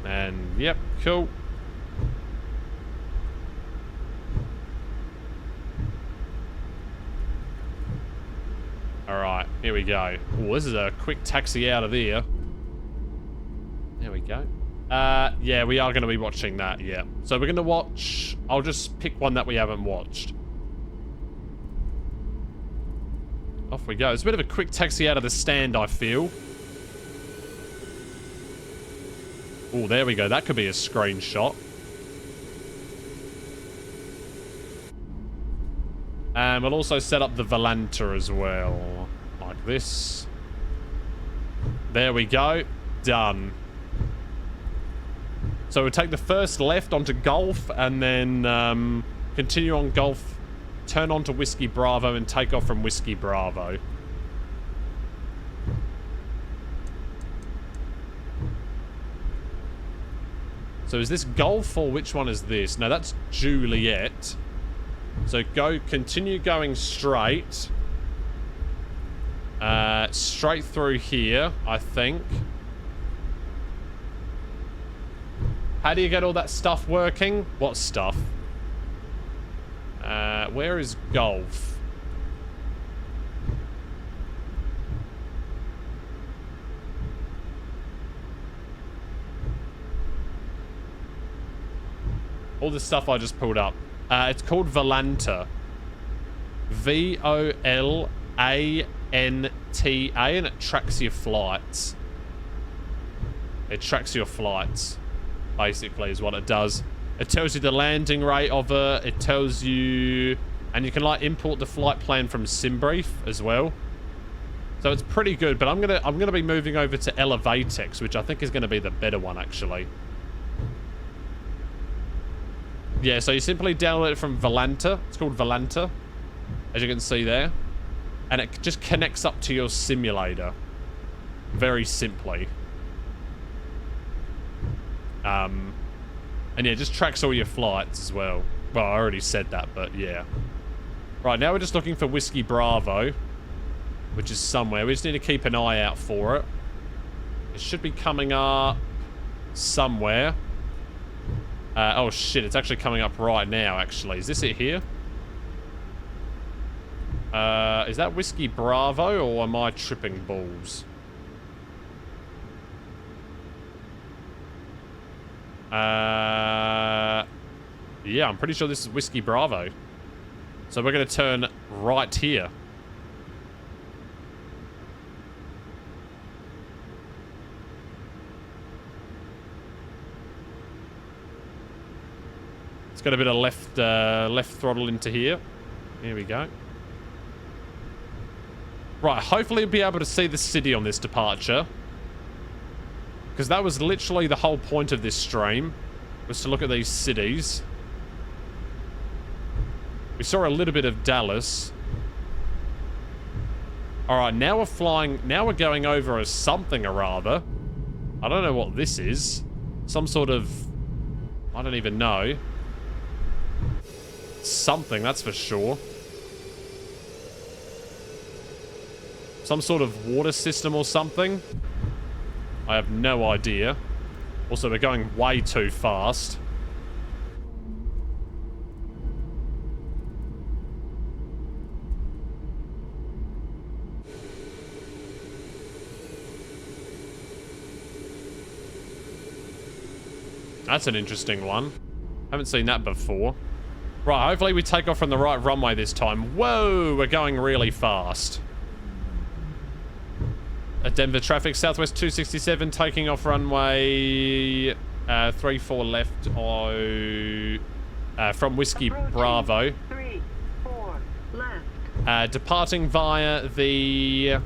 And yep, cool. Alright, here we go. Oh, this is a quick taxi out of here. There we go. Yeah, we are going to be watching that, yeah. So we're going to watch... I'll just pick one that we haven't watched. Off we go. It's a bit of a quick taxi out of the stand, I feel. Oh, there we go. That could be a screenshot. And we'll also set up the Volanta as well. Like this. There we go. Done. So we'll take the first left onto Golf and then continue on Golf, turn onto Whiskey Bravo and take off from Whiskey Bravo. So is this Golf or which one is this? No, that's Juliet. So continue going straight. Straight through here, I think. How do you get all that stuff working? What stuff? Where is Golf? All the stuff I just pulled up. It's called Volanta. Volanta, and it tracks your flights. It tracks your flights, basically, is what it does. It tells you the landing rate of it. It tells you... and you can, like, import the flight plan from SimBrief as well. So it's pretty good, but I'm gonna be moving over to Elevatex, which I think is gonna be the better one, actually. Yeah, so you simply download it from Volanta. It's called Volanta, as you can see there. And it just connects up to your simulator. Very simply. And yeah, it just tracks all your flights as well. Well, I already said that, but yeah. Right, now we're just looking for Whiskey Bravo, which is somewhere. We just need to keep an eye out for it. It should be coming up somewhere. Oh shit, it's actually coming up right now, actually. Is this it here? Is that Whiskey Bravo, or am I tripping balls? Yeah, I'm pretty sure this is Whiskey Bravo. So we're going to turn right here. It's got a bit of left throttle into here. Here we go. Right, hopefully we'll be able to see the city on this departure. Because that was literally the whole point of this stream, was to look at these cities. We saw a little bit of Dallas. Alright, now we're flying, now we're going over a something or other. I don't know what this is. Some sort of, I don't even know. Something, that's for sure. Some sort of water system or something. I have no idea. Also, we're going way too fast. That's an interesting one. Haven't seen that before. Right, hopefully we take off from the right runway this time. Whoa, we're going really fast. At Denver traffic, Southwest 267, taking off runway 34 left from Whiskey Bravo. 34 left. Departing via the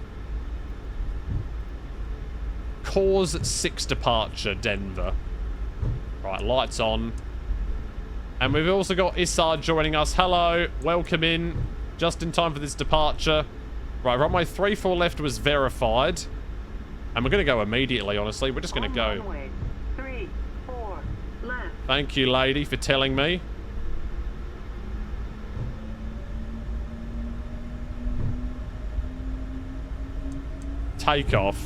Cause 6 departure, Denver. Right, lights on. And we've also got Issard joining us. Hello, welcome in. Just in time for this departure. Right, runway 34 left was verified. And we're going to go immediately, honestly. We're just going to go. Runway 34 left. Thank you, lady, for telling me. Takeoff.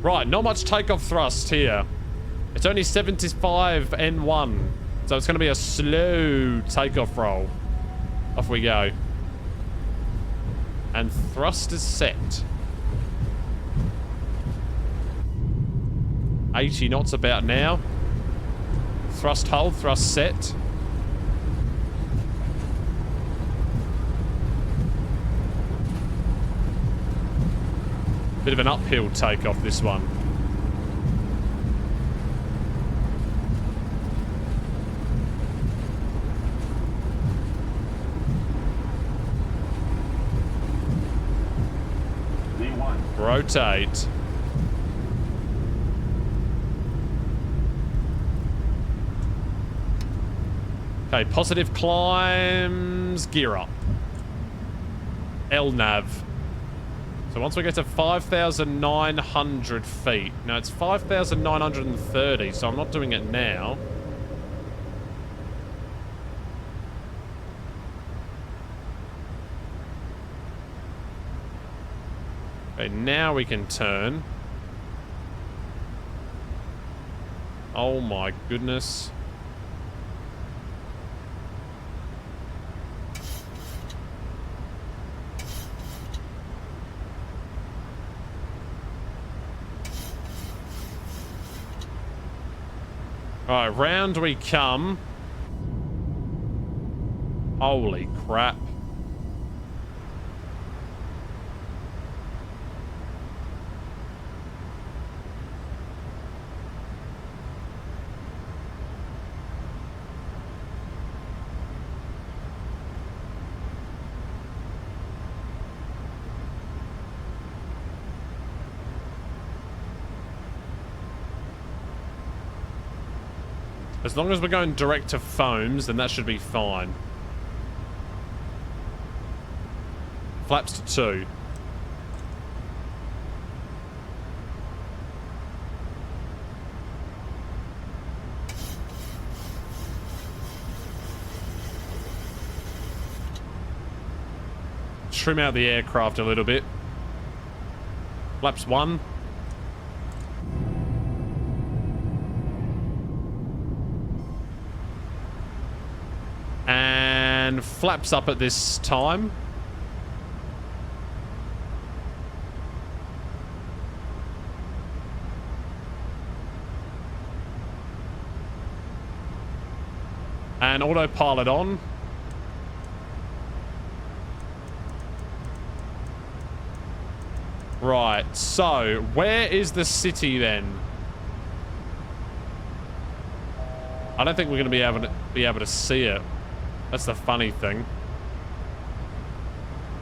Right, not much takeoff thrust here. It's only 75 N1. So it's going to be a slow takeoff roll. Off we go. And thrust is set. 80 knots about now. Thrust hold, thrust set. Bit of an uphill takeoff, this one. Rotate. Okay, positive climbs, gear up. LNAV. So once we get to 5,900 feet. Now it's 5,930, so I'm not doing it now. Okay, now we can turn. Oh my goodness. Alright, round we come. Holy crap. As long as we're going direct to foams, then that should be fine. Flaps to 2. Trim out the aircraft a little bit. Flaps 1. And flaps up at this time. And autopilot on. Right, so where is the city then? I don't think we're going to be able to see it. That's the funny thing.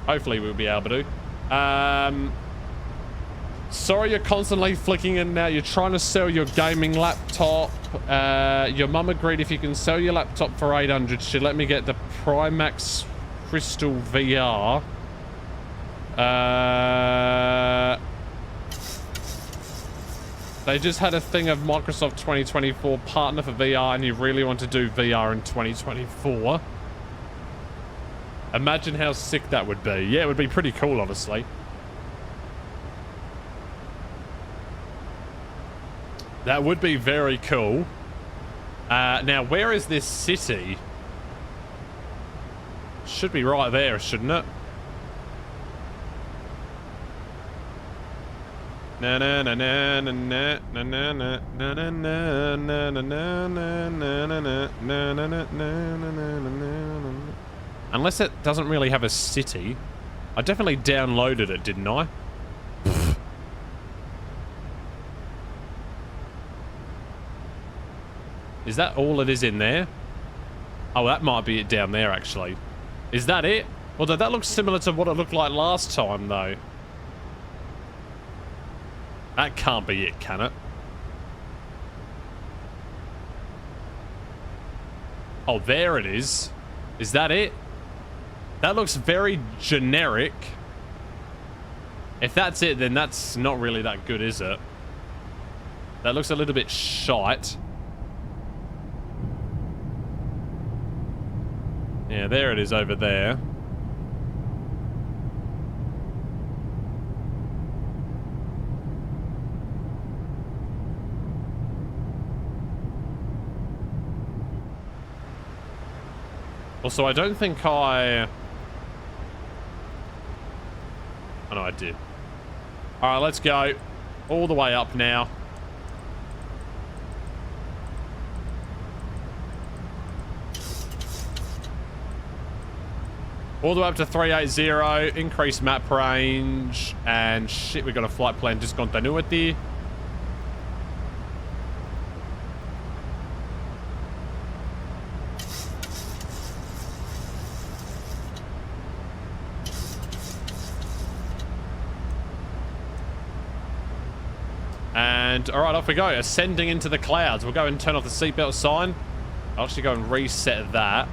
Hopefully we'll be able to. Sorry you're constantly flicking in and out. You're trying to sell your gaming laptop. Your mum agreed if you can sell your laptop for 800, she'd let me get the Primax Crystal VR. They just had a thing of Microsoft 2024 partner for VR, and you really want to do VR in 2024. Imagine how sick that would be. Yeah, it would be pretty cool, honestly. That would be very cool. Now, where is this city? Should be right there, shouldn't it? Na na na na na na na na na na na na na na na na na na. Unless it doesn't really have a city. I definitely downloaded it, didn't I? Is that all it is in there? Oh, that might be it down there, actually. Is that it? Although that looks similar to what it looked like last time, though. That can't be it, can it? Oh, there it is. Is that it? That looks very generic. If that's it, then that's not really that good, is it? That looks a little bit shite. Yeah, there it is over there. Also, I don't think I... Oh, no, I did. Alright, let's go. All the way up now. All the way up to 380, increased map range, and shit, we got a flight plan discontinuity. And, alright, off we go. Ascending into the clouds. We'll go and turn off the seatbelt sign. I'll actually go and reset that.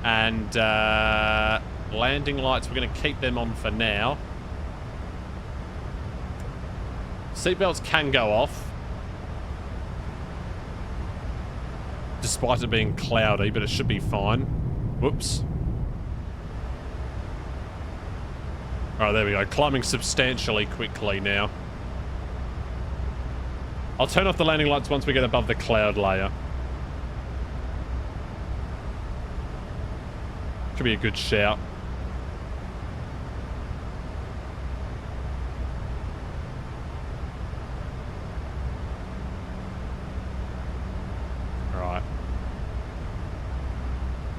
And, landing lights, we're going to keep them on for now. Seatbelts can go off. Despite it being cloudy, but it should be fine. Whoops. Alright, there we go. Climbing substantially quickly now. I'll turn off the landing lights once we get above the cloud layer. Should be a good shout.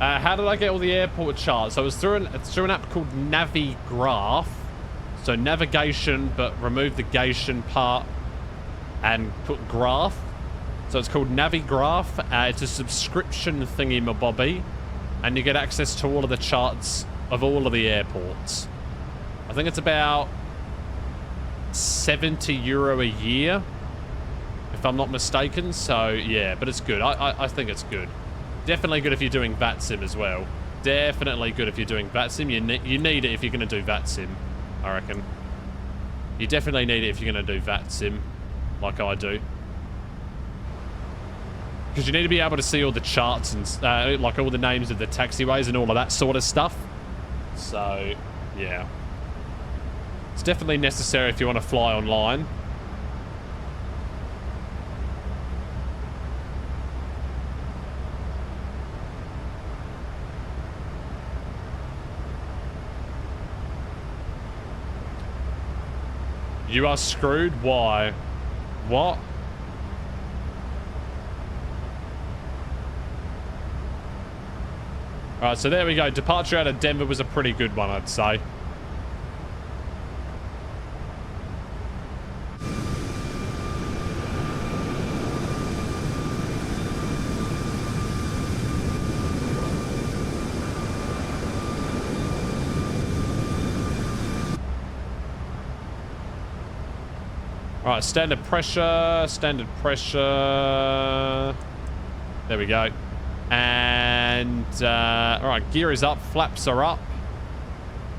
How did I get all the airport charts? So it was through an app called NaviGraph. So navigation, but remove the gation part and put graph. So it's called NaviGraph. It's a subscription thingy-mabobby. And you get access to all of the charts of all of the airports. I think it's about €70 a year, if I'm not mistaken. So yeah, but it's good. I think it's good. Definitely good if you're doing VATSIM as well. Definitely good if you're doing VATSIM. You need it if you're going to do VATSIM, I reckon. You definitely need it if you're going to do VATSIM, like I do. Because you need to be able to see all the charts and like all the names of the taxiways and all of that sort of stuff. So, yeah. It's definitely necessary if you want to fly online. You are screwed? Why? What? All right, so there we go. Departure out of Denver was a pretty good one, I'd say. All right, standard pressure, standard pressure. There we go. And, all right, gear is up, flaps are up.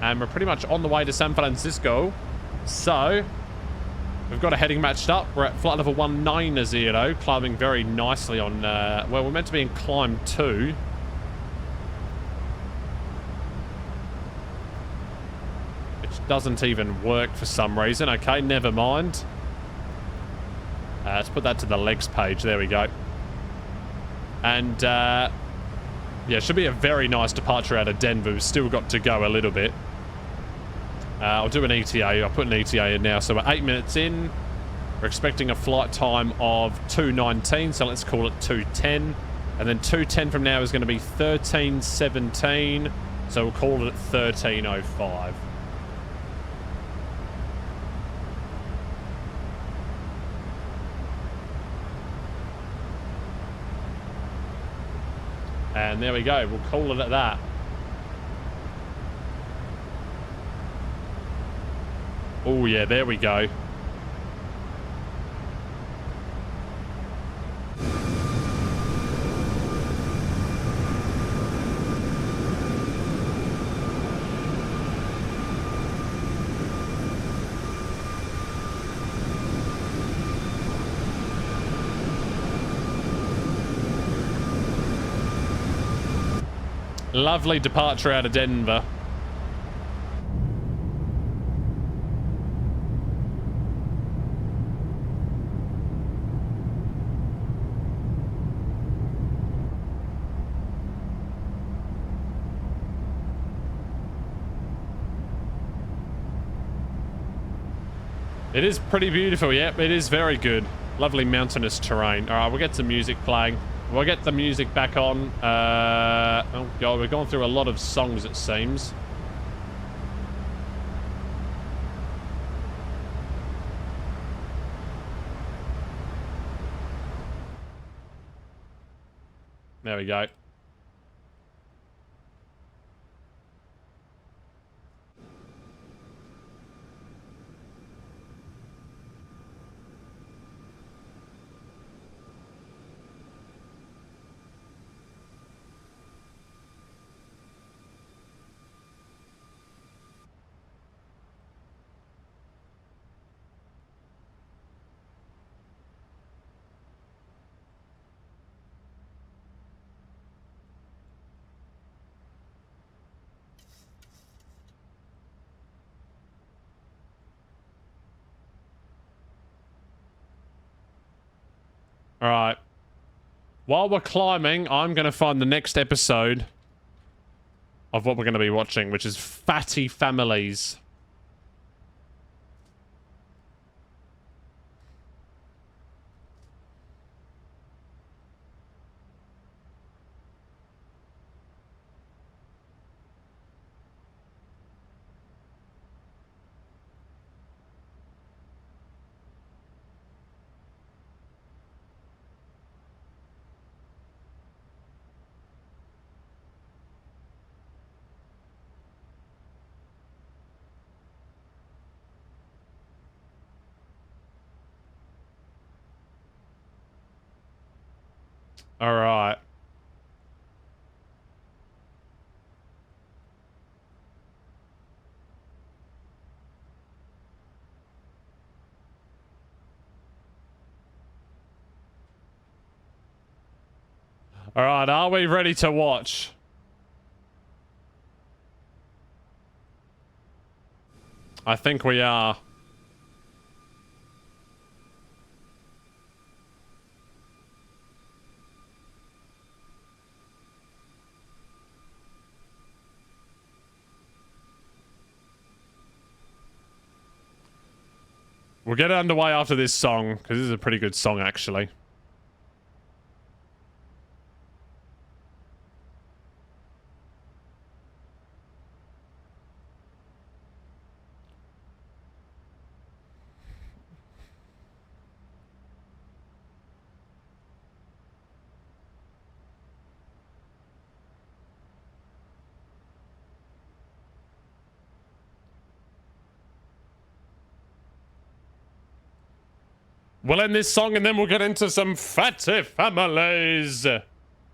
And we're pretty much on the way to San Francisco. So, we've got a heading matched up. We're at flight level 190, climbing very nicely on, well, we're meant to be in climb 2. Which doesn't even work for some reason. Okay, never mind. Let's put that to the legs page. There we go. And, yeah, it should be a very nice departure out of Denver. We've still got to go a little bit. I'll do an ETA. I'll put an ETA in now. So we're 8 minutes in. We're expecting a flight time of 2:19, so let's call it 2:10. And then 2:10 from now is going to be 13:17, so we'll call it 13:05. And there we go. We'll call it at that. Oh, yeah, there we go. Lovely departure out of Denver. It is pretty beautiful, yep, it is very good. Lovely mountainous terrain. Alright, we'll get some music playing. We'll get the music back on. Oh god, we're going through a lot of songs, it seems. There we go. Alright. While we're climbing, I'm going to find the next episode of what we're going to be watching, which is Fatty Families. All right. All right, are we ready to watch? I think we are. We'll get it underway after this song, because this is a pretty good song, actually. We'll end this song and then we'll get into some fatty families.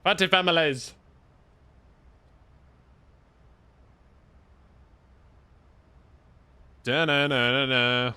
Fatty families. Da-na-na-na-na.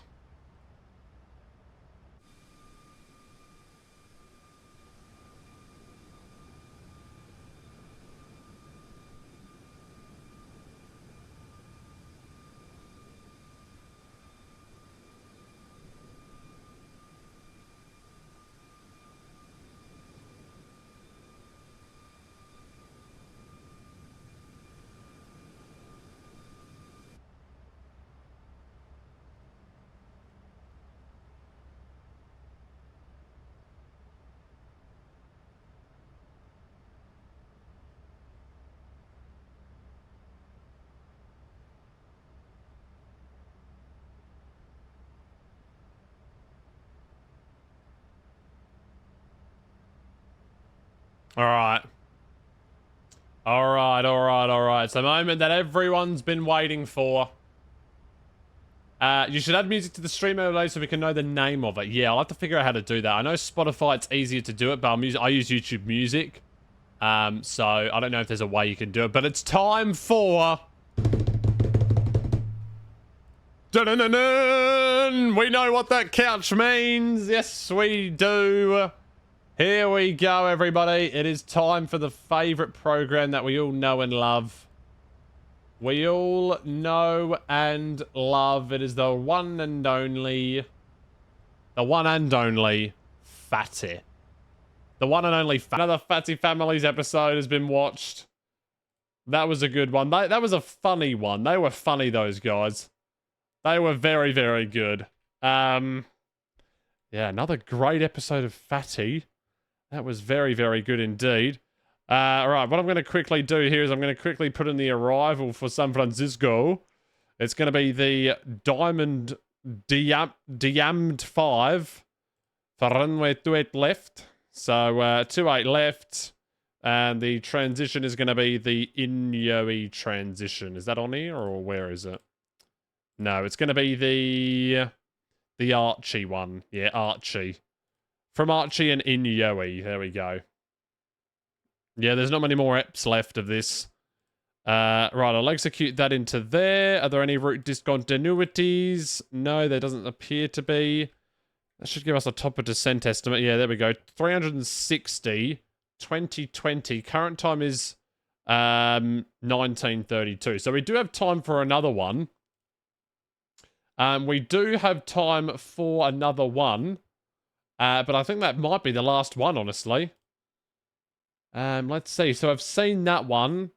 All right. All right, all right, all right. It's the moment that everyone's been waiting for. You should add music to the stream overlay so we can know the name of it. Yeah, I'll have to figure out how to do that. I know Spotify, it's easier to do it, but I use YouTube Music. So I don't know if there's a way you can do it, but it's time for... Dun-dun-dun-dun! We know what that couch means. Yes, we do. Here we go, everybody. It is time for the favorite program that we all know and love. We all know and love. It is the one and only... The one and only Fatty. The one and only Another Fatty Families episode has been watched. That was a good one. That was a funny one. They were funny, those guys. They were very, very good. Yeah, another great episode of Fatty. That was very, very good indeed. All right, what I'm going to quickly do here is I'm going to quickly put in the arrival for San Francisco. It's going to be the Diamond Diamond 5 for runway 28 left. So 28 left. And the transition is going to be the Inyoe transition. Is that on here or where is it? No, it's going to be the Archie one. Yeah, Archie. From Archie and Inyoe. There we go. Yeah, there's not many more eps left of this. Right, I'll execute that into there. Are there any route discontinuities? No, there doesn't appear to be. That should give us a top of descent estimate. Yeah, there we go. 360, 2020. Current time is 1932. So we do have time for another one. We do have time for another one. But I think that might be the last one, honestly. Let's see. So I've seen that one.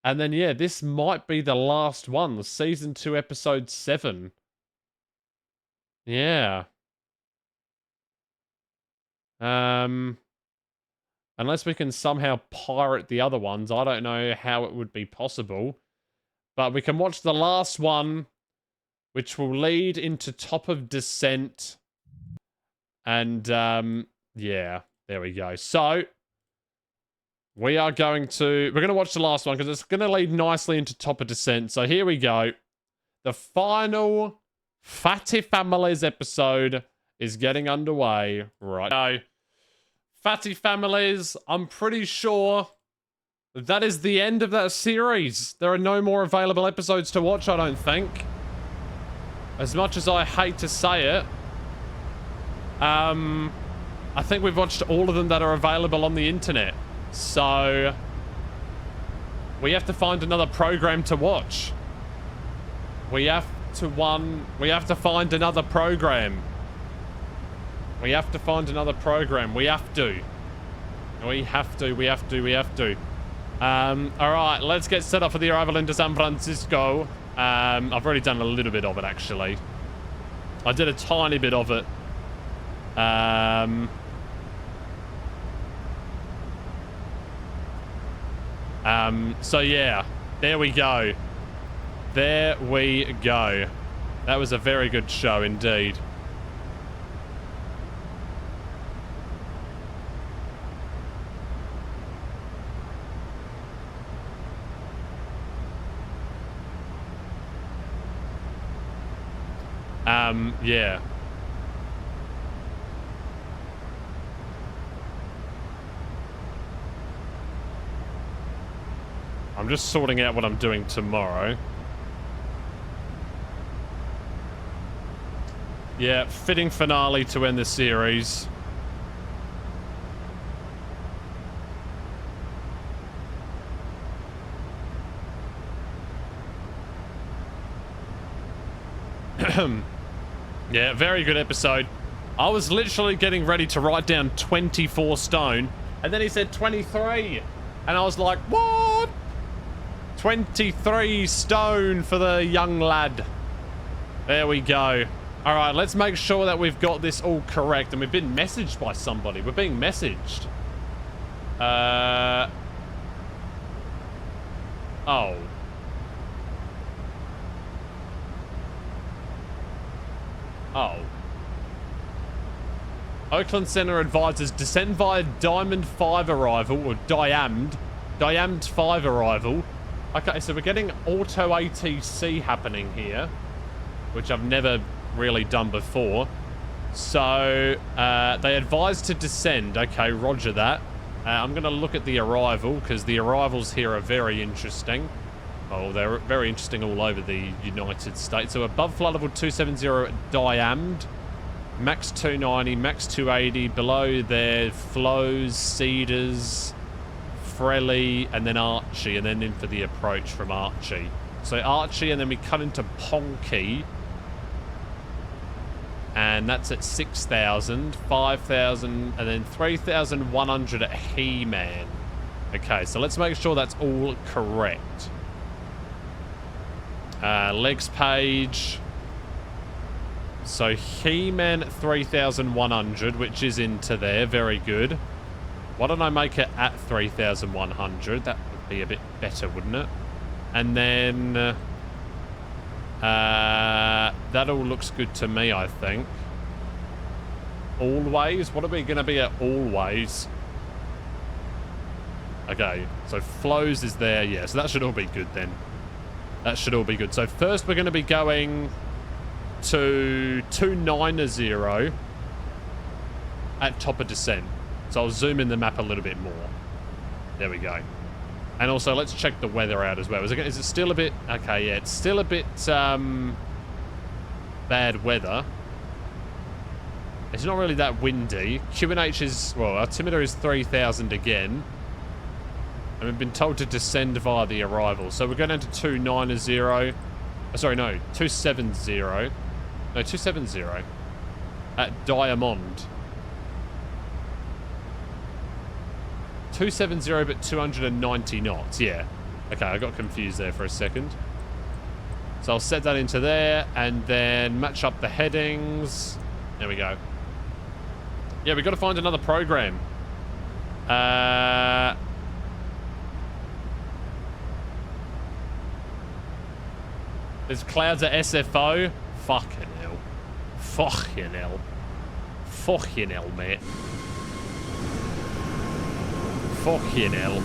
And then, yeah, this might be the last one. The Season 2, Episode 7. Yeah. Unless we can somehow pirate the other ones. I don't know how it would be possible. But we can watch the last one, which will lead into Top of Descent. And, yeah, there we go. So, we're going to watch the last one because it's going to lead nicely into Top of Descent. So here we go. The final Fatty Families episode is getting underway right now. Fatty Families, I'm pretty sure that is the end of that series. There are no more available episodes to watch, I don't think. As much as I hate to say it. I think we've watched all of them that are available on the internet. So, we have to find another program to watch. We have to find another program. We have to find another program. We have to. Alright, let's get set up for the arrival into San Francisco. I've already done a little bit of it, actually. I did a tiny bit of it. So yeah, there we go. There we go. That was a very good show indeed. Yeah. I'm just sorting out what I'm doing tomorrow. Yeah, fitting finale to end the series. Yeah, very good episode. I was literally getting ready to write down 24 stone, and then he said 23, and I was like, what? 23 stone for the young lad. There we go. All right, let's make sure that we've got this all correct, and we've been messaged by somebody. We're being messaged. Oh. Oh. Oakland Center advises descent via Diamond 5 arrival, or Diamd 5 arrival. Okay, so we're getting auto ATC happening here, which I've never really done before. So, they advise to descend. Okay, roger that. I'm going to look at the arrival, because the arrivals here are very interesting. Oh, they're very interesting all over the United States. So above flight level 270 at Diamd, max 290, max 280. Below there, Flows, Cedars, Frelly, and then Archie, and then in for the approach from Archie. So Archie, and then we cut into Ponky, and that's at 6,000, 5,000, and then 3,100 at He-Man. Okay, so let's make sure that's all correct. Legs page. So He-Man 3,100, which is into there. Very good. Why don't I make it at 3,100? That would be a bit better, wouldn't it? And then that all looks good to me, I think. Always? What are we going to be at always? Okay, so Flows is there. Yeah, so that should all be good then. That should all be good. So first we're going to be going to 290 at top of descent. So I'll zoom in the map a little bit more. There we go. And also let's check the weather out as well. Is it still a bit... Okay, yeah, it's still a bit bad weather. It's not really that windy. QNH is... Well, altimeter is 3,000 again. And we've been told to descend via the arrival. So we're going into 290. Oh, sorry, no. 270. No, 270. At Diamond. 270, but 290 knots. Yeah. Okay, I got confused there for a second. So I'll set that into there, and then match up the headings. There we go. Yeah, we've got to find another program. There's clouds at SFO. Fucking hell. Fucking hell. Fucking hell, mate. Fucking hell.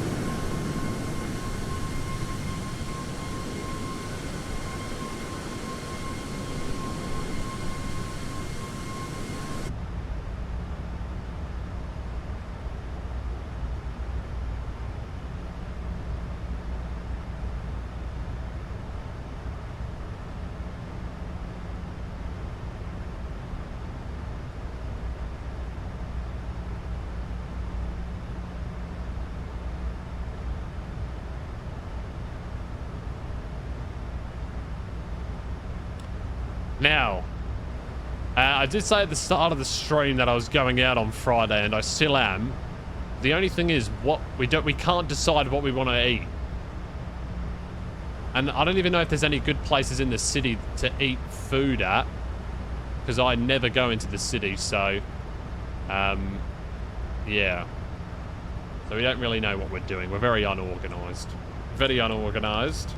Now, I did say at the start of the stream that I was going out on Friday, and I still am. The only thing is, we can't decide what we want to eat. And I don't even know if there's any good places in the city to eat food at, because I never go into the city, so, yeah. So we don't really know what we're doing. We're very unorganized. Very unorganized.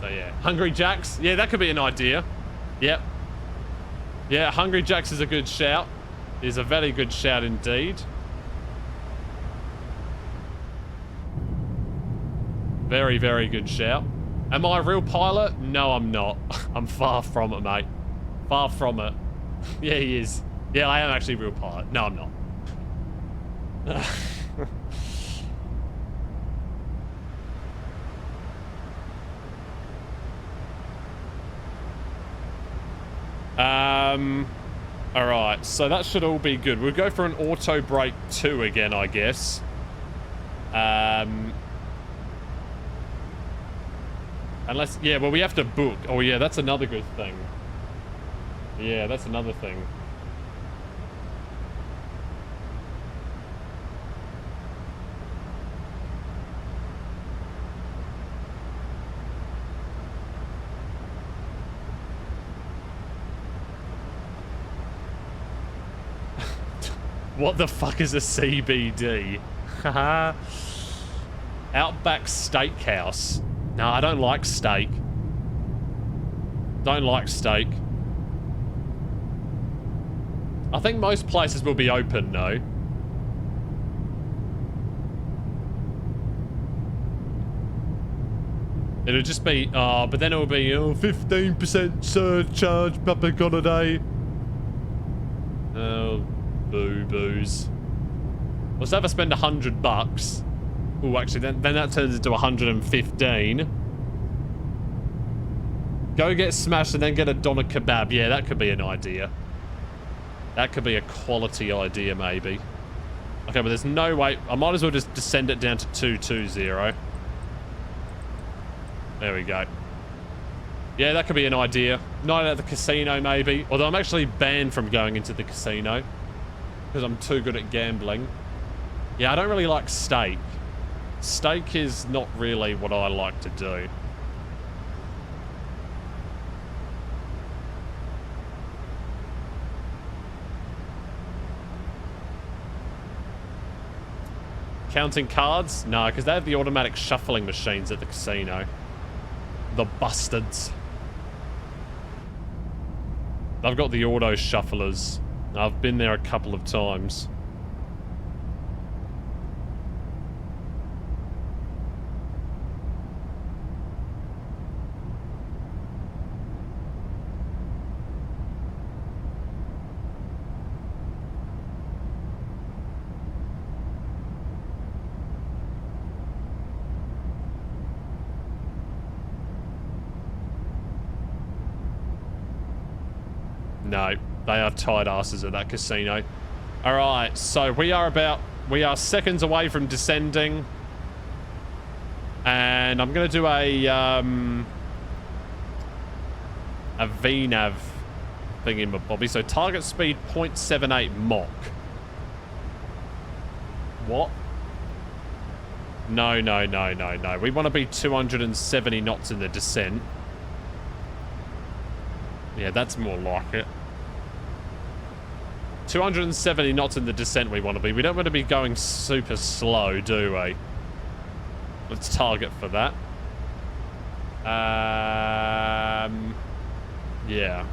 So yeah, Hungry Jacks. Yeah, that could be an idea. Yep. Yeah, Hungry Jacks is a good shout. Is a very good shout indeed. Very, very good shout. Am I a real pilot? No, I'm not. I'm far from it, mate. Far from it. Yeah, he is. Yeah, I am actually a real pilot. No, I'm not. Alright, so that should all be good. We'll go for an auto brake 2 again, I guess. Unless, yeah, well, we have to book. Oh, yeah, that's another good thing. Yeah, that's another thing. What the fuck is a CBD? Haha. Outback Steakhouse. No, I don't like steak. Don't like steak. I think most places will be open, though. It'll just be, but then it'll be, 15% surcharge, public holiday. Oh, boo-boos. Let's have a spend $100. Oh, actually, then that turns into 115. Go get smashed and then get a doner kebab. Yeah, that could be an idea. That could be a quality idea, maybe. Okay, but there's no way. I might as well just descend it down to 220. There we go. Yeah, that could be an idea. Night at the casino, maybe. Although I'm actually banned from going into the casino because I'm too good at gambling. Yeah, I don't really like steak. Steak is not really what I like to do. Counting cards? No, because they have the automatic shuffling machines at the casino. The bastards. I've got the auto shufflers. I've been there a couple of times. No, they are tight asses at that casino. Alright, so we are seconds away from descending. And I'm going to do a VNAV thingy-mabobby. So target speed 0.78 Mach. What? No. We want to be 270 knots in the descent. Yeah, that's more like it. 270 knots in the descent we want to be. We don't want to be going super slow, do we? Let's target for that. Yeah.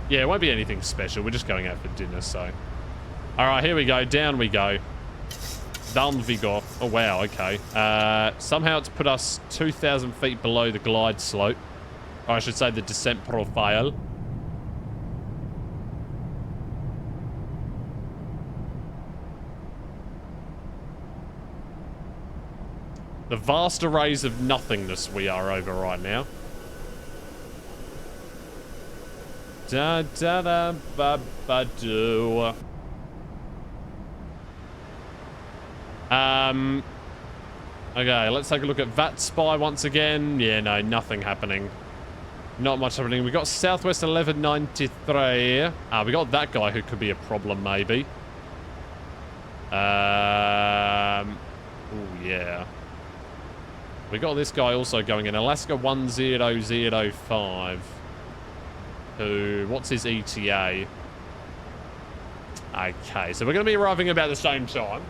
Yeah, it won't be anything special. We're just going out for dinner, so. Alright, here we go. Down we go. Down we go. Oh, wow, okay. Somehow it's put us 2,000 feet below the glide slope. Or I should say the descent profile. The vast arrays of nothingness we are over right now. Da da da ba ba do. Okay, let's take a look at VAT Spy once again. Yeah, no, nothing happening. Not much happening. We got Southwest 1193. We got that guy who could be a problem, maybe. Oh, yeah. We got this guy also going in. Alaska 1005. Who, what's his ETA? Okay, so we're going to be arriving about the same time.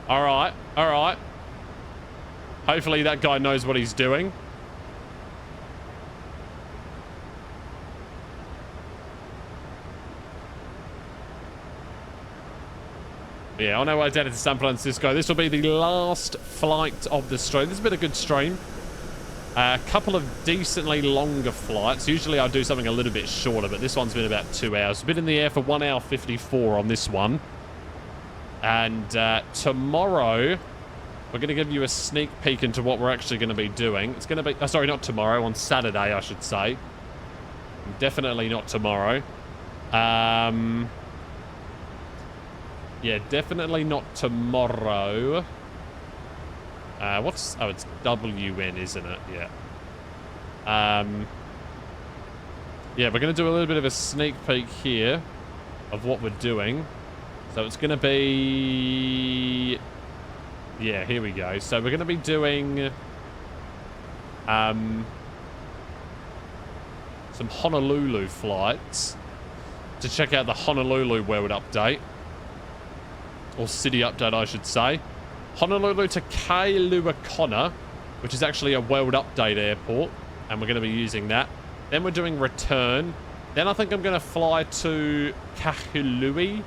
Alright, alright. Hopefully that guy knows what he's doing. Yeah, on our way down to San Francisco. This will be the last flight of the stream. This has been a good stream. A couple of decently longer flights. Usually I do something a little bit shorter, but this one's been about 2 hours. Been in the air for 1 hour 54 on this one. And tomorrow, we're going to give you a sneak peek into what we're actually going to be doing. It's going to be... Oh, sorry, not tomorrow. On Saturday, I should say. Definitely not tomorrow. Yeah, definitely not tomorrow. What's... Oh, it's WN, isn't it? Yeah. Yeah, we're going to do a little bit of a sneak peek here of what we're doing. So it's going to be... Yeah, here we go. So we're going to be doing... some Honolulu flights to check out the Honolulu World Update. Or City Update, I should say. Honolulu to Kailua-Kona, which is actually a World Update airport. And we're going to be using that. Then we're doing return. Then I think I'm going to fly to Kahului.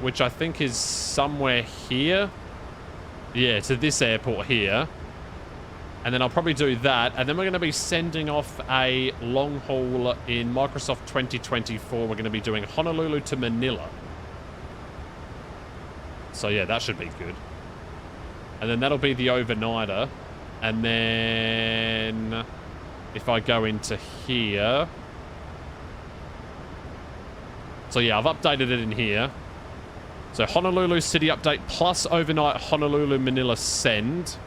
Which I think is somewhere here. Yeah, to this airport here. And then I'll probably do that. And then we're going to be sending off a long haul in Microsoft 2024. We're going to be doing Honolulu to Manila. So yeah, that should be good. And then that'll be the overnighter. And then if I go into here... So yeah, I've updated it in here. So Honolulu City Update plus overnight Honolulu Manila send.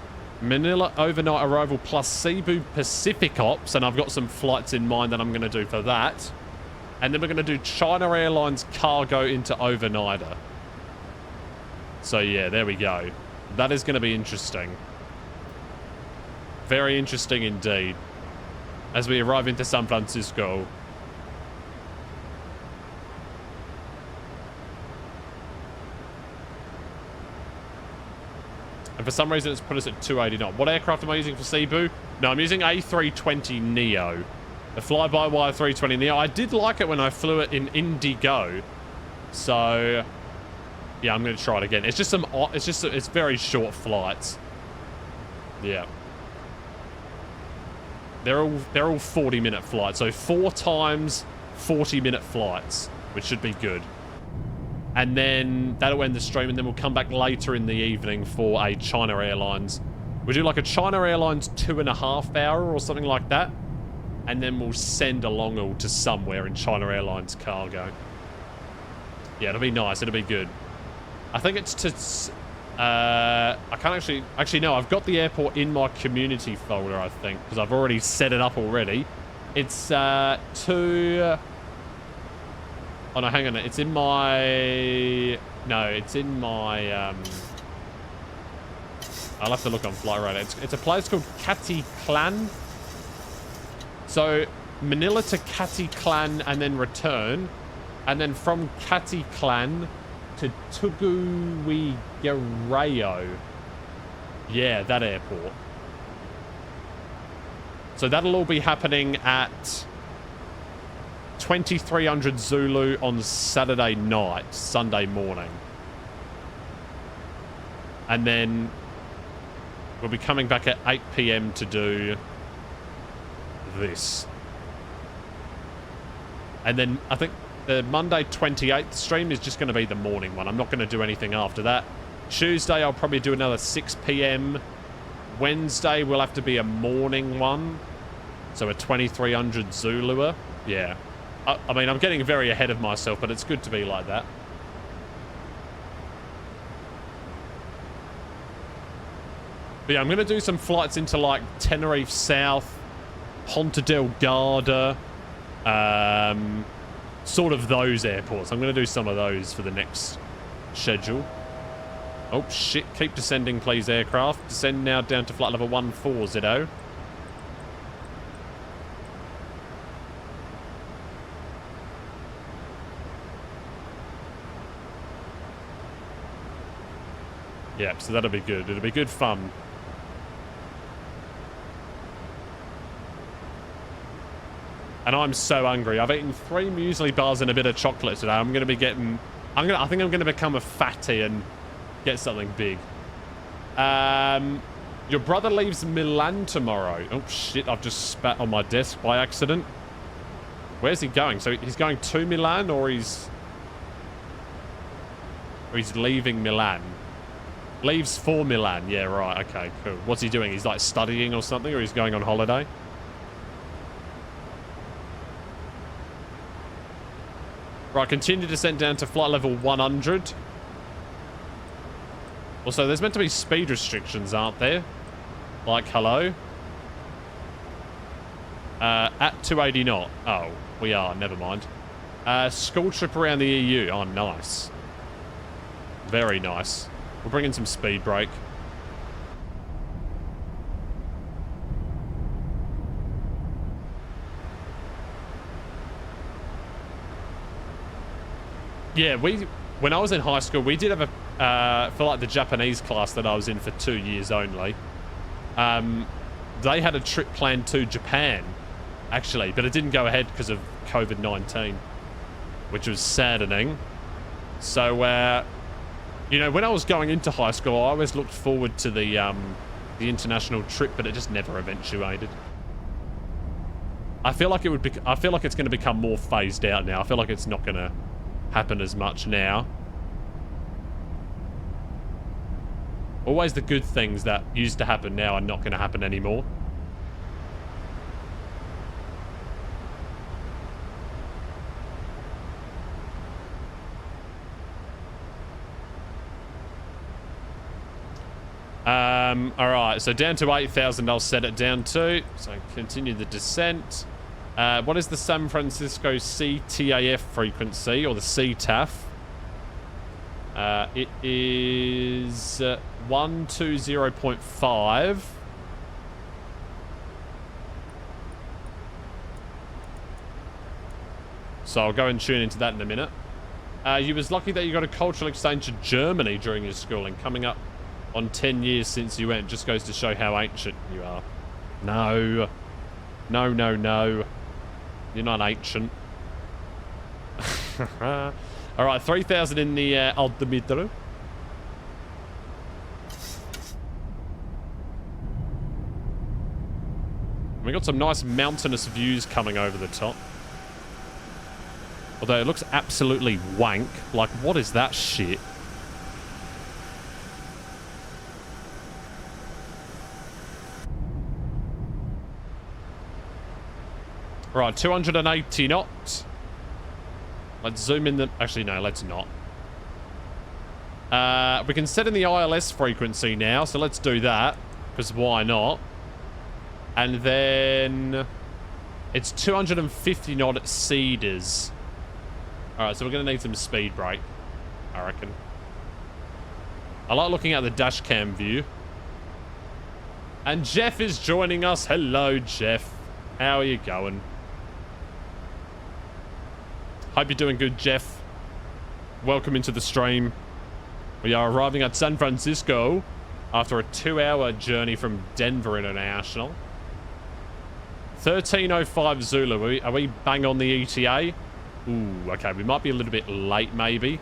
Manila overnight arrival plus Cebu Pacific Ops. And I've got some flights in mind that I'm going to do for that. And then we're going to do China Airlines cargo into overnighter. So yeah, there we go. That is going to be interesting. Very interesting indeed. As we arrive into San Francisco. And for some reason, it's put us at 289. What aircraft am I using for Cebu? No, I'm using A320neo. The fly-by-wire 320 Neo. I did like it when I flew it in Indigo. So, yeah, I'm going to try it again. It's just some... It's very short flights. Yeah. They're all 40-minute flights. So 4 times 40-minute flights, which should be good. And then that'll end the stream, and then we'll come back later in the evening for a China Airlines. We'll do like a China Airlines 2.5 hour or something like that. And then we'll send a long haul to somewhere in China Airlines cargo. Yeah, it'll be nice. It'll be good. I think it's to... I can't actually... Actually, no, I've got the airport in my community folder, I think. Because I've already set it up already. It's to... Oh, no, hang on. It's in my... No, it's in my... I'll have to look on Flight Radar. It's a place called Kati Klan. So, Manila to Kati Klan and then return. And then from Kati Klan to Tuguegarao. Yeah, that airport. So that'll all be happening at 2300 Zulu on Saturday night, Sunday morning. And then we'll be coming back at 8 PM to do this. And then I think the Monday 28th stream is just going to be the morning one. I'm not going to do anything after that. Tuesday I'll probably do another 6 PM. Wednesday will have to be a morning one. So a 2300 Zulua. Yeah. I mean, I'm getting very ahead of myself, but it's good to be like that. But yeah, I'm going to do some flights into like Tenerife South, Ponta Delgada, sort of those airports. I'm going to do some of those for the next schedule. Oh, shit. Keep descending, please, aircraft. Descend now down to flight level 140. Yeah, so that'll be good. It'll be good fun. And I'm so hungry. I've eaten 3 muesli bars and a bit of chocolate today. I'm going to be getting... I think I'm going to become a fatty and get something big. Your brother leaves Milan tomorrow. Oh, shit. I've just spat on my desk by accident. Where's he going? So he's going to Milan or he's leaving Milan? Leaves for Milan. Yeah, right. Okay, cool. What's he doing? He's like studying or something, or he's going on holiday? Right, continue descent down to flight level 100. Also, there's meant to be speed restrictions, aren't there? Like, hello? At 280 knot. Oh, we are. Never mind. School trip around the EU. Oh, nice. Very nice. We'll bring in some speed brake. Yeah, when I was in high school, we did have a, for like the Japanese class that I was in for 2 years only, they had a trip planned to Japan, actually, but it didn't go ahead because of COVID-19, which was saddening. So, you know, when I was going into high school, I always looked forward to the international trip, but it just never eventuated. I feel like I feel like it's going to become more phased out now. I feel like it's not going to happen as much now. Always the good things that used to happen now are not going to happen anymore. Alright, so down to 8,000 I'll set it down to. So continue the descent. What is the San Francisco CTAF frequency, or the CTAF? It is 120.5. So I'll go and tune into that in a minute. You was lucky that you got a cultural exchange to Germany during your schooling, coming up on 10 years since you went. Just goes to show how ancient you are. No. No, no, no. You're not ancient. Alright, 3,000 in the altimeter. We got some nice mountainous views coming over the top. Although it looks absolutely wank. Like, what is that shit? Right, 280 knots. Let's zoom in the... Actually, no, let's not. We can set in the ILS frequency now, so let's do that. Because why not? And then... It's 250 knot at Cedars. Alright, so we're going to need some speed brake, I reckon. I like looking at the dash cam view. And Jeff is joining us. Hello, Jeff. How are you going? Hope you're doing good, Jeff. Welcome into the stream. We are arriving at San Francisco after a 2-hour journey from Denver International. 13:05 Zulu. Are we bang on the ETA? Ooh, okay. We might be a little bit late, maybe.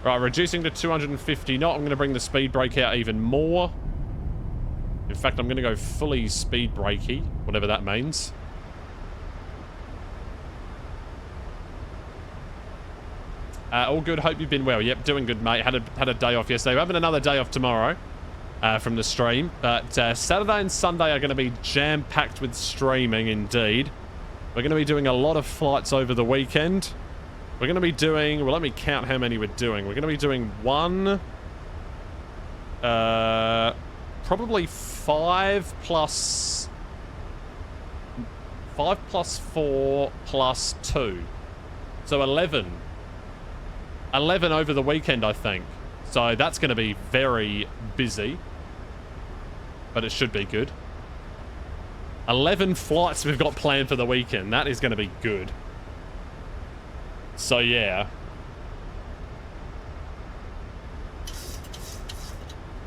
Right, reducing to 250 knot. I'm going to bring the speed brake out even more. In fact, I'm going to go fully speed brakey, whatever that means. All good. Hope you've been well. Yep, doing good, mate. Had a day off yesterday. We're having another day off tomorrow from the stream. But Saturday and Sunday are going to be jam-packed with streaming, indeed. We're going to be doing a lot of flights over the weekend. We're going to be doing... Well, let me count how many we're doing. We're going to be doing one... probably 5 plus 4 plus 2. So 11. 11 over the weekend, I think. So that's going to be very busy. But it should be good. 11 flights we've got planned for the weekend. That is going to be good. So, yeah.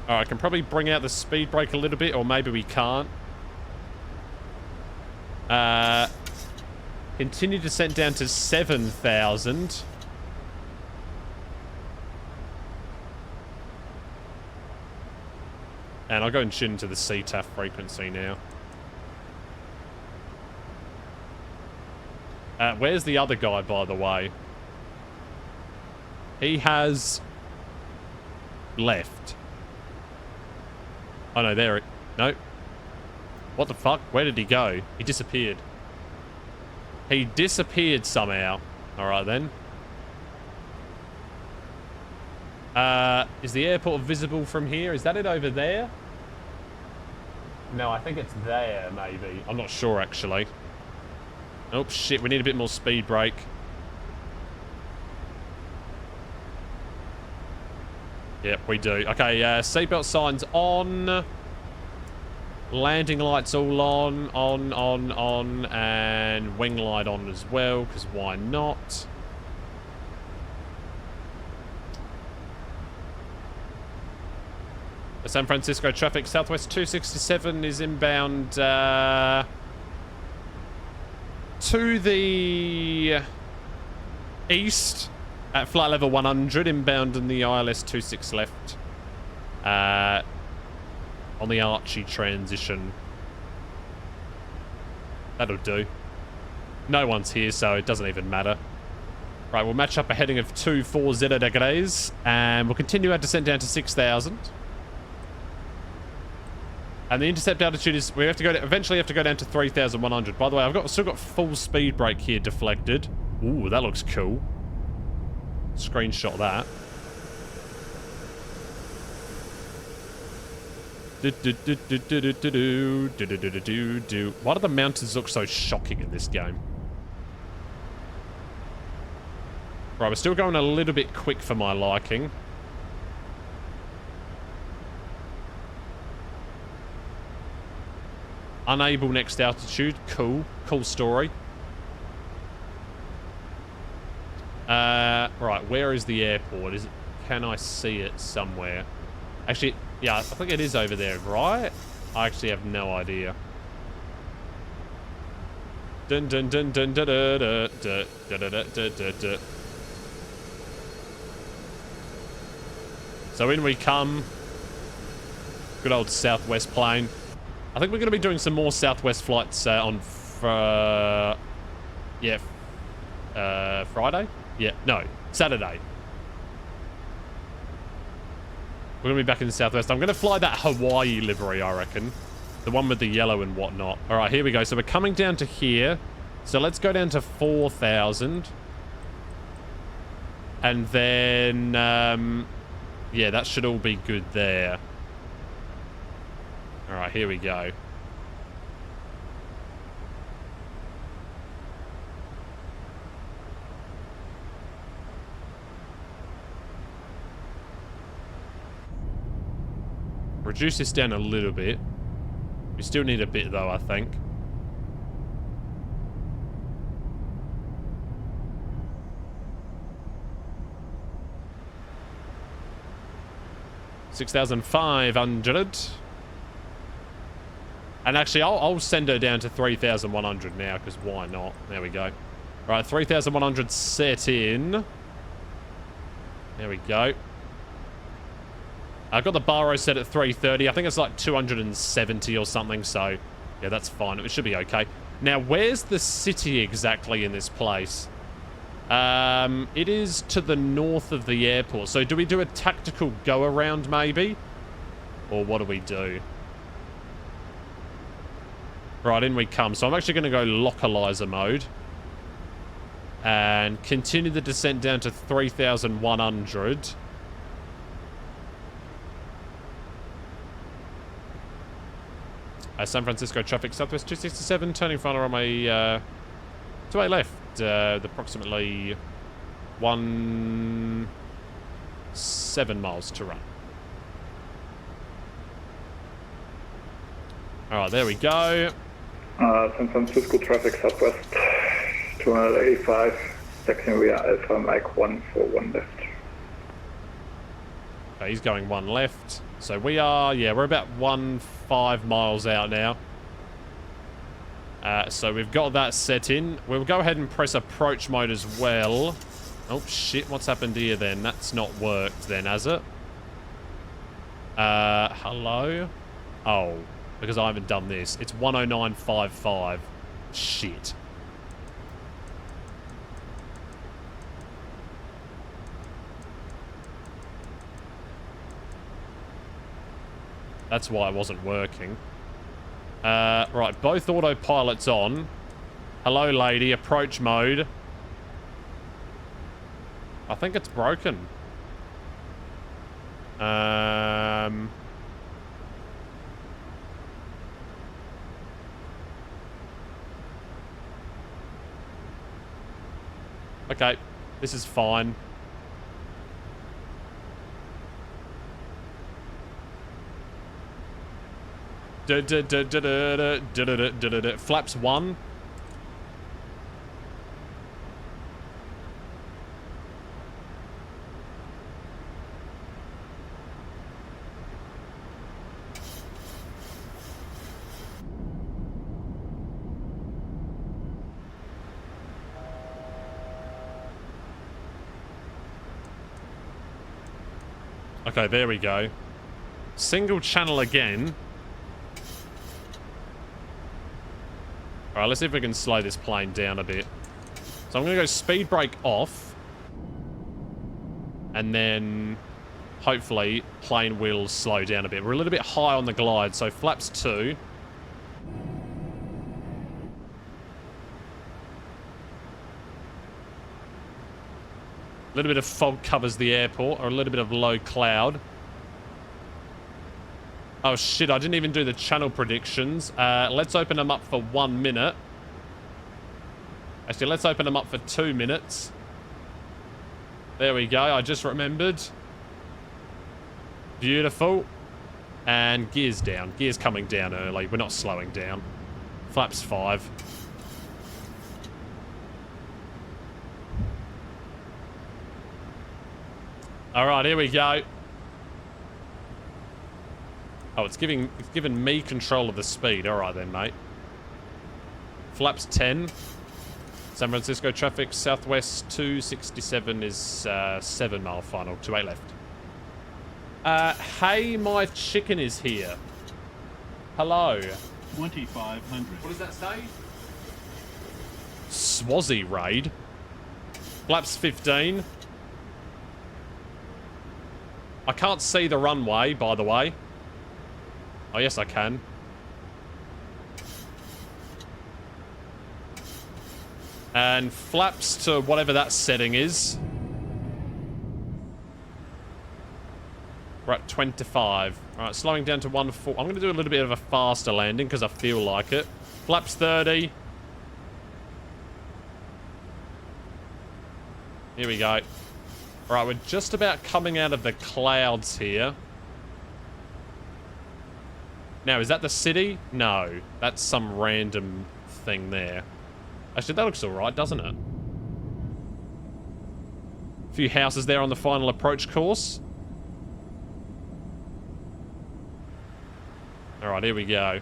Alright, I can probably bring out the speed brake a little bit, or maybe we can't. Continue descent down to 7,000. And I'll go and tune into the CTAF frequency now. Where's the other guy, by the way? He has left. Oh, no, there it... No. What the fuck? Where did he go? He disappeared. He disappeared somehow. Alright, then. Is the airport visible from here? Is that it over there? No, I think it's there, maybe. I'm not sure, actually. Oh, shit. We need a bit more speed brake. Yep, we do. Okay, seatbelt signs on. Landing lights all on, and wing light on as well, because why not? San Francisco traffic, Southwest 267 is inbound to the east at flight level 100, inbound in the ILS 26 left. On the Archie transition. That'll do. No one's here, so it doesn't even matter. Right, we'll match up a heading of 240 degrees, and we'll continue our descent down to 6,000. And the intercept altitude is, we have to go to, eventually have to go down to 3,100. By the way, still got full speed brake here deflected. Ooh, that looks cool. Screenshot that. Why do the mountains look so shocking in this game? Right, we're still going a little bit quick for my liking. Unable next altitude. Cool. Cool story. Right, where is the airport? Can I see it somewhere? Actually, yeah, I think it is over there, right? I actually have no idea. Dun dun dun dun dun dun dun dun dun dun dun dun. So in we come. Good old Southwest plane. I think we're going to be doing some more Southwest flights on Friday? Yeah, no, Saturday. We're going to be back in the Southwest. I'm going to fly that Hawaii livery, I reckon. The one with the yellow and whatnot. All right, here we go. So we're coming down to here. So let's go down to 4,000. And then, yeah, that should all be good there. All right, here we go. Reduce this down a little bit. We still need a bit, though, I think. $6,500. And actually, I'll send her down to 3,100 now, because why not? There we go. Right, 3,100 set in. There we go. I've got the baro set at 330. I think it's like 270 or something, so yeah, that's fine. It should be okay. Now, where's the city exactly in this place? It is to the north of the airport. So do we do a tactical go-around, maybe? Or what do we do? Right, in we come. So I'm actually going to go localizer mode. And continue the descent down to 3,100. San Francisco traffic, Southwest 267, turning final runway 28 left. Approximately 17 miles to run. Alright, there we go. San Francisco traffic, Southwest 285, taxiing via Alpha, Mike 141 left. Okay, he's going one left. So we are, yeah, we're about 15 miles out now. So we've got that set in. We'll go ahead and press approach mode as well. Oh, shit, what's happened here then? That's not worked then, has it? Hello? Oh, because I haven't done this. It's 109.55. Shit. That's why it wasn't working. Right, both autopilots on. Hello, lady. Approach mode. I think it's broken. Okay, this is fine. Flaps 1. Okay, there we go. Single channel again. Alright, let's see if we can slow this plane down a bit. So I'm going to go speed brake off. And then, hopefully, plane will slow down a bit. We're a little bit high on the glide, so flaps 2. A little bit of fog covers the airport, or a little bit of low cloud. Oh shit, I didn't even do the channel predictions. Let's open them up for 1 minute. Actually, let's open them up for 2 minutes. There we go, I just remembered. Beautiful. And gears down. Gears coming down early. We're not slowing down. Flaps 5. Alright, here we go. Oh, it's giving me control of the speed. Alright then, mate. Flaps 10. San Francisco traffic, southwest 267 is 7 mile final. 28 left. Hey, my chicken is here. Hello. 2,500. What does that say? Swazi raid. Flaps 15. I can't see the runway, by the way. Oh, yes, I can. And flaps to whatever that setting is. We're at 25. Alright, slowing down to 1.4. I'm going to do a little bit of a faster landing because I feel like it. Flaps 30. Here we go. Alright, we're just about coming out of the clouds here. Now, is that the city? No. That's some random thing there. Actually, that looks alright, doesn't it? A few houses there on the final approach course. Alright, here we go.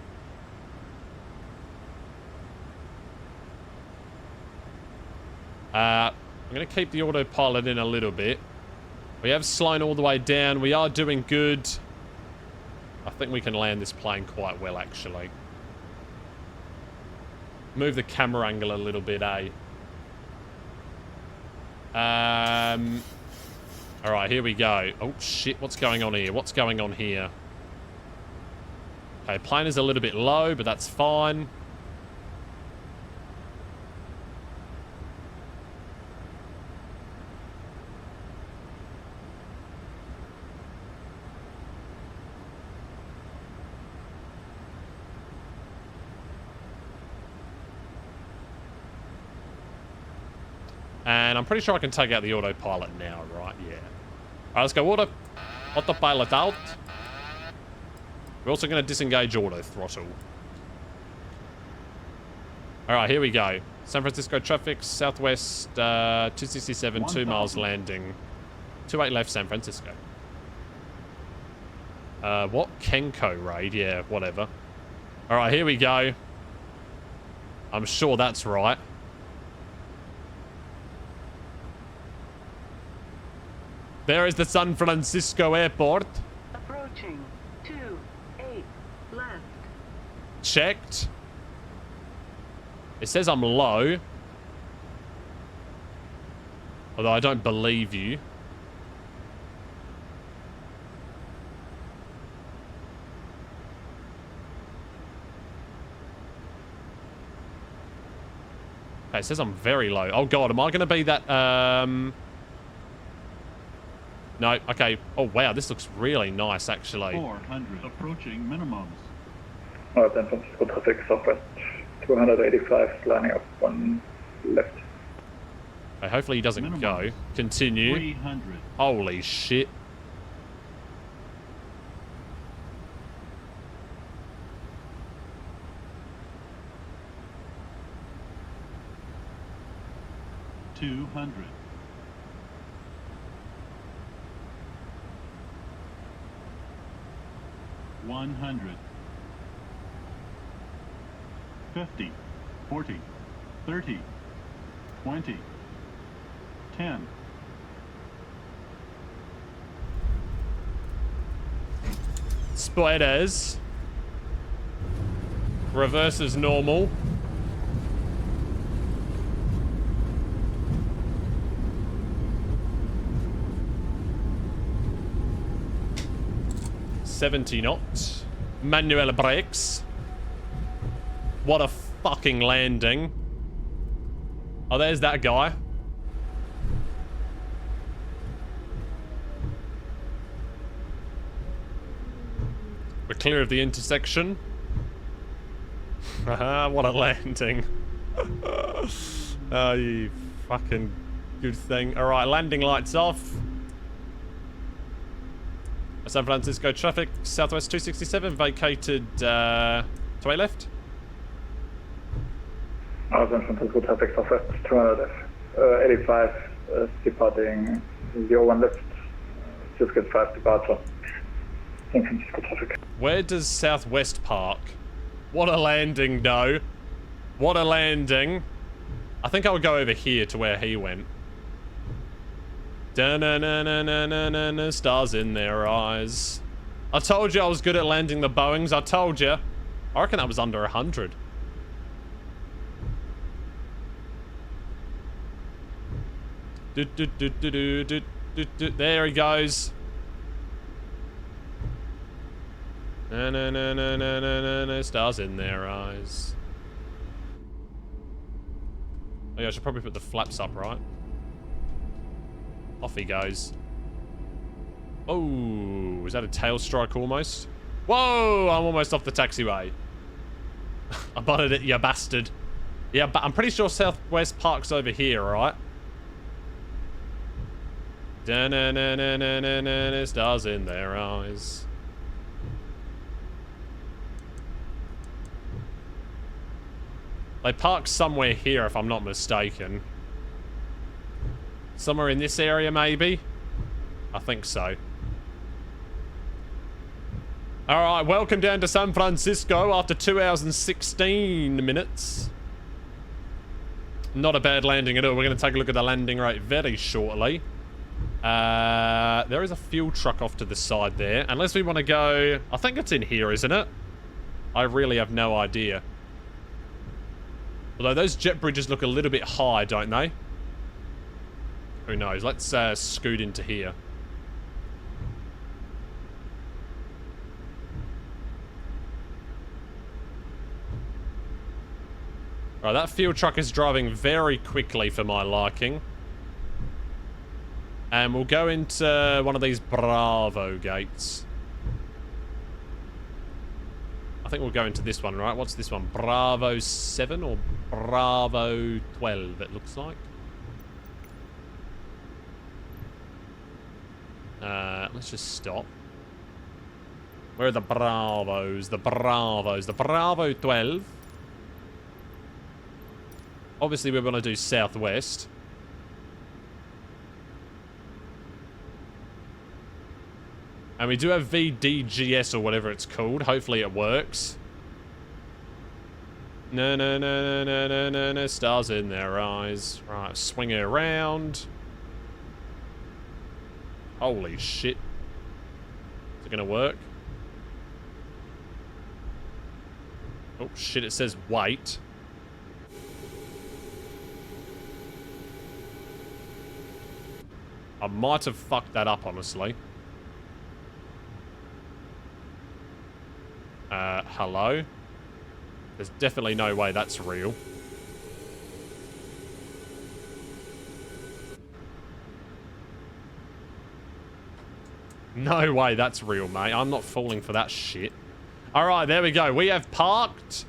I'm going to keep the autopilot in a little bit. We have slowed all the way down. We are doing good. I think we can land this plane quite well, actually. Move the camera angle a little bit, eh? Alright, here we go. Oh, shit. What's going on here? What's going on here? Okay, plane is a little bit low, but that's fine. And I'm pretty sure I can take out the autopilot now, right? Yeah. Alright, let's go autopilot out. We're also going to disengage auto throttle. Alright, here we go. San Francisco traffic, southwest 267, 2 miles landing. 28 left, San Francisco. What? Kenko raid? Yeah, whatever. Alright, here we go. I'm sure that's right. There is the San Francisco airport. Approaching 28 left. checked. It says I'm low. Although I don't believe you. Okay, it says I'm very low. Oh god, am I going to be that, No, okay. Oh wow, this looks really nice actually. 400 approaching minimums. Alright, San Francisco traffic southwest 285, lining up 1 left. Okay, hopefully he doesn't Minimums. go. Continue. 300. Holy shit. $200. 100. 50. 40. 30. 20. 10. Spiders. Reverse is normal. $70 knots. Manual brakes. What a fucking landing. Oh, there's that guy. We're clear of the intersection. Haha, what a landing. Oh, you fucking good thing. Alright, landing lights off. San Francisco traffic, southwest 267, vacated to way left. San Francisco traffic southwest 285, departing 01 left, just get 5 departure. San Francisco traffic. Where does southwest park? What a landing, though. What a landing. I think I would go over here to where he went. Da-na-na-na-na-na-na, stars in their eyes. I told you I was good at landing the Boeings. I told you. I reckon that was under 100. There he goes. Na-na-na-na-na-na-na, stars in their eyes. Oh yeah, I should probably put the flaps up, right? Off he goes. Oh, is that a tail strike almost? Whoa, I'm almost off the taxiway. I butted it, you bastard. Yeah, but I'm pretty sure Southwest Park's over here, right? Da-na-na-na-na-na-na, stars in their eyes. They park somewhere here, if I'm not mistaken. Somewhere in this area, maybe? I think so. Alright, welcome down to San Francisco after 2 hours and 16 minutes. Not a bad landing at all. We're going to take a look at the landing rate very shortly. There is a fuel truck off to the side there. Unless we want to go... I think it's in here, isn't it? I really have no idea. Although those jet bridges look a little bit high, don't they? Who knows? Let's scoot into here. Right, that fuel truck is driving very quickly for my liking. And we'll go into one of these Bravo gates. I think we'll go into this one, right? What's this one? Bravo 7 or Bravo 12, it looks like. Let's just stop. Where are the Bravos? The Bravos. The Bravo 12. Obviously, we're going to do southwest. And we do have VDGS or whatever it's called. Hopefully it works. No, no, no, no, no, no, no, no. Stars in their eyes. Right, swing it around. Holy shit. Is it going to work? Oh, shit, it says wait. I might have fucked that up, honestly. Hello? There's definitely no way that's real. No way that's real, mate. I'm not falling for that shit. Alright, there we go. We have parked.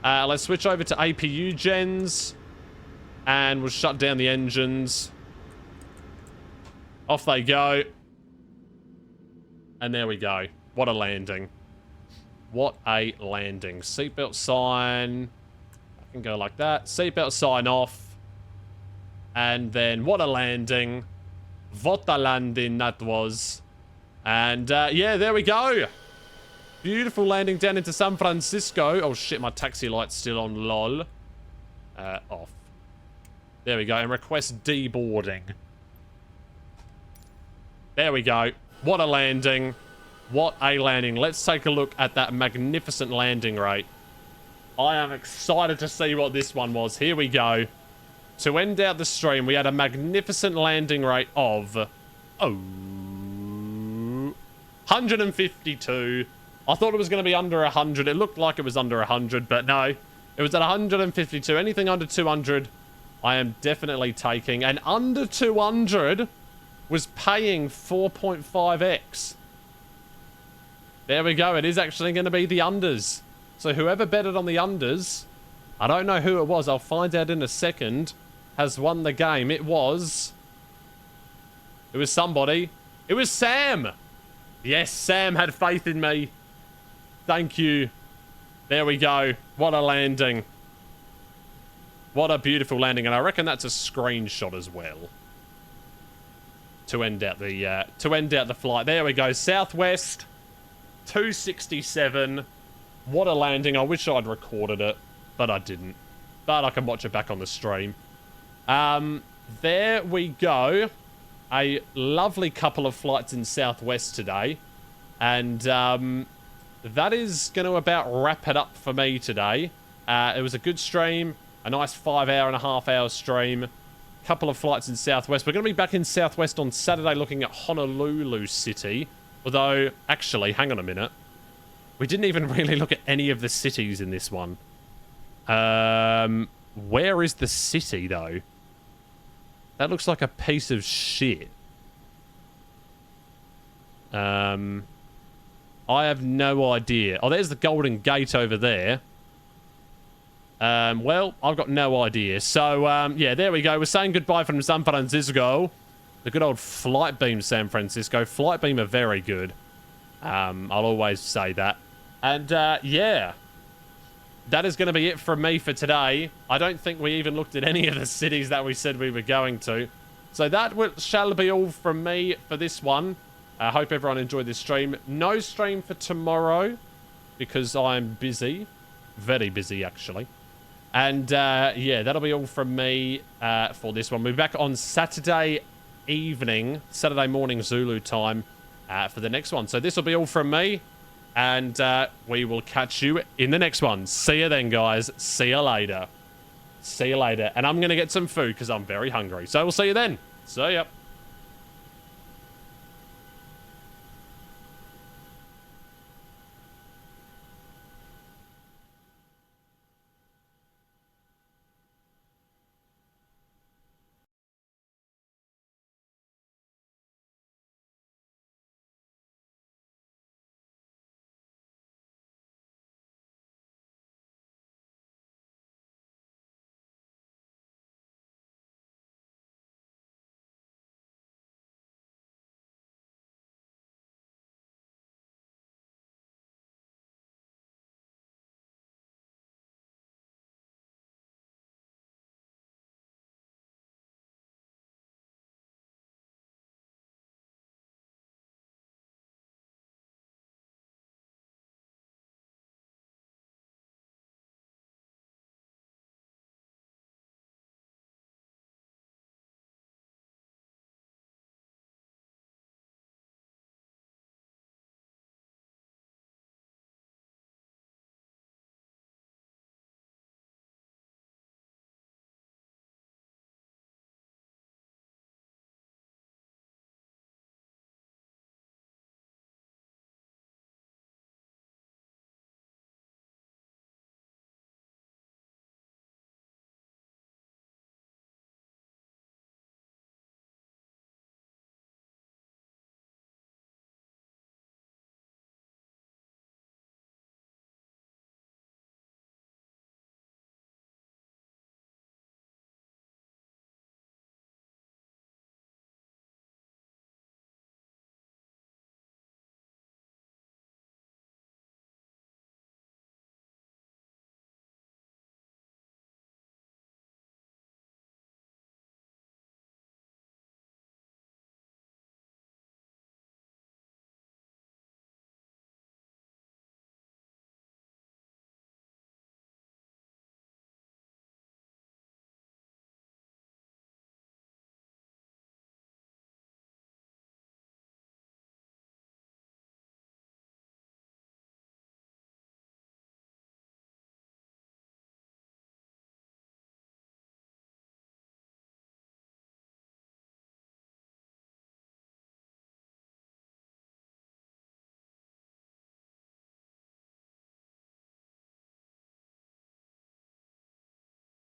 Let's switch over to APU gens. And we'll shut down the engines. Off they go. And there we go. What a landing. What a landing. Seatbelt sign. I can go like that. Seatbelt sign off. And then what a landing. What a landing that was. And yeah, there we go. Beautiful landing down into San Francisco. Oh shit, my taxi light's still on, lol. Off. There we go. And request deboarding. There we go. What a landing. What a landing. Let's take a look at that magnificent landing rate. I am excited to see what this one was. Here we go. To end out the stream, we had a magnificent landing rate of... 152. I thought it was going to be under 100. It looked like it was under 100, but no. It was at 152. Anything under 200, I am definitely taking. And under 200... was paying 4.5x. There we go. It is actually going to be the unders. So whoever betted on the unders, I don't know who it was. I'll find out in a second, has won the game. It was somebody. It was Sam. Yes, Sam had faith in me. Thank you. There we go. What a landing. What a beautiful landing. And I reckon that's a screenshot as well. To end out the flight. There we go. Southwest 267. What a landing. I wish I'd recorded it, but I didn't. But I can watch it back on the stream. There we go. A lovely couple of flights in Southwest today. And that is going to about wrap it up for me today. It was a good stream. A nice 5.5 hour stream. Couple of flights in Southwest. We're going to be back in Southwest on Saturday looking at Honolulu City. Although, actually, hang on a minute. We didn't even really look at any of the cities in this one. Where is the city, though? That looks like a piece of shit. I have no idea. Oh, there's the Golden Gate over there. Well, I've got no idea. So, yeah, there we go. We're saying goodbye from San Francisco. The good old Flightbeam San Francisco. Flightbeam are very good. I'll always say that. And, yeah. That is going to be it from me for today. I don't think we even looked at any of the cities that we said we were going to. So that shall be all from me for this one. I hope everyone enjoyed this stream. No stream for tomorrow because I'm busy. Very busy, actually. And, yeah, that'll be all from me for this one. We'll be back on Saturday evening, Saturday morning Zulu time for the next one. So this will be all from me. And we will catch you in the next one. See you then, guys. See you later. See you later. And I'm going to get some food because I'm very hungry. So we'll see you then. See ya.